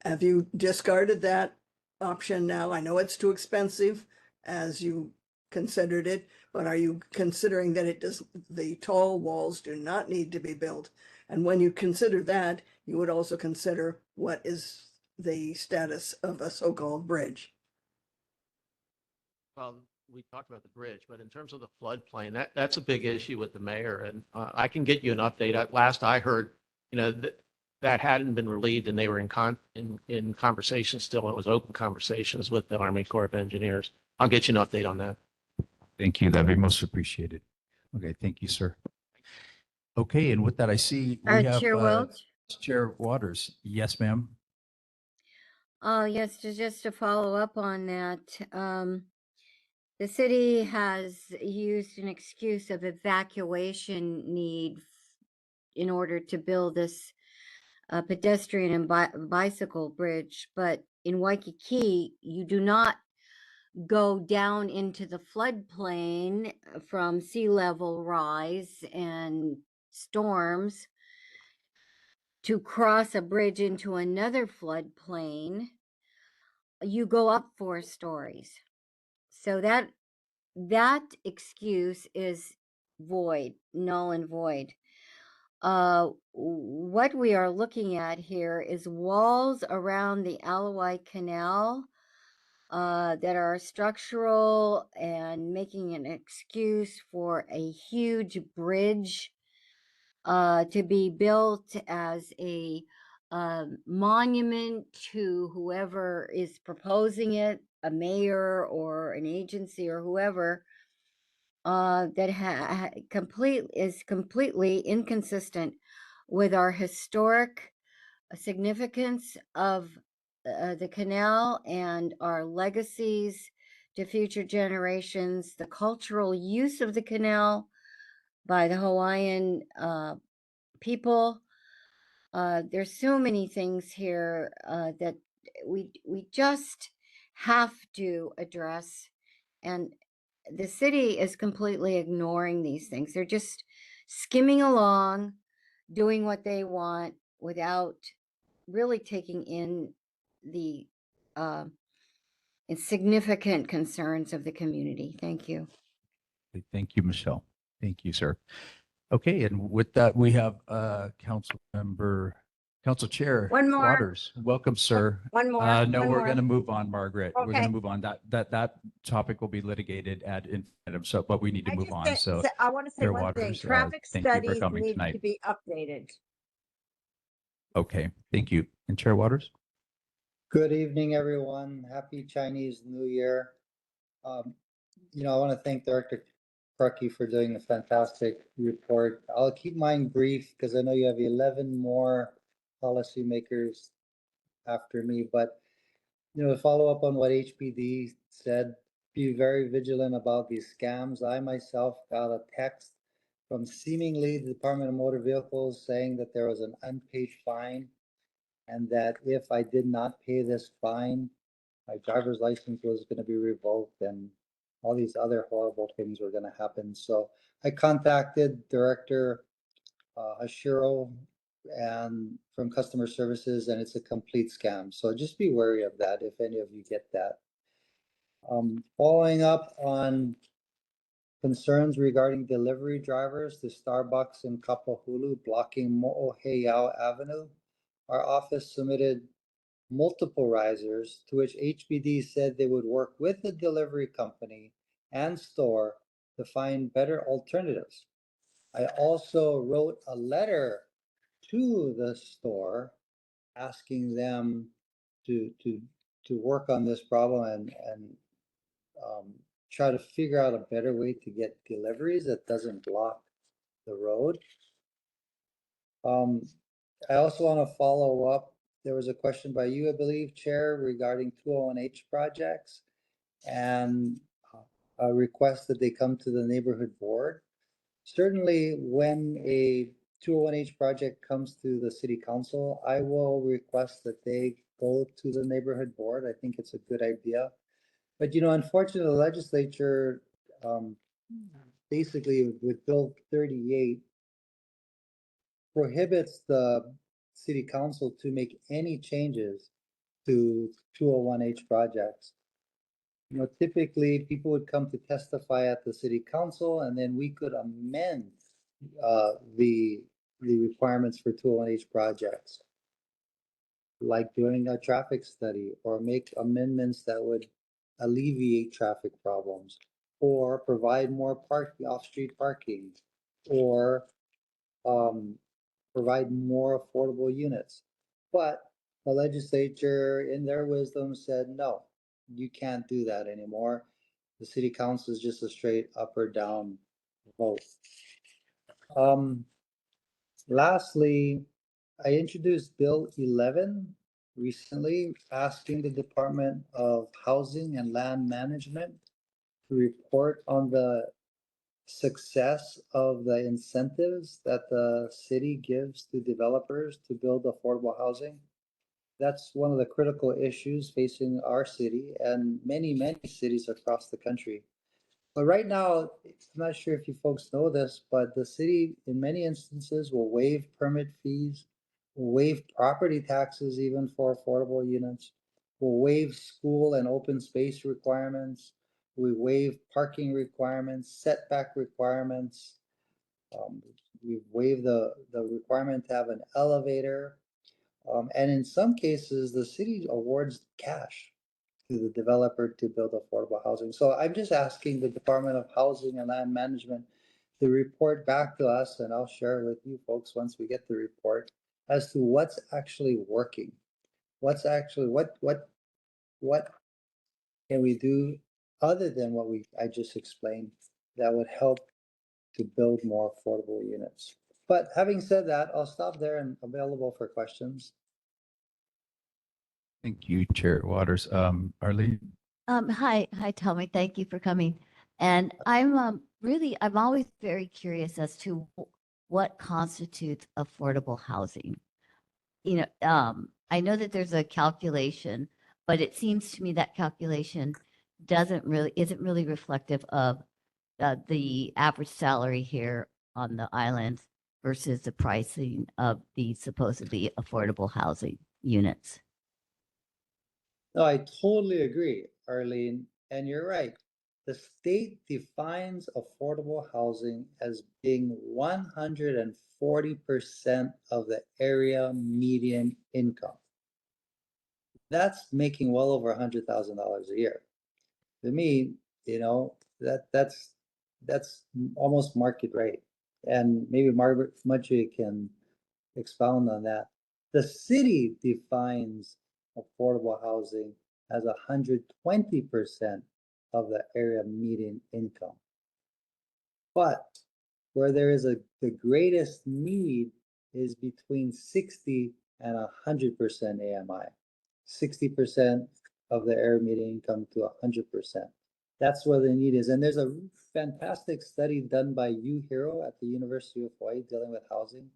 Have you discarded that option now? I know it's too expensive as you considered it, but are you considering that the tall walls do not need to be built? And when you consider that, you would also consider what is the status of a so-called bridge. Well, we talked about the bridge, but in terms of the floodplain, that's a big issue with the mayor. And I can get you an update. Last I heard, that hadn't been relieved, and they were in conversations still. It was open conversations with the Army Corps of Engineers. I'll get you an update on that. Thank you. That'd be most appreciated. Okay. Thank you, sir. Okay. And with that, I see we have Chair Welch. Chair Waters. Yes, ma'am. Yes, just to follow up on that, the city has used an excuse of evacuation need in order to build this pedestrian and bicycle bridge. But in Waikiki, you do not go down into the floodplain from sea level rise and storms to cross a bridge into another floodplain. You go up 4 stories. So that that excuse is void, null and void. What we are looking at here is walls around the Alawai Canal that are structural and making an excuse for a huge bridge to be built as a monument to whoever is proposing it, a mayor or an agency or whoever, that is completely inconsistent with our historic significance of the canal and our legacies to future generations, the cultural use of the canal by the Hawaiian people. There's so many things here that we just have to address, and the city is completely ignoring these things. They're just skimming along, doing what they want without really taking in the significant concerns of the community. Thank you. Thank you, Michelle. Thank you, sir. Okay, and with that, we have Council Chair One more. Waters. Welcome, sir. One more. No, one we're more. going to move on, Margaret. We're going Okay. to move on. That topic will be litigated ad infinitum. So, but we need to I move just on. said- So, I want to say Chair one thing. Waters, Traffic thank you for studies coming need tonight. to be updated. Okay, thank you. And Chair Waters. Good evening, everyone. Happy Chinese New Year. I want to thank Director Crucky for doing a fantastic report. I'll keep mine brief because I know you have 11 more policymakers after me, but to follow up on what HPD said, be very vigilant about these scams. I myself got a text from seemingly the Department of Motor Vehicles saying that there was an unpaid fine and that if I did not pay this fine, my driver's license was going to be revoked and all these other horrible things were going to happen. So I contacted Director Hashiro and from customer services, and it's a complete scam. So just be wary of that if any of you get that. Following up on concerns regarding delivery drivers, the Starbucks in Kapahulu blocking Mo'oheyao Avenue, our office submitted multiple risers to which HPD said they would work with the delivery company and store to find better alternatives. I also wrote a letter to the store asking them to work on this problem and try to figure out a better way to get deliveries that doesn't block the road. I also want to follow up. There was a question by you, I believe, Chair, regarding 201H projects and a request that they come to the neighborhood board. Certainly, when a 201H project comes to the city council, I will request that they go to the neighborhood board. I think it's a good idea. But, unfortunately, the legislature basically with Bill 38 prohibits the city council to make any changes to 201H projects. Typically people would come to testify at the city council and then we could amend the requirements for 201H projects, like doing a traffic study or make amendments that would alleviate traffic problems or provide more off-street parking or provide more affordable units. But the legislature, in their wisdom, said, no, you can't do that anymore. The city council is just a straight up or down vote. Lastly, I introduced Bill 11 recently, asking the Department of Housing and Land Management to report on the success of the incentives that the city gives to developers to build affordable housing. That's one of the critical issues facing our city and many cities across the country. But right now, I'm not sure if you folks know this, but the city in many instances will waive permit fees, will waive property taxes even for affordable units, will waive school and open space requirements, We waive parking requirements, setback requirements. We've waived the requirement to have an elevator. And in some cases, the city awards cash to the developer to build affordable housing. So I'm just asking the Department of Housing and Land Management to report back to us, and I'll share with you folks once we get the report, as to what's actually working. What's actually, what can we do other than what I just explained that would help to build more affordable units? But having said that, I'll stop there and available for questions. Thank you, Chair Waters. Arlene? Hi, Tommy. Thank you for coming. And I'm I'm always very curious as to what constitutes affordable housing. I know that there's a calculation, but it seems to me that calculation isn't really reflective of the average salary here on the islands versus the pricing of the supposedly affordable housing units. No, I totally agree, Arlene, and you're right. The state defines affordable housing as being 140% of the area median income. That's making well over $100,000 a year. To me, that's almost market rate. And maybe Margaret Mudgee can expound on that. The city defines affordable housing as 120% of the area median income. But where there is the greatest need is between 60 and 100% AMI. 60% of the area median income to 100%. That's where the need is. And there's a fantastic study done by UHERO at the University of Hawaii dealing with housing.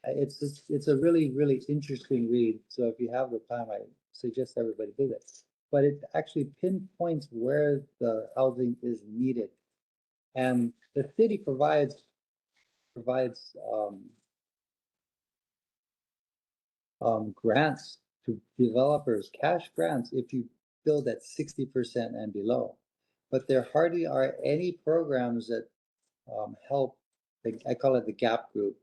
It's a really, really interesting read. So if you have the time, I suggest everybody do this. But it actually pinpoints where the housing is needed. And the city provides grants to developers, cash grants, if you build at 60% and below. But there hardly are any programs that help, I call it the gap group,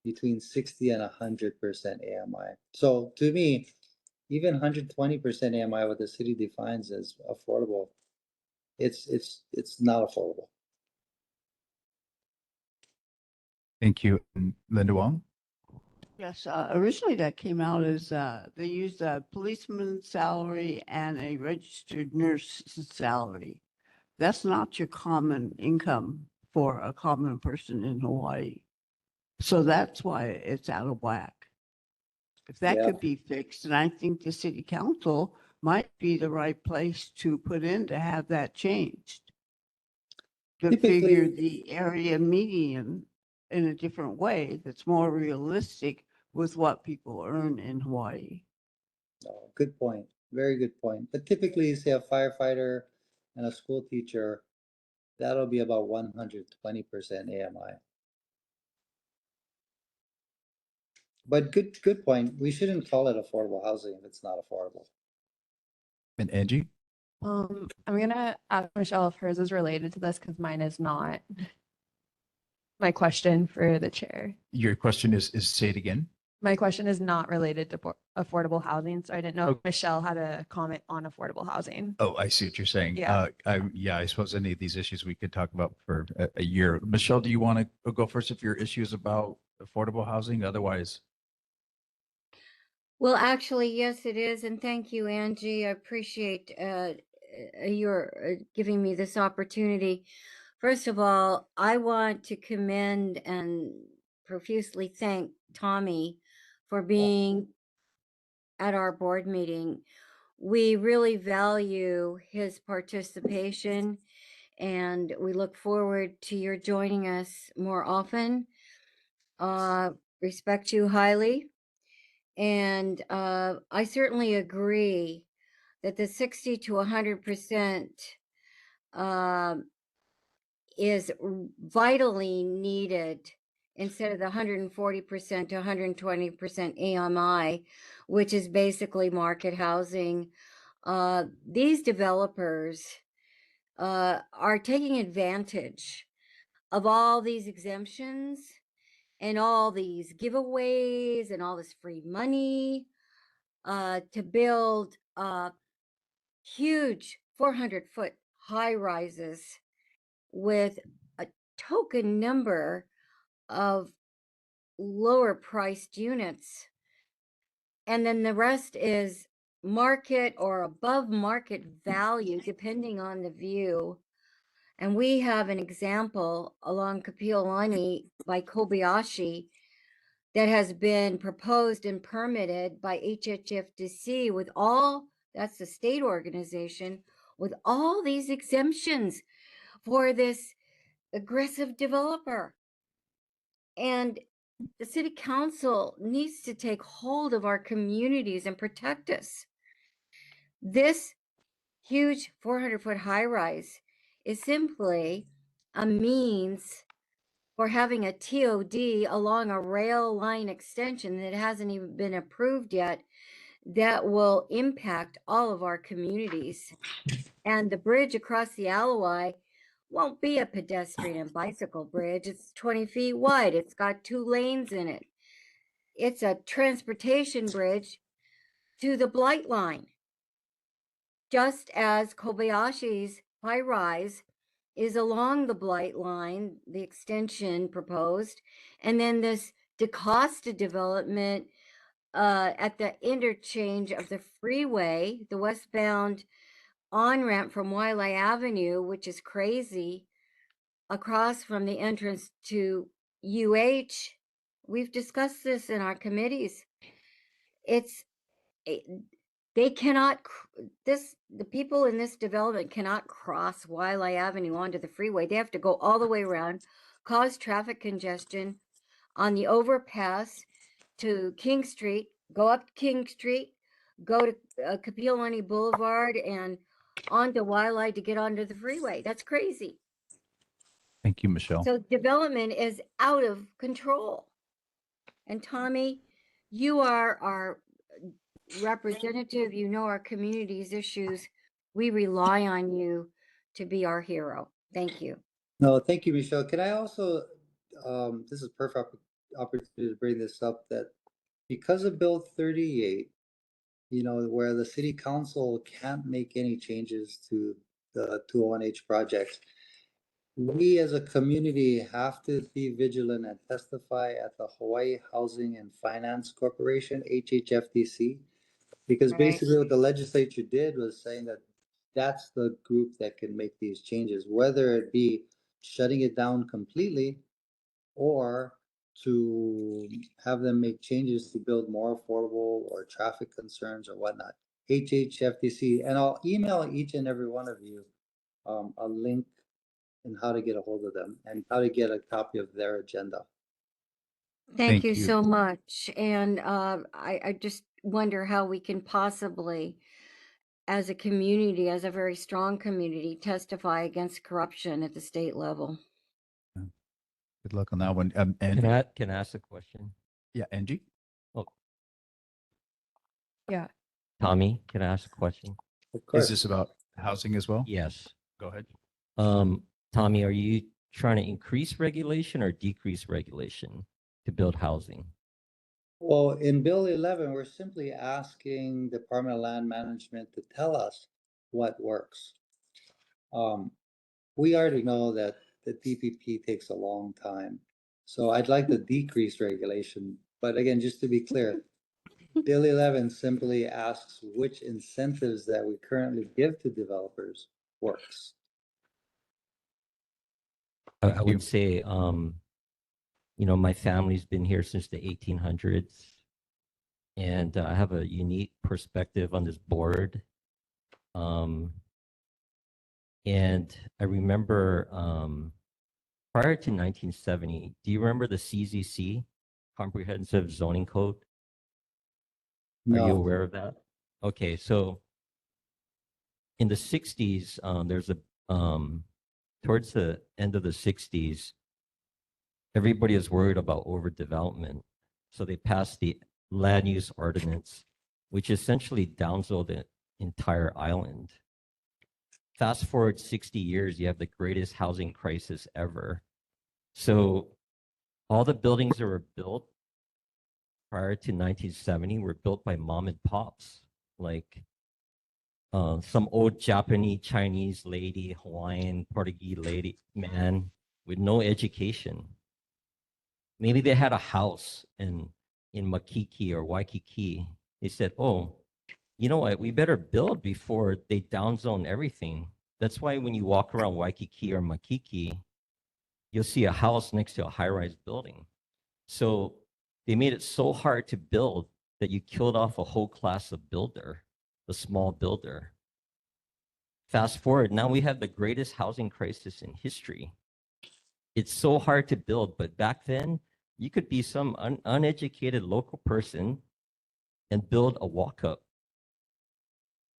between 60 and 100% AMI. So to me, even 120% AMI, what the city defines as affordable, it's not affordable. Thank you. And Linda Wong? Yes, originally that came out as they used a policeman's salary and a registered nurse's salary. That's not your common income for a common person in Hawaii. So that's why it's out of whack. If that could be fixed, and I think the city council might be the right place to put in to have that changed. To figure the area median in a different way that's more realistic with what people earn in Hawaii. Oh, good point. Very good point. But typically, you say a firefighter and a school teacher, that'll be about 120% AMI. But good point. We shouldn't call it affordable housing if it's not affordable. And Angie? I'm gonna ask Michelle if hers is related to this because mine is not. My question for the chair. Your question is say it again. My question is not related to affordable housing, so I didn't know if Michelle had a comment on affordable housing. Oh, I see what you're saying. Yeah. I suppose any of these issues we could talk about for a year. Michelle, do you want to go first if your issue is about affordable housing? Otherwise. Well, actually, yes, it is. And thank you, Angie. I appreciate your giving me this opportunity. First of all, I want to commend and profusely thank Tommy for being at our board meeting. We really value his participation, and we look forward to your joining us more often. Respect you highly. And I certainly agree that the 60 to 100% is vitally needed instead of the 140% to 120% AMI, which is basically market housing. These developers are taking advantage of all these exemptions and all these giveaways and all this free money to build huge 400-foot high rises with a token number of lower priced units. And then the rest is market or above market value, depending on the view. And we have an example along Kapiolani by Kobayashi that has been proposed and permitted by HHFDC with all, that's the state organization, with all these exemptions for this aggressive developer. And the city council needs to take hold of our communities and protect us. This huge 400-foot high rise is simply a means for having a TOD along a rail line extension that hasn't even been approved yet that will impact all of our communities. And the bridge across the Alloy won't be a pedestrian and bicycle bridge. It's 20 feet wide. It's got 2 lanes in it. It's a transportation bridge to the Blight Line. Just as Kobayashi's high rise is along the Blight Line, the extension proposed, and then this DaCosta development at the interchange of the freeway, the westbound on-ramp from Wiley Avenue, which is crazy, across from the entrance to UH. We've discussed this in our committees. They cannot, the people in this development cannot cross Wiley Avenue onto the freeway. They have to go all the way around, cause traffic congestion on the overpass to King Street, go up King Street, go to Kapiolani Boulevard and onto Wiley to get onto the freeway. That's crazy. Thank you, Michelle. So development is out of control. And Tommy, you are our representative, you know our community's issues. We rely on you to be our hero. Thank you. No, thank you, Michelle. Can I also, this is perfect opportunity to bring this up, that because of Bill 38, you know, where the city council can't make any changes to the 201H projects, we as a community have to be vigilant and testify at the Hawaii Housing and Finance Corporation, HHFDC, because basically what the legislature did was saying that that's the group that can make these changes, whether it be shutting it down completely or to have them make changes to build more affordable or traffic concerns or whatnot. HHFDC, and I'll email each and every one of you a link and how to get a hold of them and how to get a copy of their agenda. Thank you so much. And I just wonder how we can possibly, as a community, as a very strong community, testify against corruption at the state level. Good luck on that one. And Can I ask a question? yeah, Angie. Oh, Yeah. Tommy, can I ask a question? Is this about housing as well? Yes. Go ahead. Tommy, are you trying to increase regulation or decrease regulation to build housing? Well, in Bill 11, we're simply asking Department of Land Management to tell us what works. We already know that the DPP takes a long time, so I'd like to decrease regulation. But again, just to be clear, Bill 11 simply asks which incentives that we currently give to developers works. I would say, you know, my family's been here since the 1800s, and I have a unique perspective on this board. And I remember prior to 1970, do you remember the CZC, Comprehensive Zoning Code? Are you aware of that? Okay, so in the 60s, there's a towards the end of the 60s, everybody is worried about overdevelopment. So they passed the land use ordinance, which essentially downsized the entire island. Fast forward 60 years, you have the greatest housing crisis ever. So all the buildings that were built prior to 1970 were built by mom and pops, like some old Japanese, Chinese lady, Hawaiian, Portuguese lady, man with no education. Maybe they had a house in Makiki or Waikiki. They said, oh, you know what, we better build before they downzone everything. That's why when you walk around Waikiki or Makiki, you'll see a house next to a high-rise building. So they made it so hard to build that you killed off a whole class of builder, the small builder. Fast forward, now we have the greatest housing crisis in history. It's so hard to build, but back then, you could be some uneducated local person and build a walk-up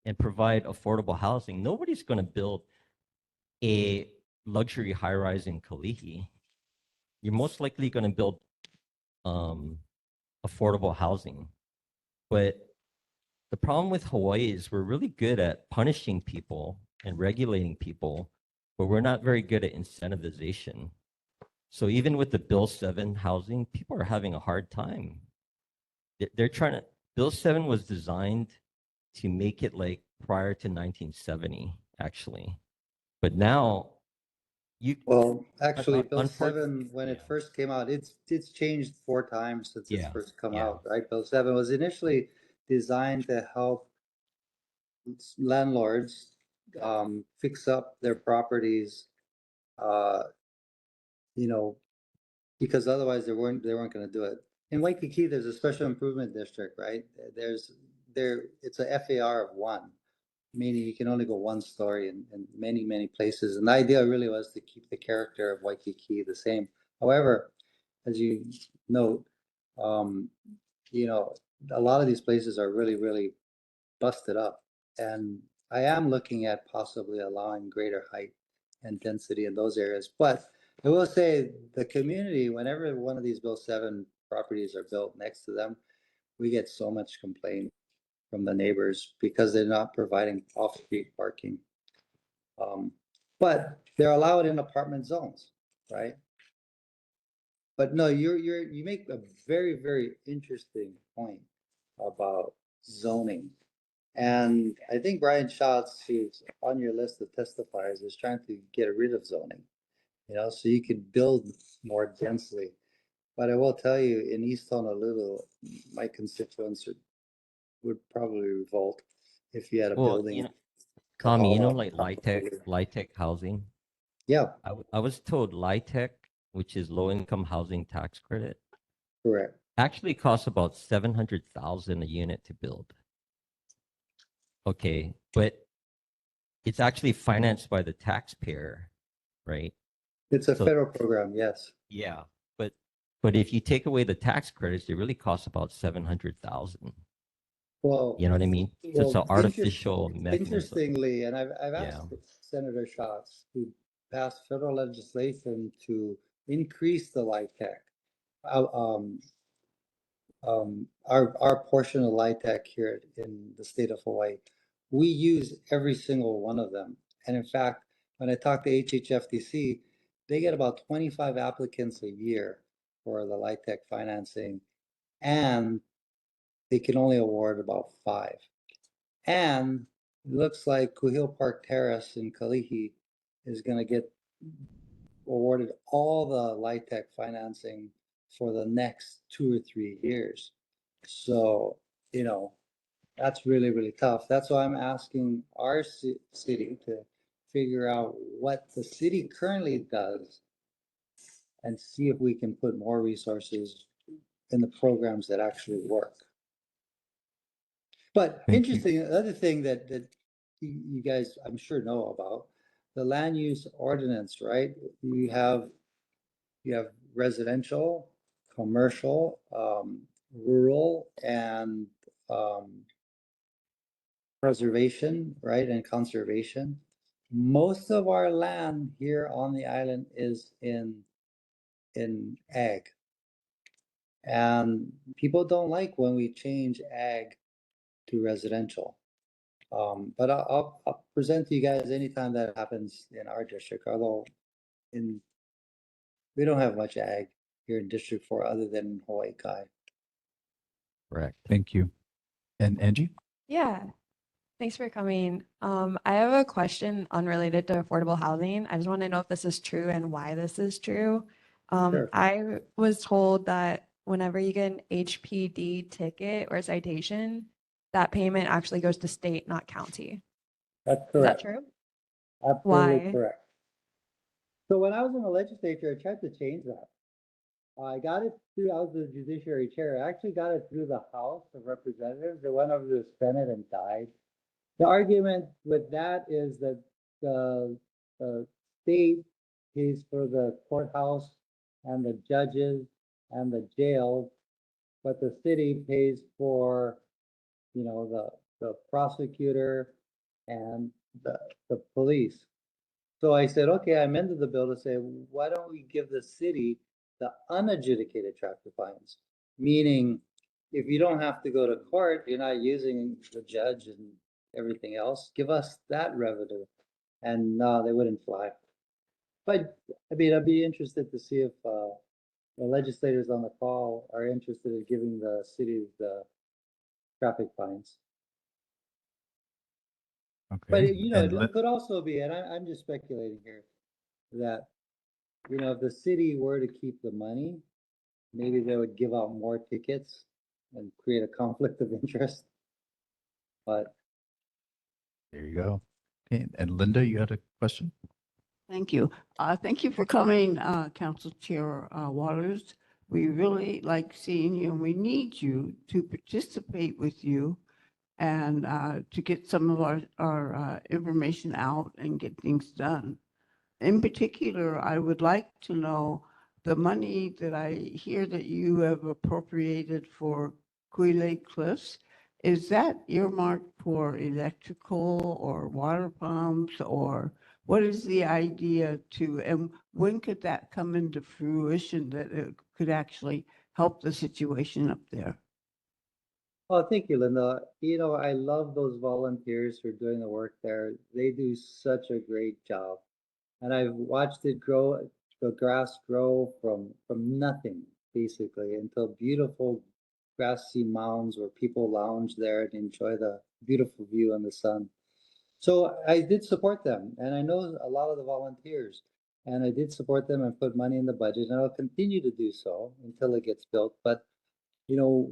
and provide affordable housing. Nobody's going to build a luxury high-rise in Kalihi. You're most likely going to build affordable housing. But the problem with Hawaii is we're really good at punishing people and regulating people, but we're not very good at incentivization. So even with the Bill 7 housing, people are having a hard time. They're trying to, Bill 7 was designed to make it like prior to 1970, actually. But now Well, actually, Bill 7, when it first came out, it's changed 4 times since it's first come out, right? Bill 7 was initially designed to help landlords fix up their properties, you know, because otherwise they weren't going to do it. In Waikiki, there's a special improvement district, right? It's a FAR of 1, meaning you can only go 1 story in many places. And the idea really was to keep the character of Waikiki the same. However, as you note, you know, a lot of these places are really busted up. And I am looking at possibly allowing greater height and density in those areas. But I will say the community, whenever one of these Bill 7 properties are built next to them, we get so much complaint from the neighbors because they're not providing off-street parking. But they're allowed in apartment zones, right? But no, you make a very interesting point about zoning. And I think Brian Schatz, who's on your list of testifiers, is trying to get rid of zoning, you know, so you could build more densely. But I will tell you, in East Honolulu, my constituents would probably revolt if you had a building. You know, Tommy, you know, like LIHTC housing? Yeah. I was told LIHTC, which is low income housing tax credit. Correct. Actually costs about 700,000 a unit to build. Okay, but it's actually financed by the taxpayer, right? It's a federal program, yes. Yeah, but if you take away the tax credits, it really costs about 700,000. Well, you know what I mean? So it's an artificial mechanism. Interestingly, and I've asked Senator Schatz who passed federal legislation to increase the LIHTC. Our portion of LIHTC here in the state of Hawaii, we use every single one of them. And in fact, when I talk to HHFDC, they get about 25 applicants a year for the LIHTC financing, and they can only award about 5. And it looks like Kuhil Park Terrace in Kalihi is going to get awarded all the LIHTC financing for the next 2 or 3 years. So, you know, that's really tough. That's why I'm asking our city to figure out what the city currently does and see if we can put more resources in the programs that actually work. But interesting, another thing that you guys, I'm sure, know about, the land use ordinance, right? You have residential, commercial, rural, and preservation, right, and conservation. Most of our land here on the island is in ag. And people don't like when we change ag to residential. But present to you guys anytime that happens in our district, although we don't have much ag here in District 4 other than Hawaii Kai. Correct. Thank you. And Angie? Yeah, thanks for coming. I have a question unrelated to affordable housing. I just want to know if this is true and why this is true. Sure. I was told that whenever you get an HPD ticket or citation, that payment actually goes to state, not county. That's Is that correct. true? Absolutely Why? correct. So when I was in the legislature, I tried to change that. I got it through, I was the judiciary chair. I actually got it through the House of Representatives. It went over to the Senate and died. The argument with that is that the state pays for the courthouse and the judges and the jails, but the city pays for, you know, the prosecutor and the police. So I said, okay, I amended the bill to say, why don't we give the city the unadjudicated traffic fines? Meaning, if you don't have to go to court, you're not using the judge and everything else, give us that revenue. And no, they wouldn't fly. But I mean, I'd be interested to see if the legislators on the call are interested in giving the city the traffic fines. But Okay. you know, And it could also be, and I'm just speculating here, that you know, if the city were to keep the money, maybe they would give out more tickets and create a conflict of interest. But there you go. Okay. And Linda, you had a question? Thank you. Thank you for coming, Council Chair Waters. We really like seeing you and we need you to participate with you and to get some of our information out and get things done. In particular, I would like to know the money that I hear that you have appropriated for Quile Cliffs. Is that earmarked for electrical or water pumps, or what is the idea to, and when could that come into fruition that it could actually help the situation up there? oh, thank you, Linda. You know, I love those volunteers who are doing the work there. They do such a great job. And I've watched it grow, the grass grow from nothing, basically, until beautiful grassy mounds where people lounge there and enjoy the beautiful view in the sun. So I did support them, and I know a lot of the volunteers, and I did support them and put money in the budget, and I'll continue to do so until it gets built. But, you know,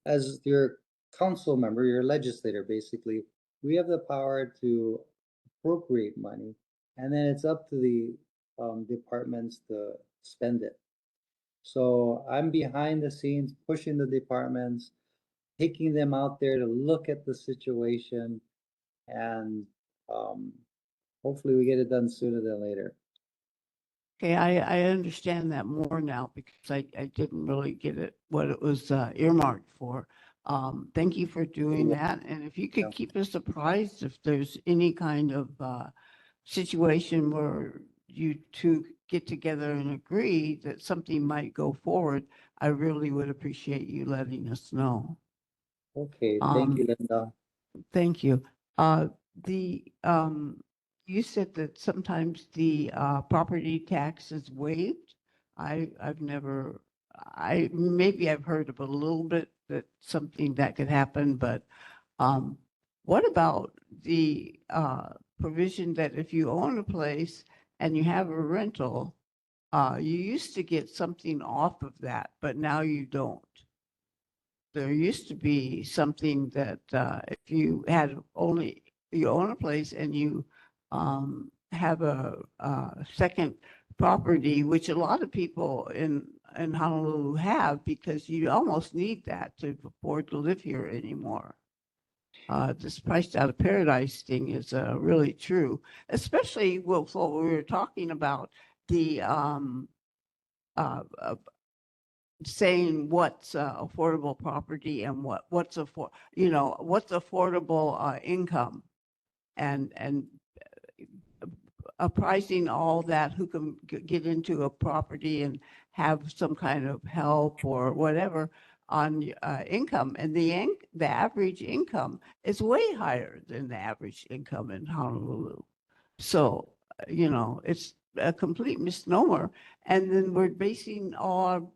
as your council member, your legislator, basically, we have the power to appropriate money, and then it's up to the departments to spend it. So I'm behind the scenes pushing the departments, taking them out there to look at the situation, and hopefully we get it done sooner than later. Okay, I understand that more now because I didn't really get it, what it was earmarked for. Thank you for doing that. And if you could keep us apprised if there's any kind of situation where you two get together and agree that something might go forward, I really would appreciate you letting us know. Okay, thank you, Linda. Thank you. You said that sometimes the property tax is waived. I've never, maybe I've heard of a little bit that something that could happen, but what about the provision that if you own a place and you have a rental, you used to get something off of that, but now you don't? There used to be something that if you had only, you own a place and you have a second property, which a lot of people in Honolulu have, because you almost need that to afford to live here anymore. This priced out of paradise thing is really true, especially with what we were talking about, the saying what's affordable property and what's affordable income, and apprising all that who can get into a property and have some kind of help or whatever on income. And the the average income is way higher than the average income in Honolulu. So, it's a complete misnomer. And then we're basing all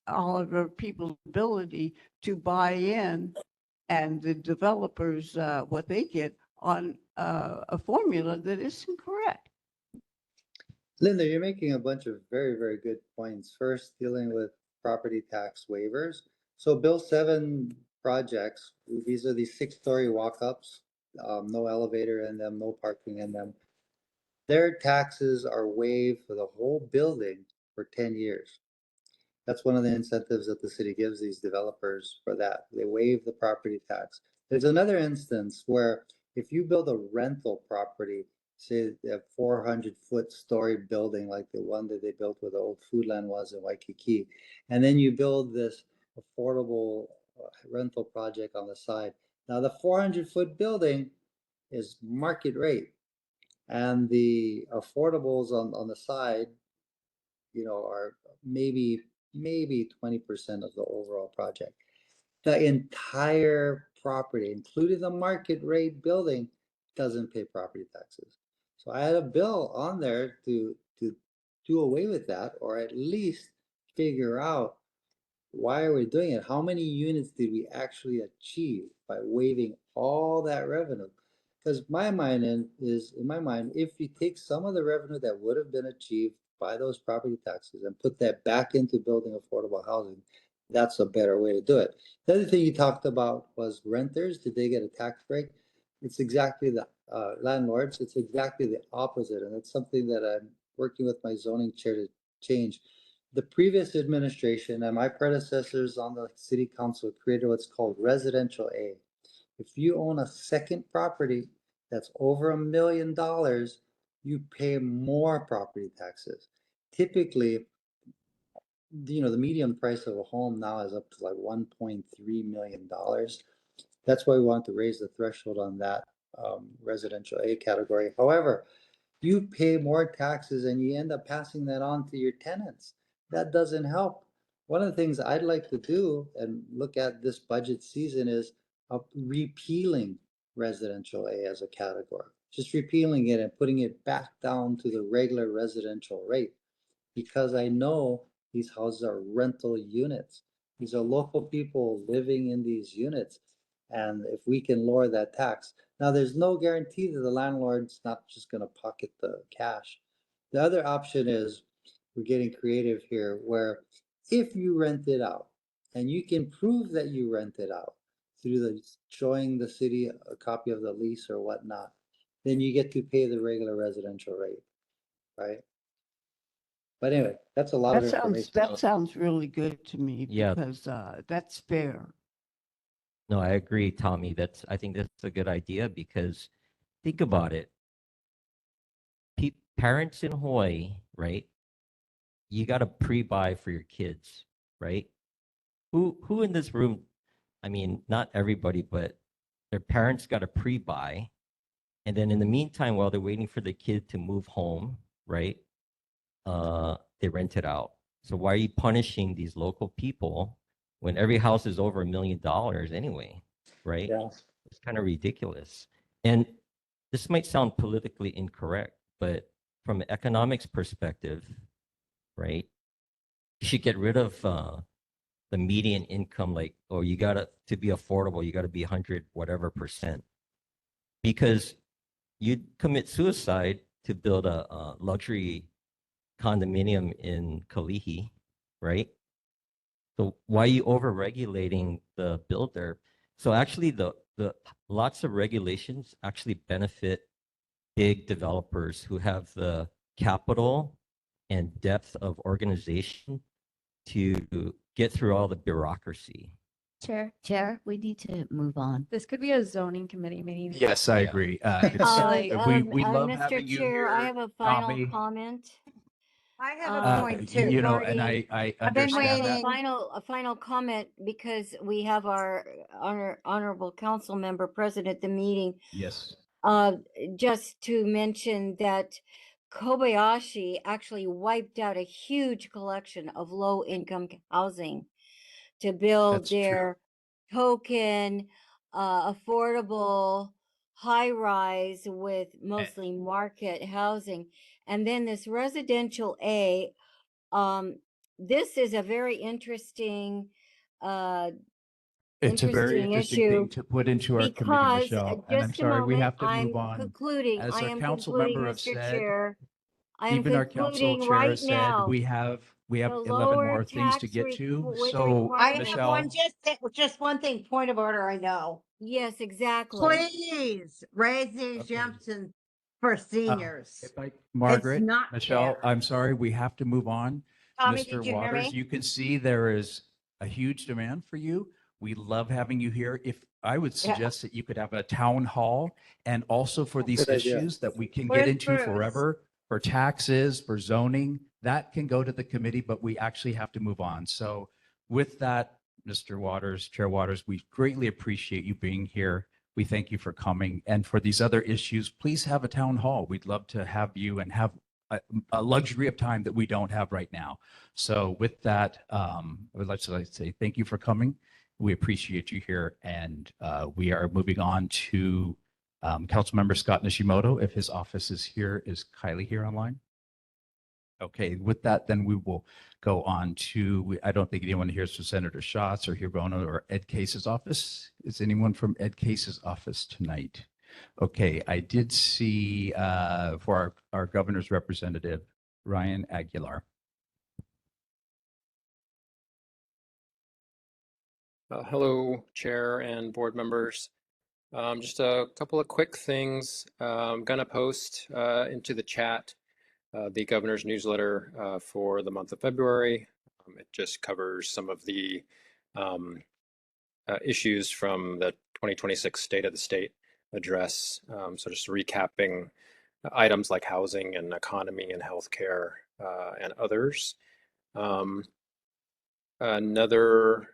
of our people's ability to buy in and the developers, what they get on a formula that is incorrect. Linda, you're making a bunch of very, very good points. First, dealing with property tax waivers. So Bill 7 projects, these are these 6-story walk-ups, no elevator in them, no parking in them. Their taxes are waived for the whole building for 10 years. That's one of the incentives that the city gives these developers for that. They waive the property tax. There's another instance where if you build a rental property, say a 400-foot story building like the one that they built where the old Foodland was in Waikiki, and then you build this affordable rental project on the side. Now the 400-foot building is market rate, and the affordables on the side, are maybe 20% of the overall project. The entire property, including the market rate building, doesn't pay property taxes. So I had a bill on there to do away with that, or at least figure out why are we doing it? How many units did we actually achieve by waiving all that revenue? Because in my mind, if you take some of the revenue that would have been achieved by those property taxes and put that back into building affordable housing, that's a better way to do it. The other thing you talked about was renters. Did they get a tax break? It's exactly the landlords. It's exactly the opposite. And it's something that I'm working with my zoning chair to change. The previous administration and my predecessors on the city council created what's called residential A. If you own a second property that's over $1 million, you pay more property taxes. Typically, the median price of a home now is up to like $1.3 million. That's why we want to raise the threshold on that residential A category. However, you pay more taxes and you end up passing that on to your tenants. That doesn't help. One of the things I'd like to do and look at this budget season is repealing residential A as a category. Just repealing it and putting it back down to the regular residential rate, because I know these houses are rental units. These are local people living in these units. And if we can lower that tax, now there's no guarantee that the landlord's not just going to pocket the cash. The other option is we're getting creative here, where if you rent it out and you can prove that you rent it out through showing the city a copy of the lease or whatnot, then you get to pay the regular residential rate, right? But anyway, that's a lot of information. That sounds really good to me Yeah. because that's fair. No, I agree, Tommy. I think that's a good idea because think about it. Parents in Hawaii, right? You got to pre-buy for your kids, right? Who in this room, I mean, not everybody, but their parents got to pre-buy. And then in the meantime, while they're waiting for the kid to move home, right? They rent it out. So why are you punishing these local people when every house is over $1 million anyway, right? Yeah. It's kind of ridiculous. And this might sound politically incorrect, but from an economics perspective, right? You should get rid of the median income, like, oh, to be affordable, you gotta be 100 whatever percent. Because you'd commit suicide to build a luxury condominium in Kalihi, right? So why are you over-regulating the builder? So actually the lots of regulations actually benefit big developers who have the capital and depth of organization to get through all the bureaucracy. Chair, we need to move on. This could be a zoning committee meeting. Yes, I agree. We love Mr. having you Chair, I here, have a final Tommy. comment. I have a point too. And I I've been understand that. waiting. A final comment because we have our honorable council member present at the meeting. Yes. Just to mention that Kobayashi actually wiped out a huge collection of low-income housing to build That's their token, affordable high rise with mostly market housing. And then this residential A, this is a very interesting, It's a very interesting issue thing to put into our committee, because, Michelle, and I'm just a sorry, we moment, have to I'm move on. concluding, As I our am council concluding, member have Mr. said, Chair. I am even our council concluding chair right has said, now. we have The 11 lower more things to tax get to. with So, I have requirements. one, Michelle, just one thing, point of order, I know. Yes, exactly. Please raise the Okay. exemption for seniors. if I, It's Margaret, not Michelle, fair. I'm sorry, we have to move on. Tommy, Mr. did you hear Waters, me? you can see there is a huge demand for you. We love having you here. If I would Yeah. suggest that you could have a town hall and also for these Good idea. issues that we can get Where's into Bruce? forever, for taxes, for zoning, that can go to the committee, but we actually have to move on. So with that, Mr. Waters, Chair Waters, we greatly appreciate you being here. We thank you for coming. And for these other issues, please have a town hall. We'd love to have you and have a luxury of time that we don't have right now. So with that, I would like to say thank you for coming. We appreciate you here. And we are moving on to Councilmember Scott Nishimoto. If his office is here, is Kylie here online? Okay, with that, then we will go on to, I don't think anyone here is from Senator Schatz or Hirono or Ed Case's office. Is anyone from Ed Case's office tonight? Okay, I did see for our governor's representative, Ryan Aguilar. Hello, Chair and board members. Just a couple of quick things. I'm going to post into the chat the governor's newsletter for the month of February. It just covers some of the issues from the 2026 State of the State address. So just recapping items like housing and economy and healthcare and others. Another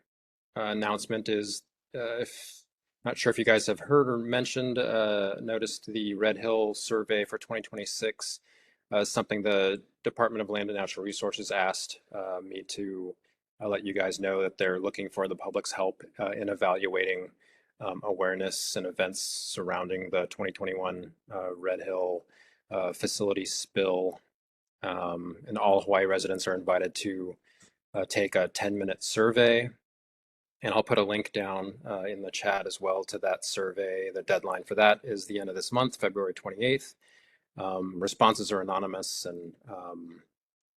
announcement is, if not sure if you guys have heard or mentioned, noticed the Red Hill survey for 2026, something the Department of Land and Natural Resources asked me to let you guys know that they're looking for the public's help in evaluating awareness and events surrounding the 2021 Red Hill facility spill. And all Hawaii residents are invited to take a 10-minute survey. And I'll put a link down in the chat as well to that survey. The deadline for that is the end of this month, February 28th. Responses are anonymous and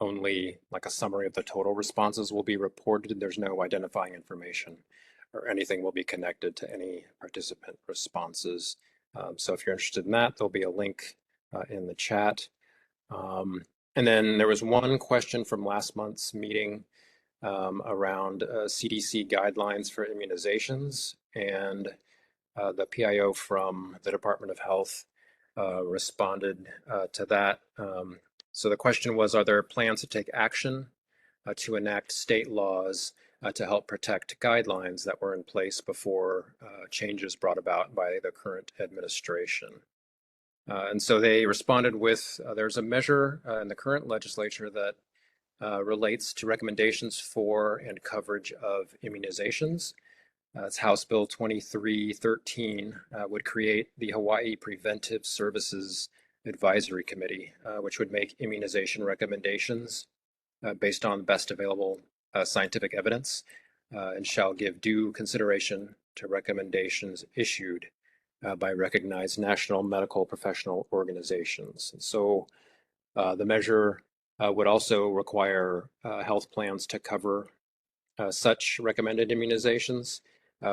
only like a summary of the total responses will be reported. There's no identifying information or anything will be connected to any participant responses. So if you're interested in that, there'll be a link in the chat. And then there was one question from last month's meeting around CDC guidelines for immunizations, and the PIO from the Department of Health responded to that. So the question was, are there plans to take action to enact state laws to help protect guidelines that were in place before changes brought about by the current administration? And so they responded with, there's a measure in the current legislature that relates to recommendations for and coverage of immunizations. It's House Bill 2313 would create the Hawaii Preventive Services Advisory Committee, which would make immunization recommendations based on best available scientific evidence and shall give due consideration to recommendations issued by recognized national medical professional organizations. And so the measure would also require health plans to cover such recommended immunizations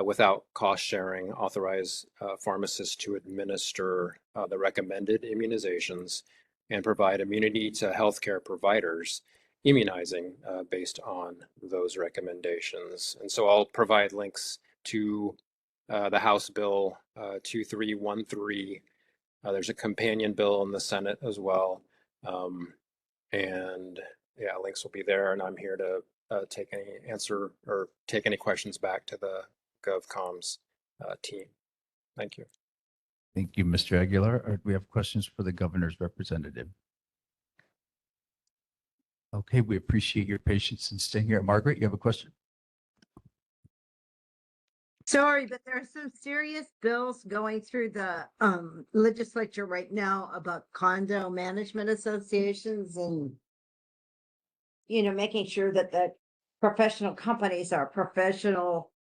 without cost sharing, authorize pharmacists to administer the recommended immunizations and provide immunity to healthcare providers immunizing based on those recommendations. And so I'll provide links to the House Bill 2313. There's a companion bill in the Senate as well. And yeah, links will be there, and I'm here to take any questions back to the GovComms team. Thank you. Thank you, Mr. Aguilar. We have questions for the governor's representative. Okay, we appreciate your patience in staying here. Margaret, you have a question? Sorry, but there are some serious bills going through the legislature right now about condo management associations and making sure that the professional companies are professional.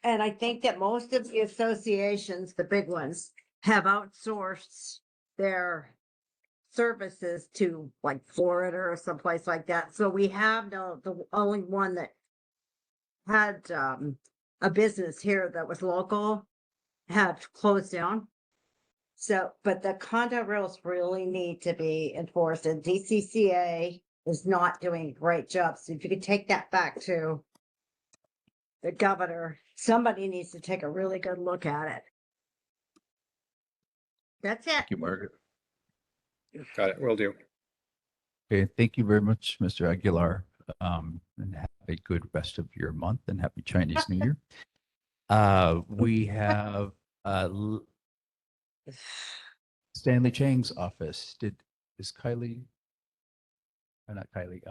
And I think that most of the associations, the big ones, have outsourced their services to like Florida or someplace like that. So we have the only one that had a business here that was local had closed down. So, but the condo rules really need to be enforced, and DCCA is not doing a great job. So if you could take that back to the governor, somebody needs to take a really good look at it. That's it. Thank you, Margaret. Got it. Will do. Okay, thank you very much, Mr. Aguilar. And have a good rest of your month and happy Chinese New Year. We have Stanley Chang's office. Is Kylie, or not Kylie,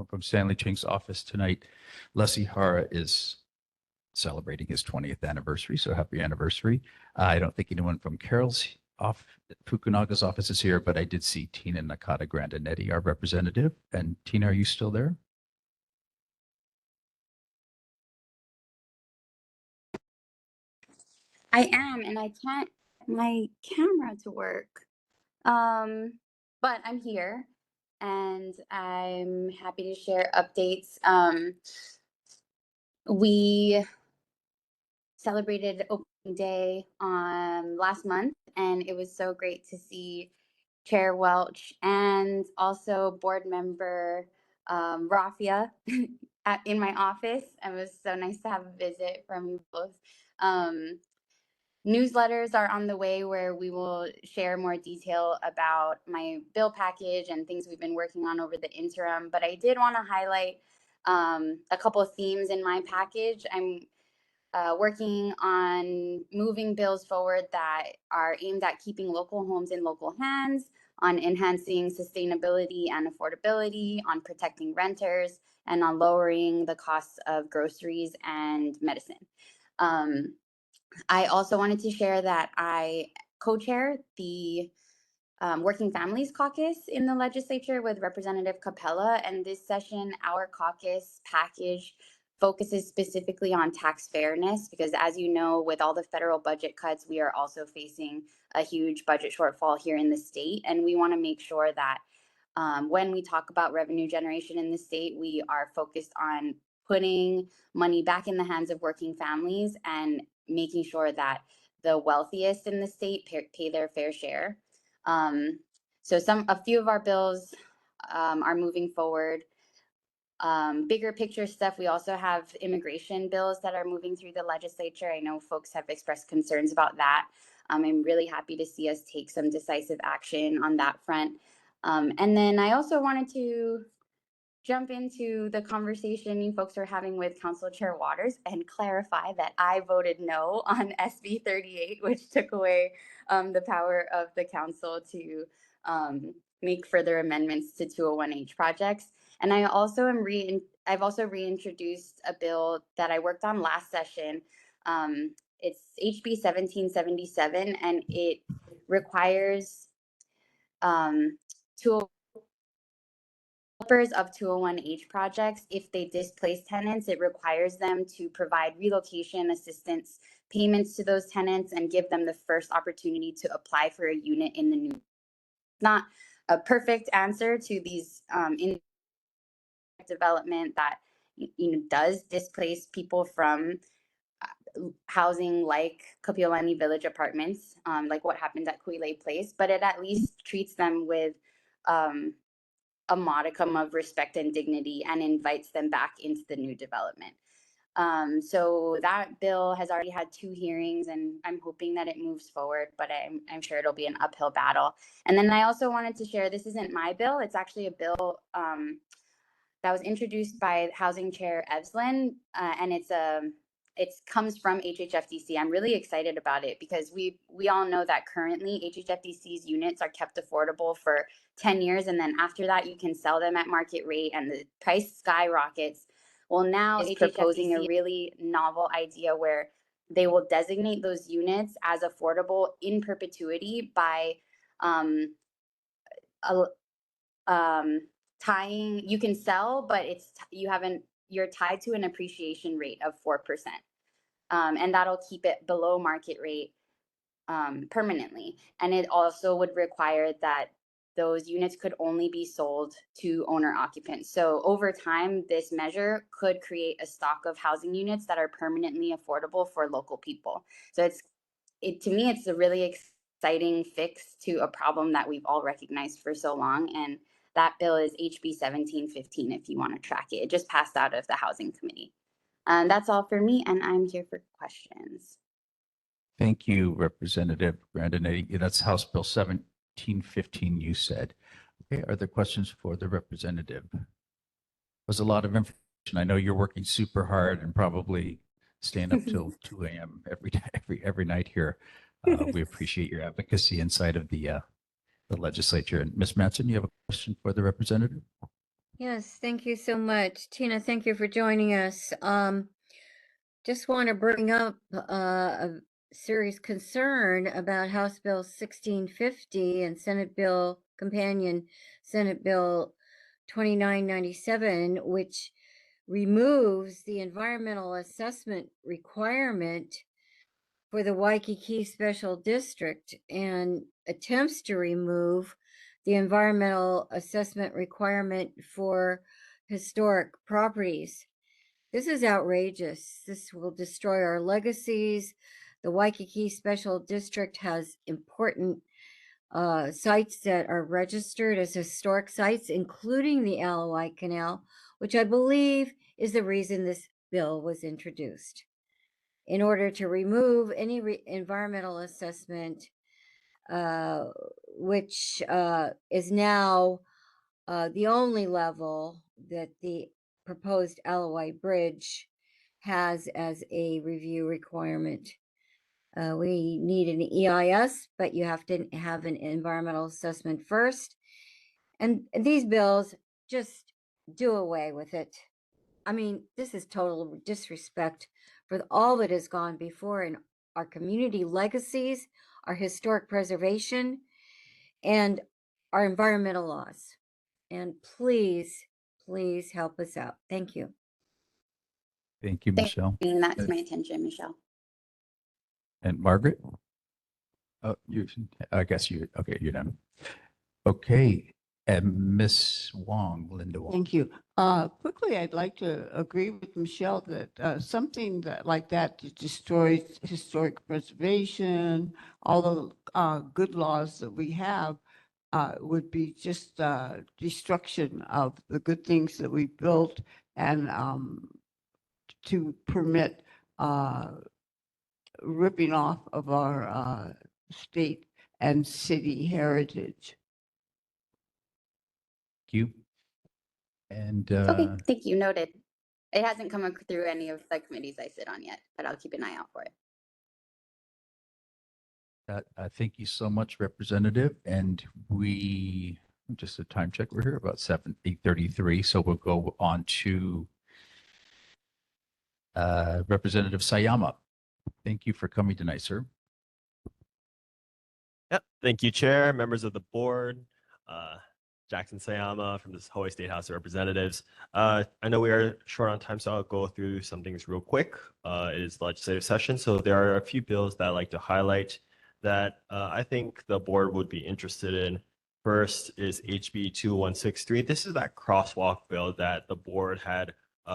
from Stanley Chang's office tonight. Leslie Hara is celebrating his 20th anniversary, so happy anniversary. I don't think anyone from Carol's Fukunaga's office is here, but I did see Tina Nakata Grandinetti, our representative. And Tina, are you still there? I am, and I can't my camera to work. But I'm here and I'm happy to share updates. We celebrated opening day on last month, and it was so great to see Chair Welch and also board member Rafia in my office. It was so nice to have a visit from you both. Newsletters are on the way where we will share more detail about my bill package and things we've been working on over the interim. But I did want to highlight a couple of themes in my package. I'm working on moving bills forward that are aimed at keeping local homes in local hands, on enhancing sustainability and affordability, on protecting renters, and on lowering the costs of groceries and medicine. I also wanted to share that I co-chair the Working Families Caucus in the legislature with Representative Capella. And this session, our caucus package focuses specifically on tax fairness, because as you know, with all the federal budget cuts, we are also facing a huge budget shortfall here in the state. And we want to make sure that when we talk about revenue generation in the state, we are focused on putting money back in the hands of working families and making sure that the wealthiest in the state pay their fair share. So a few of our bills are moving forward. Bigger picture stuff, we also have immigration bills that are moving through the legislature. I know folks have expressed concerns about that. I'm really happy to see us take some decisive action on that front. And then I also wanted to jump into the conversation you folks are having with Council Chair Waters and clarify that I voted no on SB 38, which took away the power of the council to make further amendments to 201H projects. And I also I've also reintroduced a bill that I worked on last session. It's HB 1777, and it requires developers of 201H projects, if they displace tenants, it requires them to provide relocation assistance payments to those tenants and give them the first opportunity to apply for a unit in the new. Not a perfect answer to these in development that does displace people from housing like Kapiolani Village Apartments, like what happened at Kuilei Place, but it at least treats them with a modicum of respect and dignity and invites them back into the new development. So that bill has already had 2 hearings, and I'm hoping that it moves forward, but I'm sure it'll be an uphill battle. And then I also wanted to share, this isn't my bill, it's actually a bill that was introduced by Housing Chair Evslin, and it comes from HHFDC. I'm really excited about it because we all know that currently HHFDC's units are kept affordable for 10 years, and then after that you can sell them at market rate and the price skyrockets. Well, now is proposing a really novel idea where they will designate those units as affordable in perpetuity by a- tying, you can sell, but you're tied to an appreciation rate of 4%. And that'll keep it below market rate permanently. And it also would require that those units could only be sold to owner occupants. So over time, this measure could create a stock of housing units that are permanently affordable for local people. So to me, it's a really exciting fix to a problem that we've all recognized for so long. And that bill is HB 1715 if you want to track it. It just passed out of the Housing Committee. And that's all for me, and I'm here for questions. Thank you, Representative Grandinetti. That's House Bill 1715, you said. Okay, are there questions for the representative? Was a lot of information. I know you're working super hard and probably staying up till 2 a.m. every night here. We appreciate your advocacy inside of the legislature. And Ms. Matson, you have a question for the representative? Yes, thank you so much. Tina, thank you for joining us. Just want to bring up a serious concern about House Bill 1650 and Senate Bill Companion Senate Bill 2997, which removes the environmental assessment requirement for the Waikiki Special District and attempts to remove the environmental assessment requirement for historic properties. This is outrageous. This will destroy our legacies. The Waikiki Special District has important sites that are registered as historic sites, including the Alawai Canal, which I believe is the reason this bill was introduced. In order to remove any environmental assessment, which is now the only level that the proposed Alawai Bridge has as a review requirement. We need an EIS, but you have to have an environmental assessment first. And these bills just do away with it. I mean, this is total disrespect for all that has gone before in our community legacies, our historic preservation, and our environmental laws. And please, please help us out. Thank you. Thank you, Michelle. Bringing that to my attention, Michelle. And Margaret? I guess okay, you're done. Okay, and Miss Wong, Linda Wong. Thank you. Quickly, I'd like to agree with Michelle that something like that destroys historic preservation, all the good laws that we have would be just destruction of the good things that we built and to permit ripping off of our state and city heritage. Thank you. And Okay, thank you. Noted. It hasn't come through any of the committees I sit on yet, but I'll keep an eye out for it. thank you so much, Representative. And just a time check, we're here about 8:33, so we'll go on to Representative Sayama. Thank you for coming tonight, sir. Yep. Thank you, Chair, members of the board. Jackson Sayama from the Hawaii State House of Representatives. I know we are short on time, so I'll go through some things real quick. It is the legislative session, so there are a few bills that I'd like to highlight that I think the board would be interested in. First is HB 2163. This is that crosswalk bill that the board had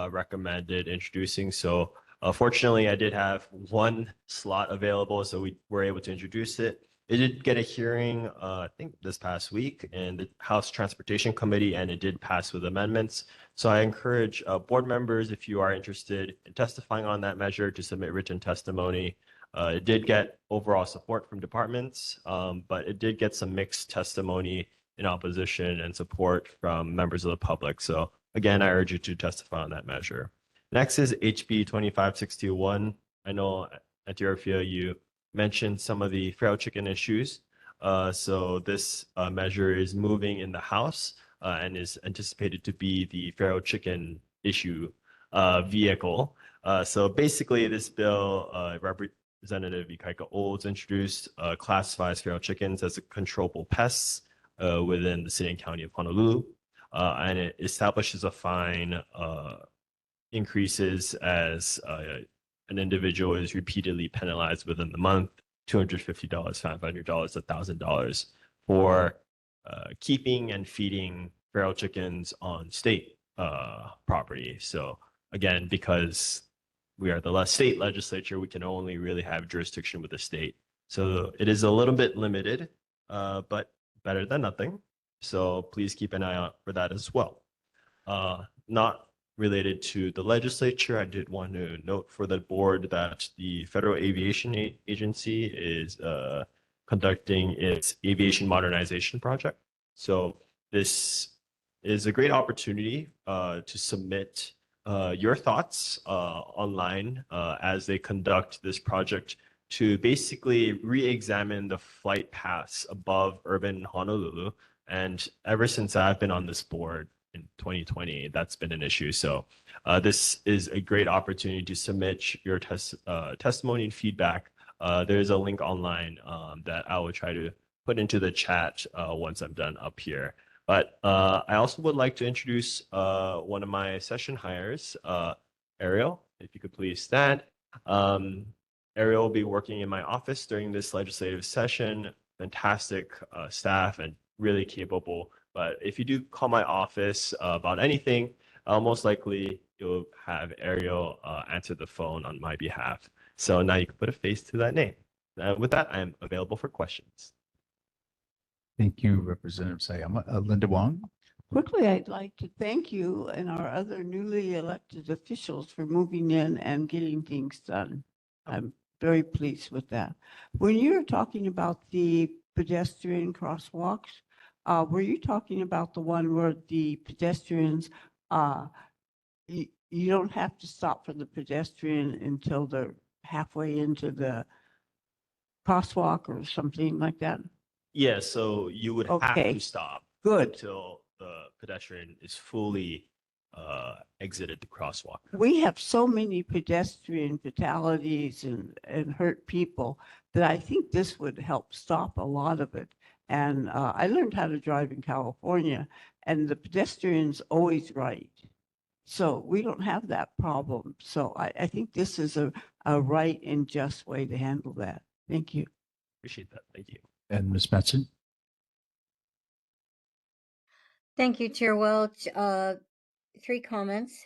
recommended introducing. So fortunately, I did have one slot available, so we were able to introduce it. It did get a hearing, I think this past week in the House Transportation Committee, and it did pass with amendments. So I encourage board members, if you are interested in testifying on that measure, to submit written testimony. It did get overall support from departments, but it did get some mixed testimony in opposition and support from members of the public. So again, I urge you to testify on that measure. Next is HB 25621. I know, Etiorfia, you mentioned some of the feral chicken issues. So this measure is moving in the House and is anticipated to be the feral chicken issue vehicle. So basically, this bill, Representative Ikaika Olds introduced, classifies feral chickens as controllable pests within the city and county of Honolulu, and it establishes a fine increases as an individual is repeatedly penalized within the month, $250, $500, $1,000 for keeping and feeding feral chickens on state property. So again, because we are the state legislature, we can only really have jurisdiction with the state. So it is a little bit limited, but better than nothing. So please keep an eye out for that as well. Not related to the legislature, I did want to note for the board that the Federal Aviation Agency is conducting its aviation modernization project. So this is a great opportunity to submit your thoughts online as they conduct this project to basically re-examine the flight paths above urban Honolulu. And ever since I've been on this board, in 2020, that's been an issue. So this is a great opportunity to submit your testimony and feedback. There's a link online that I will try to put into the chat once I'm done up here. But I also would like to introduce one of my session hires, Ariel, if you could please stand. Ariel will be working in my office during this legislative session. Fantastic staff and really capable. But if you do call my office about anything, most likely you'll have Ariel answer the phone on my behalf. So now you can put a face to that name. With that, I am available for questions. Thank you, Representative Sayama. Linda Wong. Quickly, I'd like to thank you and our other newly elected officials for moving in and getting things done. I'm very pleased with that. When you were talking about the pedestrian crosswalks, were you talking about the one where the pedestrians, you don't have to stop for the pedestrian until they're halfway into the crosswalk or something like that? Yeah, so you would have Okay. to stop Good. until the pedestrian is fully exited the crosswalk. We have so many pedestrian fatalities and hurt people that I think this would help stop a lot of it. And I learned how to drive in California, and the pedestrian's always right. So we don't have that problem. So I think this is a right and just way to handle that. Thank you. Appreciate that. Thank you. And Ms. Metzen. Thank you, Chair Welch. 3 comments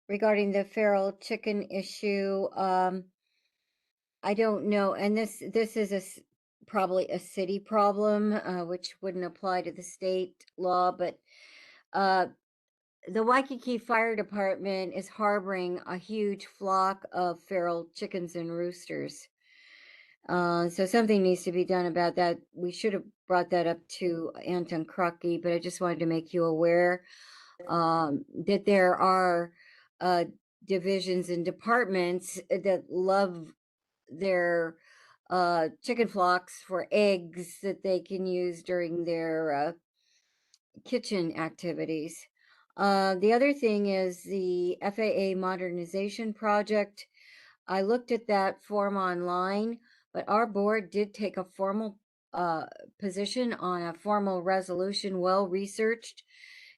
regarding the feral chicken issue. I don't know, and this is probably a city problem, which wouldn't apply to the state law, but the Waikiki Fire Department is harboring a huge flock of feral chickens and roosters. So something needs to be done about that. We should have brought that up to Anton Krocke, but I just wanted to make you aware that there are divisions and departments that love their chicken flocks for eggs that they can use during their kitchen activities. The other thing is the FAA modernization project. I looked at that form online, but our board did take a formal position on a formal resolution, well researched,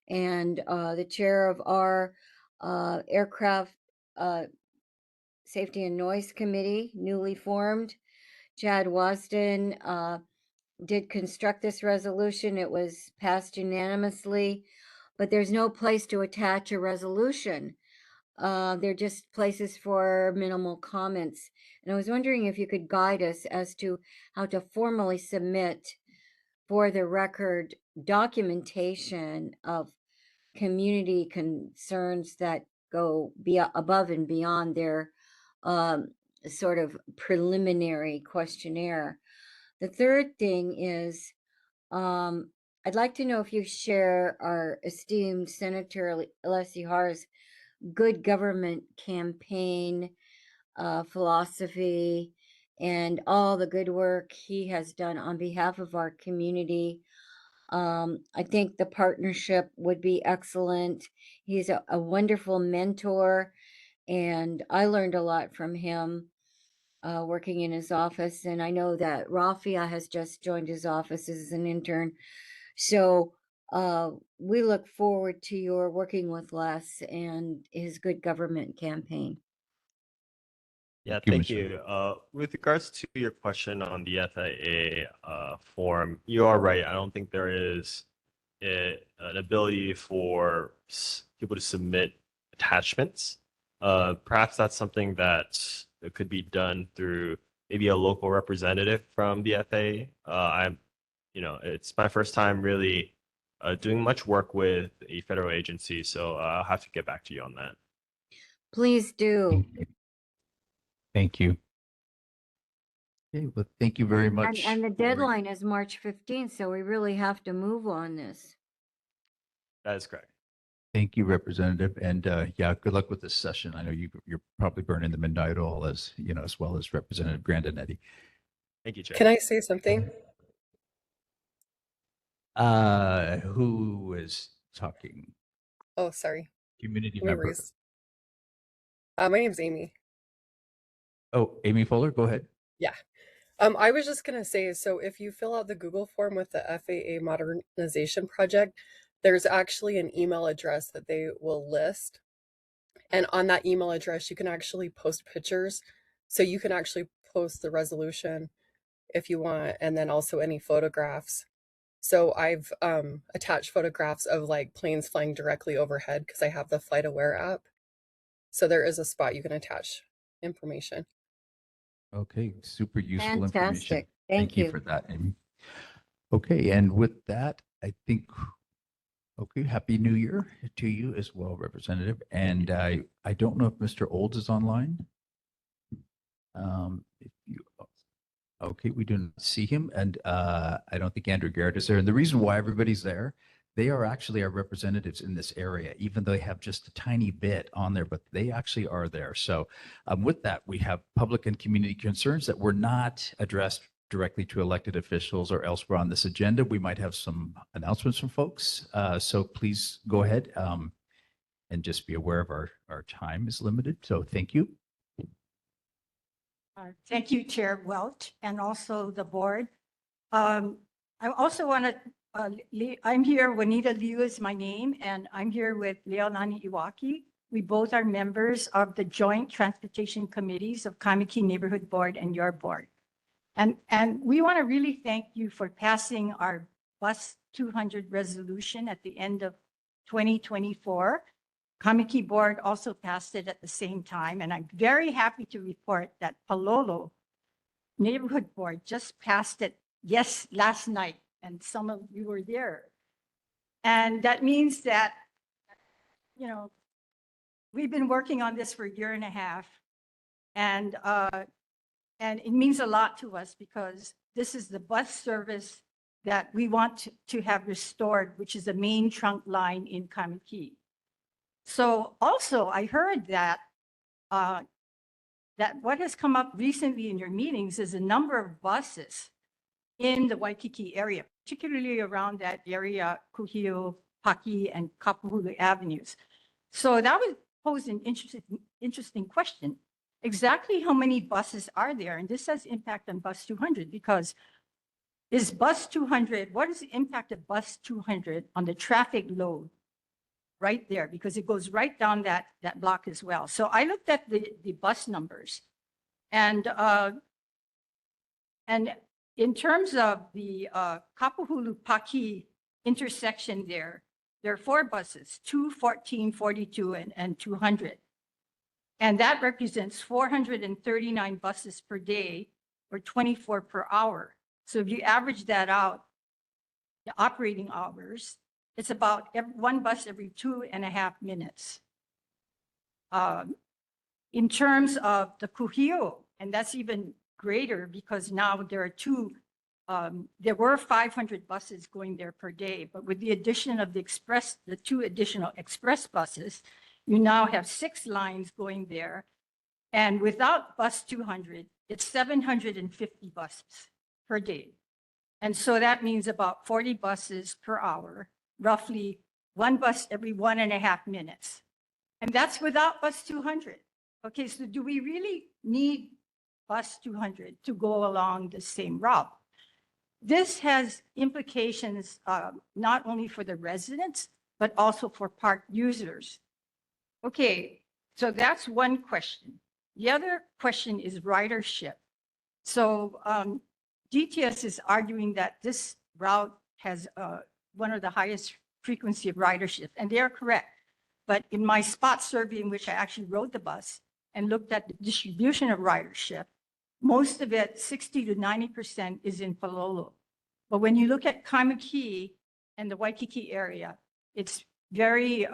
and the chair of our aircraft safety and noise committee, newly formed, Chad Wasden, did construct this resolution. It was passed unanimously, but there's no place to attach a resolution. They're just places for minimal comments. And I was wondering if you could guide us as to how to formally submit for the record documentation of community concerns that go above and beyond their sort of preliminary questionnaire. The third thing is, I'd like to know if you share our esteemed Senator Alessi Har's good government campaign philosophy and all the good work he has done on behalf of our community. I think the partnership would be excellent. He's a wonderful mentor, and I learned a lot from him working in his office. And I know that Rafia has just joined his office as an intern. So we look forward to your working with Les and his good government campaign. Yeah, you, thank Mr. you. With regards to your question on the FIA form, you are right. I don't think there is an ability for people to submit attachments. Perhaps that's something that could be done through maybe a local representative from the FAA. It's my first time really doing much work with a federal agency, so I'll have to get back to you on that. Please do. Thank you. Okay, well, thank you very much. And the for- deadline is March 15th, so we really have to move on this. That is correct. Thank you, Representative. And yeah, good luck with this session. I know you're probably burning the midnight oil as well as Representative Grandinetti. Thank you, Chair. Can I say something? Who is talking? Oh, sorry. Community No member. worries. My name's Amy. Oh, Amy Fuller, go ahead. Yeah. I was just gonna say, so if you fill out the Google form with the FAA modernization project, there's actually an email address that they will list. And on that email address, you can actually post pictures. So you can actually post the resolution if you want, and then also any photographs. So I've attached photographs of like planes flying directly overhead because I have the FlightAware app. So there is a spot you can attach information. Okay, super useful information. Fantastic. Thank you you. for that, Amy. Okay, and with that, I think, okay, Happy New Year to you as well, Representative. And I don't know if Mr. Olds is online. If you, okay, we do not see him, and I don't think Andrew Garrett is there. And the reason why everybody's there, they are actually our representatives in this area, even though they have just a tiny bit on there, but they actually are there. So with that, we have public and community concerns that were not addressed directly to elected officials or elsewhere on this agenda. We might have some announcements from folks. So please go ahead and just be aware of our time is limited. So thank you. Thank you, Chair Welch, and also the board. I also want to, I'm here, Juanita Liu is my name, and I'm here with Leilani Iwaki. We both are members of the Joint Transportation Committees of Kamiki Neighborhood Board and your board. And we want to really thank you for passing our Bus 200 resolution at the end of 2024. Kamiki Board also passed it at the same time, and I'm very happy to report that Palolo Neighborhood Board just passed it, yes, last night, and some of you were there. And that means that, we've been working on this for a year and a half, and it means a lot to us because this is the bus service that we want to have restored, which is the main trunk line in Kamiki. So also, I heard that that what has come up recently in your meetings is a number of buses in the Waikiki area, particularly around that area, Kuhio, Paki, and Kapahulu avenues. So that would pose an interesting question. Exactly how many buses are there? And this has impact on Bus 200 because is Bus 200, what is the impact of Bus 200 on the traffic load? Right there, because it goes right down that block as well. So I looked at the bus numbers, and in terms of the Kapahulu-Paki intersection there are 4 buses, 2, 14, 42, and 200. And that represents 439 buses per day or 24 per hour. So if you average that out, the operating hours, it's about one bus every 2.5 minutes. In terms of the Kuhio, and that's even greater because now there are there were 500 buses going there per day, but with the addition of the 2 additional express buses, you now have 6 lines going there. And without Bus 200, it's 750 buses per day. And so that means about 40 buses per hour, roughly one bus every 1.5 minutes. And that's without bus 200. Okay, so do we really need bus 200 to go along the same route? This has implications not only for the residents, but also for park users. Okay, so that's one question. The other question is ridership. So DTS is arguing that this route has one of the highest frequency of ridership, and they are correct. But in my spot survey, in which I actually rode the bus and looked at the distribution of ridership, most of it, 60 to 90%, is in Palolo. But when you look at Kaimaki and the Waikiki area, it's very,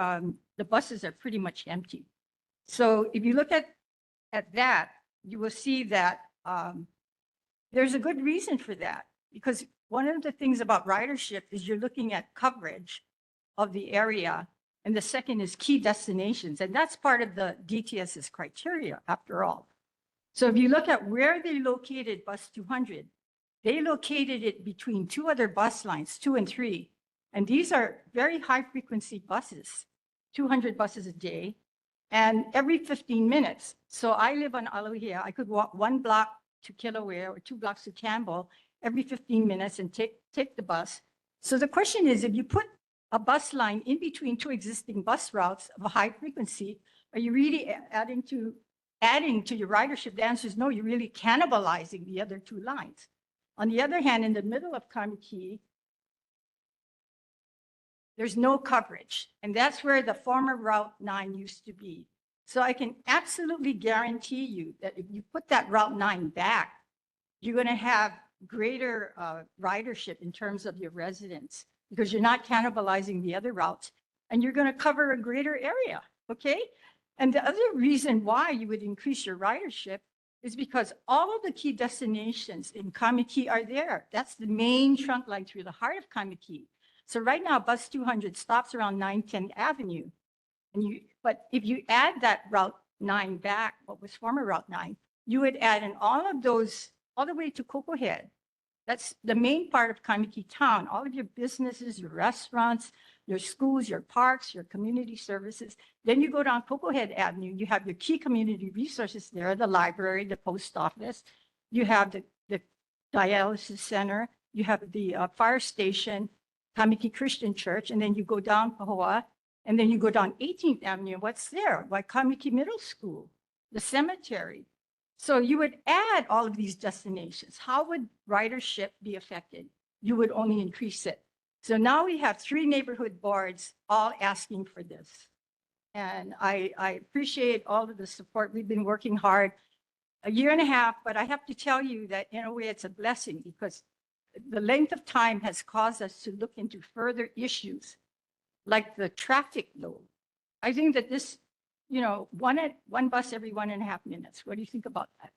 the buses are pretty much empty. So if you look at that, you will see that there's a good reason for that, because one of the things about ridership is you're looking at coverage of the area, and the second is key destinations, and that's part of the DTS's criteria after all. So if you look at where they located bus 200, they located it between two other bus lines, 2 and 3, and these are very high frequency buses, 200 buses a day, and every 15 minutes. So I live on Aloha. I could walk 1 block to Kilauea or 2 blocks to Campbell every 15 minutes and take the bus. So the question is, if you put a bus line in between 2 existing bus routes of a high frequency, are you really adding to your ridership? The answer is no, you're really cannibalizing the other 2 lines. On the other hand, in the middle of Kamiki, there's no coverage, and that's where the former Route 9 used to be. So I can absolutely guarantee you that if you put that Route 9 back, you're going to have greater ridership in terms of your residents, because you're not cannibalizing the other routes, and you're going to cover a greater area, okay? And the other reason why you would increase your ridership is because all of the key destinations in Kamiki are there. That's the main trunk line through the heart of Kamiki. So right now, bus 200 stops around 910 Avenue. But if you add that Route 9 back, what was former Route 9, you would add in all of those, all the way to Coco Head. That's the main part of Kamiki town. All of your businesses, your restaurants, your schools, your parks, your community services. Then you go down Coco Head Avenue, you have your key community resources there, the library, the post office. You have the dialysis center, you have the fire station, Kamiki Christian Church, and then you go down Pahoa, and then you go down 18th Avenue. What's there? Kamiki Middle School, the cemetery. So you would add all of these destinations. How would ridership be affected? You would only increase it. So now we have 3 neighborhood boards all asking for this. And I appreciate all of the support. We've been working hard 1.5 years, but I have to tell you that in a way it's a blessing, because the length of time has caused us to look into further issues like the traffic load. I think that this, one bus every 1.5 minutes. What do you think about that?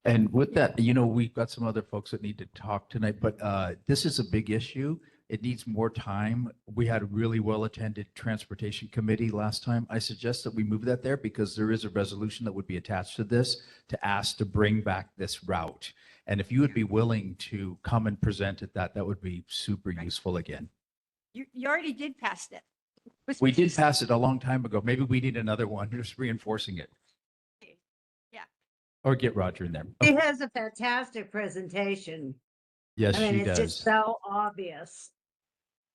And with that, we've got some other folks that need to talk tonight, but this is a big issue. It needs more time. We had a really well-attended transportation committee last time. I suggest that we move that there, because there is a resolution that would be attached to this to ask to bring back this route. And if you would be willing to come and present at that, that would be super useful again. You already did pass that. We did pass it a long time ago. Maybe we need another one, just reinforcing it. Yeah. Or get Roger in there. She has a fantastic presentation. Yes, I mean, she it's does. just so obvious.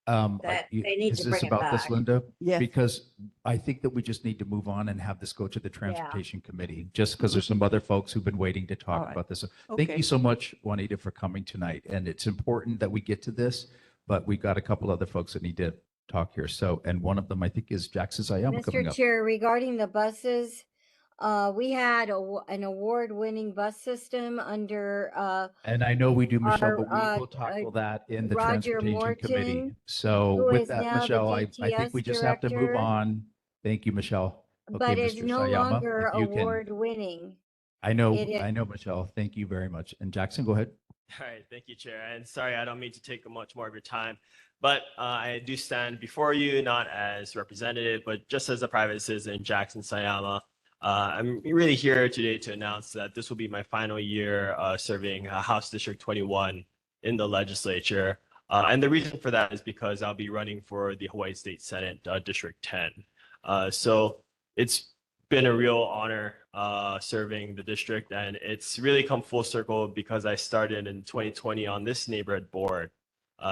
That they need Is to this bring it about this, back. Linda? Yes. Because I think that we just need to move on and have this go to the transportation committee, just because there's some other folks who've been waiting to talk right. about this. Thank Okay. you so much, Juanita, for coming tonight. And it's important that we get to this, but we've got a couple other folks that need to talk here. So, and one of them I think is Jackson Sayama coming Mr. up. Chair, regarding the buses, we had an award-winning bus system under And I know we do, Michelle, our, but we will tackle that in the Roger transportation committee. Morton, So who with is that, now the Michelle, I think DTS we just have to move director, on. Thank you, Michelle. Okay, but is Mr. no Sayama, longer if you can. award-winning. I know, It is- Michelle. Thank you very much. And Jackson, go ahead. All right, thank you, Chair. And sorry, I don't mean to take much more of your time, but I do stand before you not as representative, but just as a private citizen, Jackson Sayama. I'm really here today to announce that this will be my final year serving House District 21 in the legislature. And the reason for that is because I'll be running for the Hawaii State Senate District 10. So it's been a real honor serving the district, and it's really come full circle because I started in 2020 on this neighborhood board.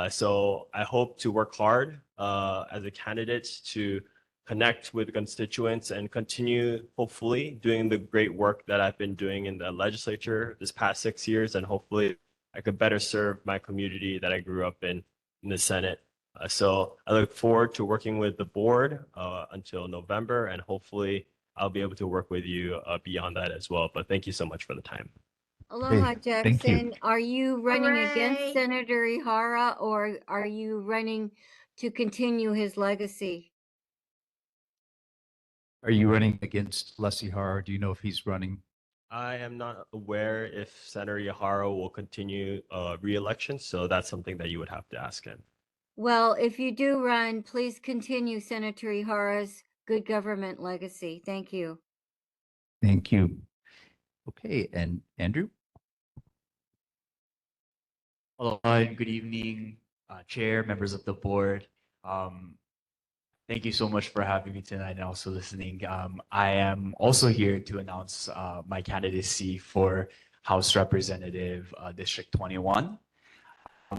So I hope to work hard as a candidate to connect with constituents and continue, hopefully, doing the great work that I've been doing in the legislature this past 6 years, and hopefully I could better serve my community that I grew up in the Senate. So I look forward to working with the board until November, and hopefully I'll be able to work with you beyond that as well. But thank you so much for the time. Aloha, Hey, thank you. Jackson. Are you running Hooray! against Senator Ihara, or are you running to continue his legacy? Are you running against Leslie Har? Do you know if he's running? I am not aware if Senator Ihara will continue re-election, so that's something that you would have to ask him. Well, if you do run, please continue Senator Ihara's good government legacy. Thank you. Thank you. Okay, and Andrew? Hello, and good evening, Chair, members of the board. Thank you so much for having me tonight and also listening. I am also here to announce my candidacy for House Representative District 21.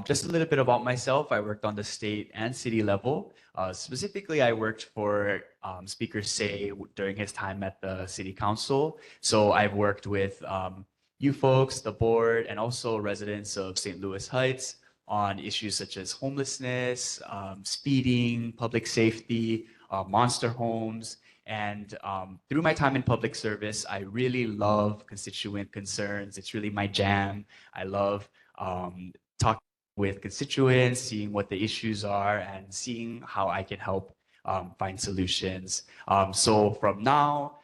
Just a little bit about myself. I worked on the state and city level. Specifically, I worked for Speaker Say during his time at the city council. So I've worked with you folks, the board, and also residents of St. Louis Heights on issues such as homelessness, speeding, public safety, monster homes. And through my time in public service, I really love constituent concerns. It's really my jam. I love talking with constituents, seeing what the issues are, and seeing how I can help find solutions. So from now,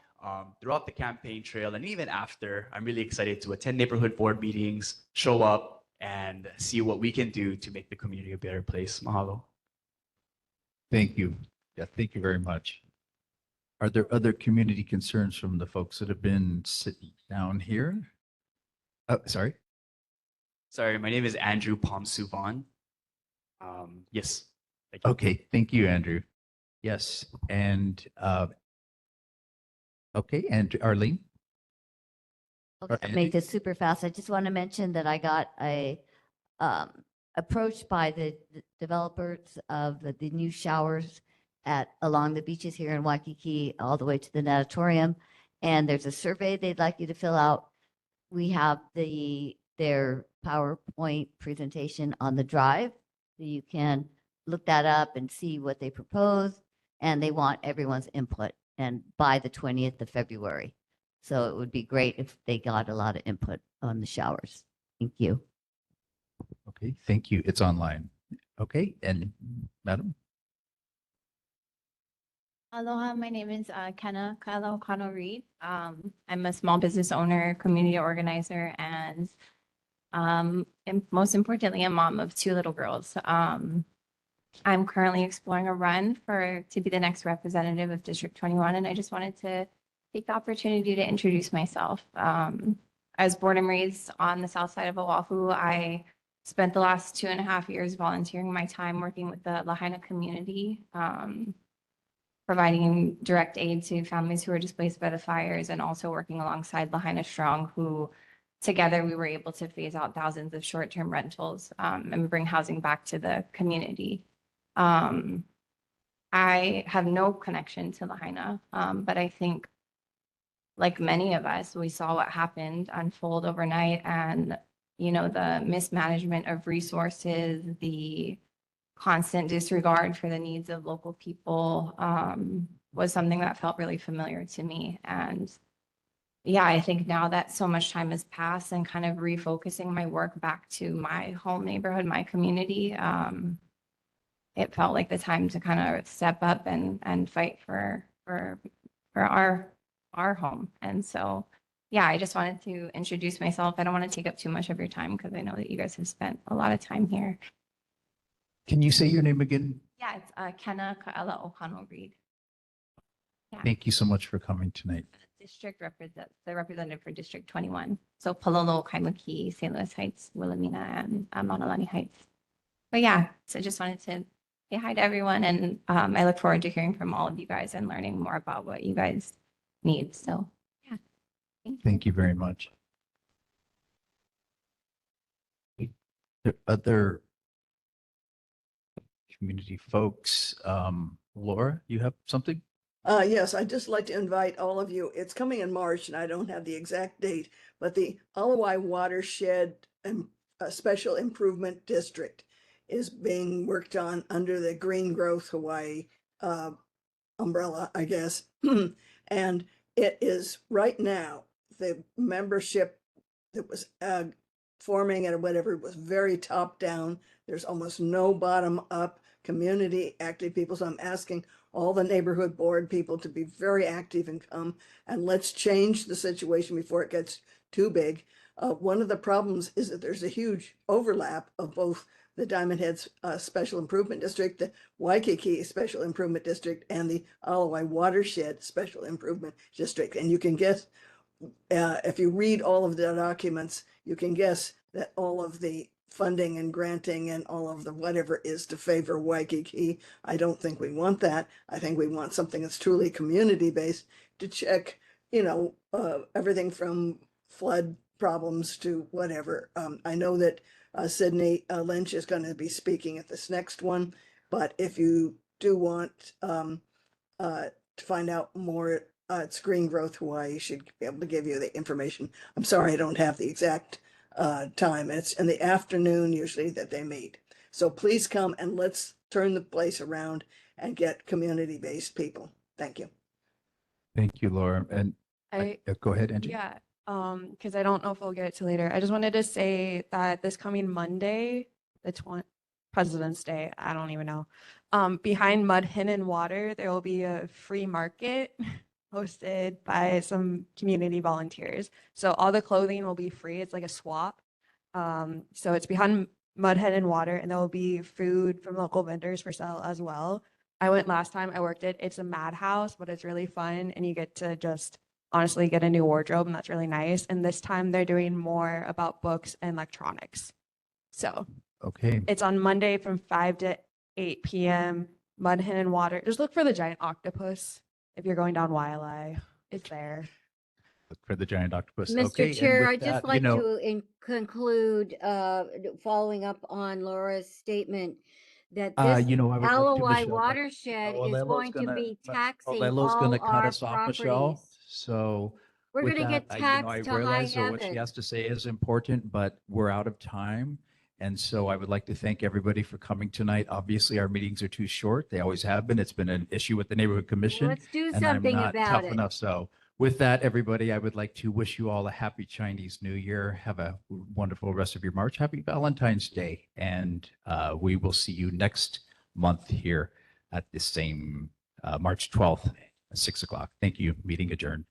throughout the campaign trail, and even after, I'm really excited to attend neighborhood board meetings, show up, and see what we can do to make the community a better place. Mahalo. Thank you. Yeah, thank you very much. Are there other community concerns from the folks that have been sitting down here? Oh, sorry. Sorry, my name is Andrew Pomsuvan. Yes. Thank you. Okay, thank you, Andrew. Yes, and okay, and Arlene? Okay, I'll make this super fast. I just want to mention that I got approached by the developers of the new showers along the beaches here in Waikiki, all the way to the natatorium. And there's a survey they'd like you to fill out. We have their PowerPoint presentation on the drive. So you can look that up and see what they propose. And they want everyone's input, and by the 20th of February. So it would be great if they got a lot of input on the showers. Thank you. Okay, thank you. It's online. Okay, and Madam? Aloha, my name is Kenna Kaila Okano Reed. I'm a small business owner, community organizer, and most importantly, a mom of 2 little girls. I'm currently exploring a run to be the next representative of District 21, and I just wanted to take the opportunity to introduce myself. I was born and raised on the south side of Oahu. I spent the last 2.5 years volunteering my time working with the Lahaina community, providing direct aid to families who were displaced by the fires, and also working alongside Lahaina Strong, who together we were able to phase out thousands of short-term rentals and bring housing back to the community. I have no connection to Lahaina, but I think like many of us, we saw what happened unfold overnight, and the mismanagement of resources, the constant disregard for the needs of local people was something that felt really familiar to me. And yeah, I think now that so much time has passed and kind of refocusing my work back to my home neighborhood, my community, it felt like the time to kind of step up and fight for our home. And so, yeah, I just wanted to introduce myself. I don't want to take up too much of your time because I know that you guys have spent a lot of time here. Can you say your name again? Yeah, it's Kenna Kaila Okano Reed. Yeah. Thank you so much for coming tonight. The representative for District 21. So Palolo, Kaimuki, St. Louis Heights, Wilhelmina, and Montalani Heights. But yeah, so just wanted to say hi to everyone, and I look forward to hearing from all of you guys and learning more about what you guys need. So yeah, Thank you very much. Other community folks, Laura, you have something? Yes, I'd just like to invite all of you. It's coming in March, and I don't have the exact date, but the Alawai Watershed Special Improvement District is being worked on under the Green Growth Hawaii umbrella, I guess. And it is right now, the membership that was forming and whatever was very top down. There's almost no bottom up community active people. So I'm asking all the neighborhood board people to be very active and come and let's change the situation before it gets too big. One of the problems is that there's a huge overlap of both the Diamond Heads Special Improvement District, the Waikiki Special Improvement District, and the Alawai Watershed Special Improvement District. And you can guess, if you read all of the documents, you can guess that all of the funding and granting and all of the whatever is to favor Waikiki. I don't think we want that. I think we want something that's truly community-based to check, everything from flood problems to whatever. I know that Sydney Lynch is going to be speaking at this next one, but if you do want to find out more, it's Green Growth Hawaii should be able to give you the information. I'm sorry, I don't have the exact time. It's in the afternoon usually that they meet. So please come and let's turn the place around and get community-based people. Thank you. Thank you, Laura. And go ahead, Angie. Yeah, because I don't know if we'll get it to later. I just wanted to say that this coming Monday, President's Day, I don't even know, behind Mud Hen and Water, there will be a free market hosted by some community volunteers. So all the clothing will be free. It's like a swap. So it's behind Mud Hen and Water, and there will be food from local vendors for sale as well. I went last time, I worked it. It's a madhouse, but it's really fun, and you get to just honestly get a new wardrobe, and that's really nice. And this time they're doing more about books and electronics. So okay, it's on Monday from 5 to 8 p.m. Mud Hen and Water. Just look for the giant octopus if you're going down Wiley. It's there. Look for the giant octopus. Mr. Okay, Chair, and I'd with just that, like to conclude, following up on Laura's statement that this I would like to, Alawai Michelle, but watershed is Olelo's going to gonna, be taxing Olelo's all gonna cut our us off, Michelle. properties. So We're with gonna that, get I taxed to high realize that what she heaven. has to say is important, but we're out of time. And so I would like to thank everybody for coming tonight. Obviously, our meetings are too short. They always have been. It's been an issue with the neighborhood commission. Let's do and I'm something not about tough it. enough. So with that, everybody, I would like to wish you all a happy Chinese New Year. Have a wonderful rest of your March. Happy Valentine's Day. And we will see you next month here at the same March 12th at 6 o'clock. Thank you. Meeting adjourned.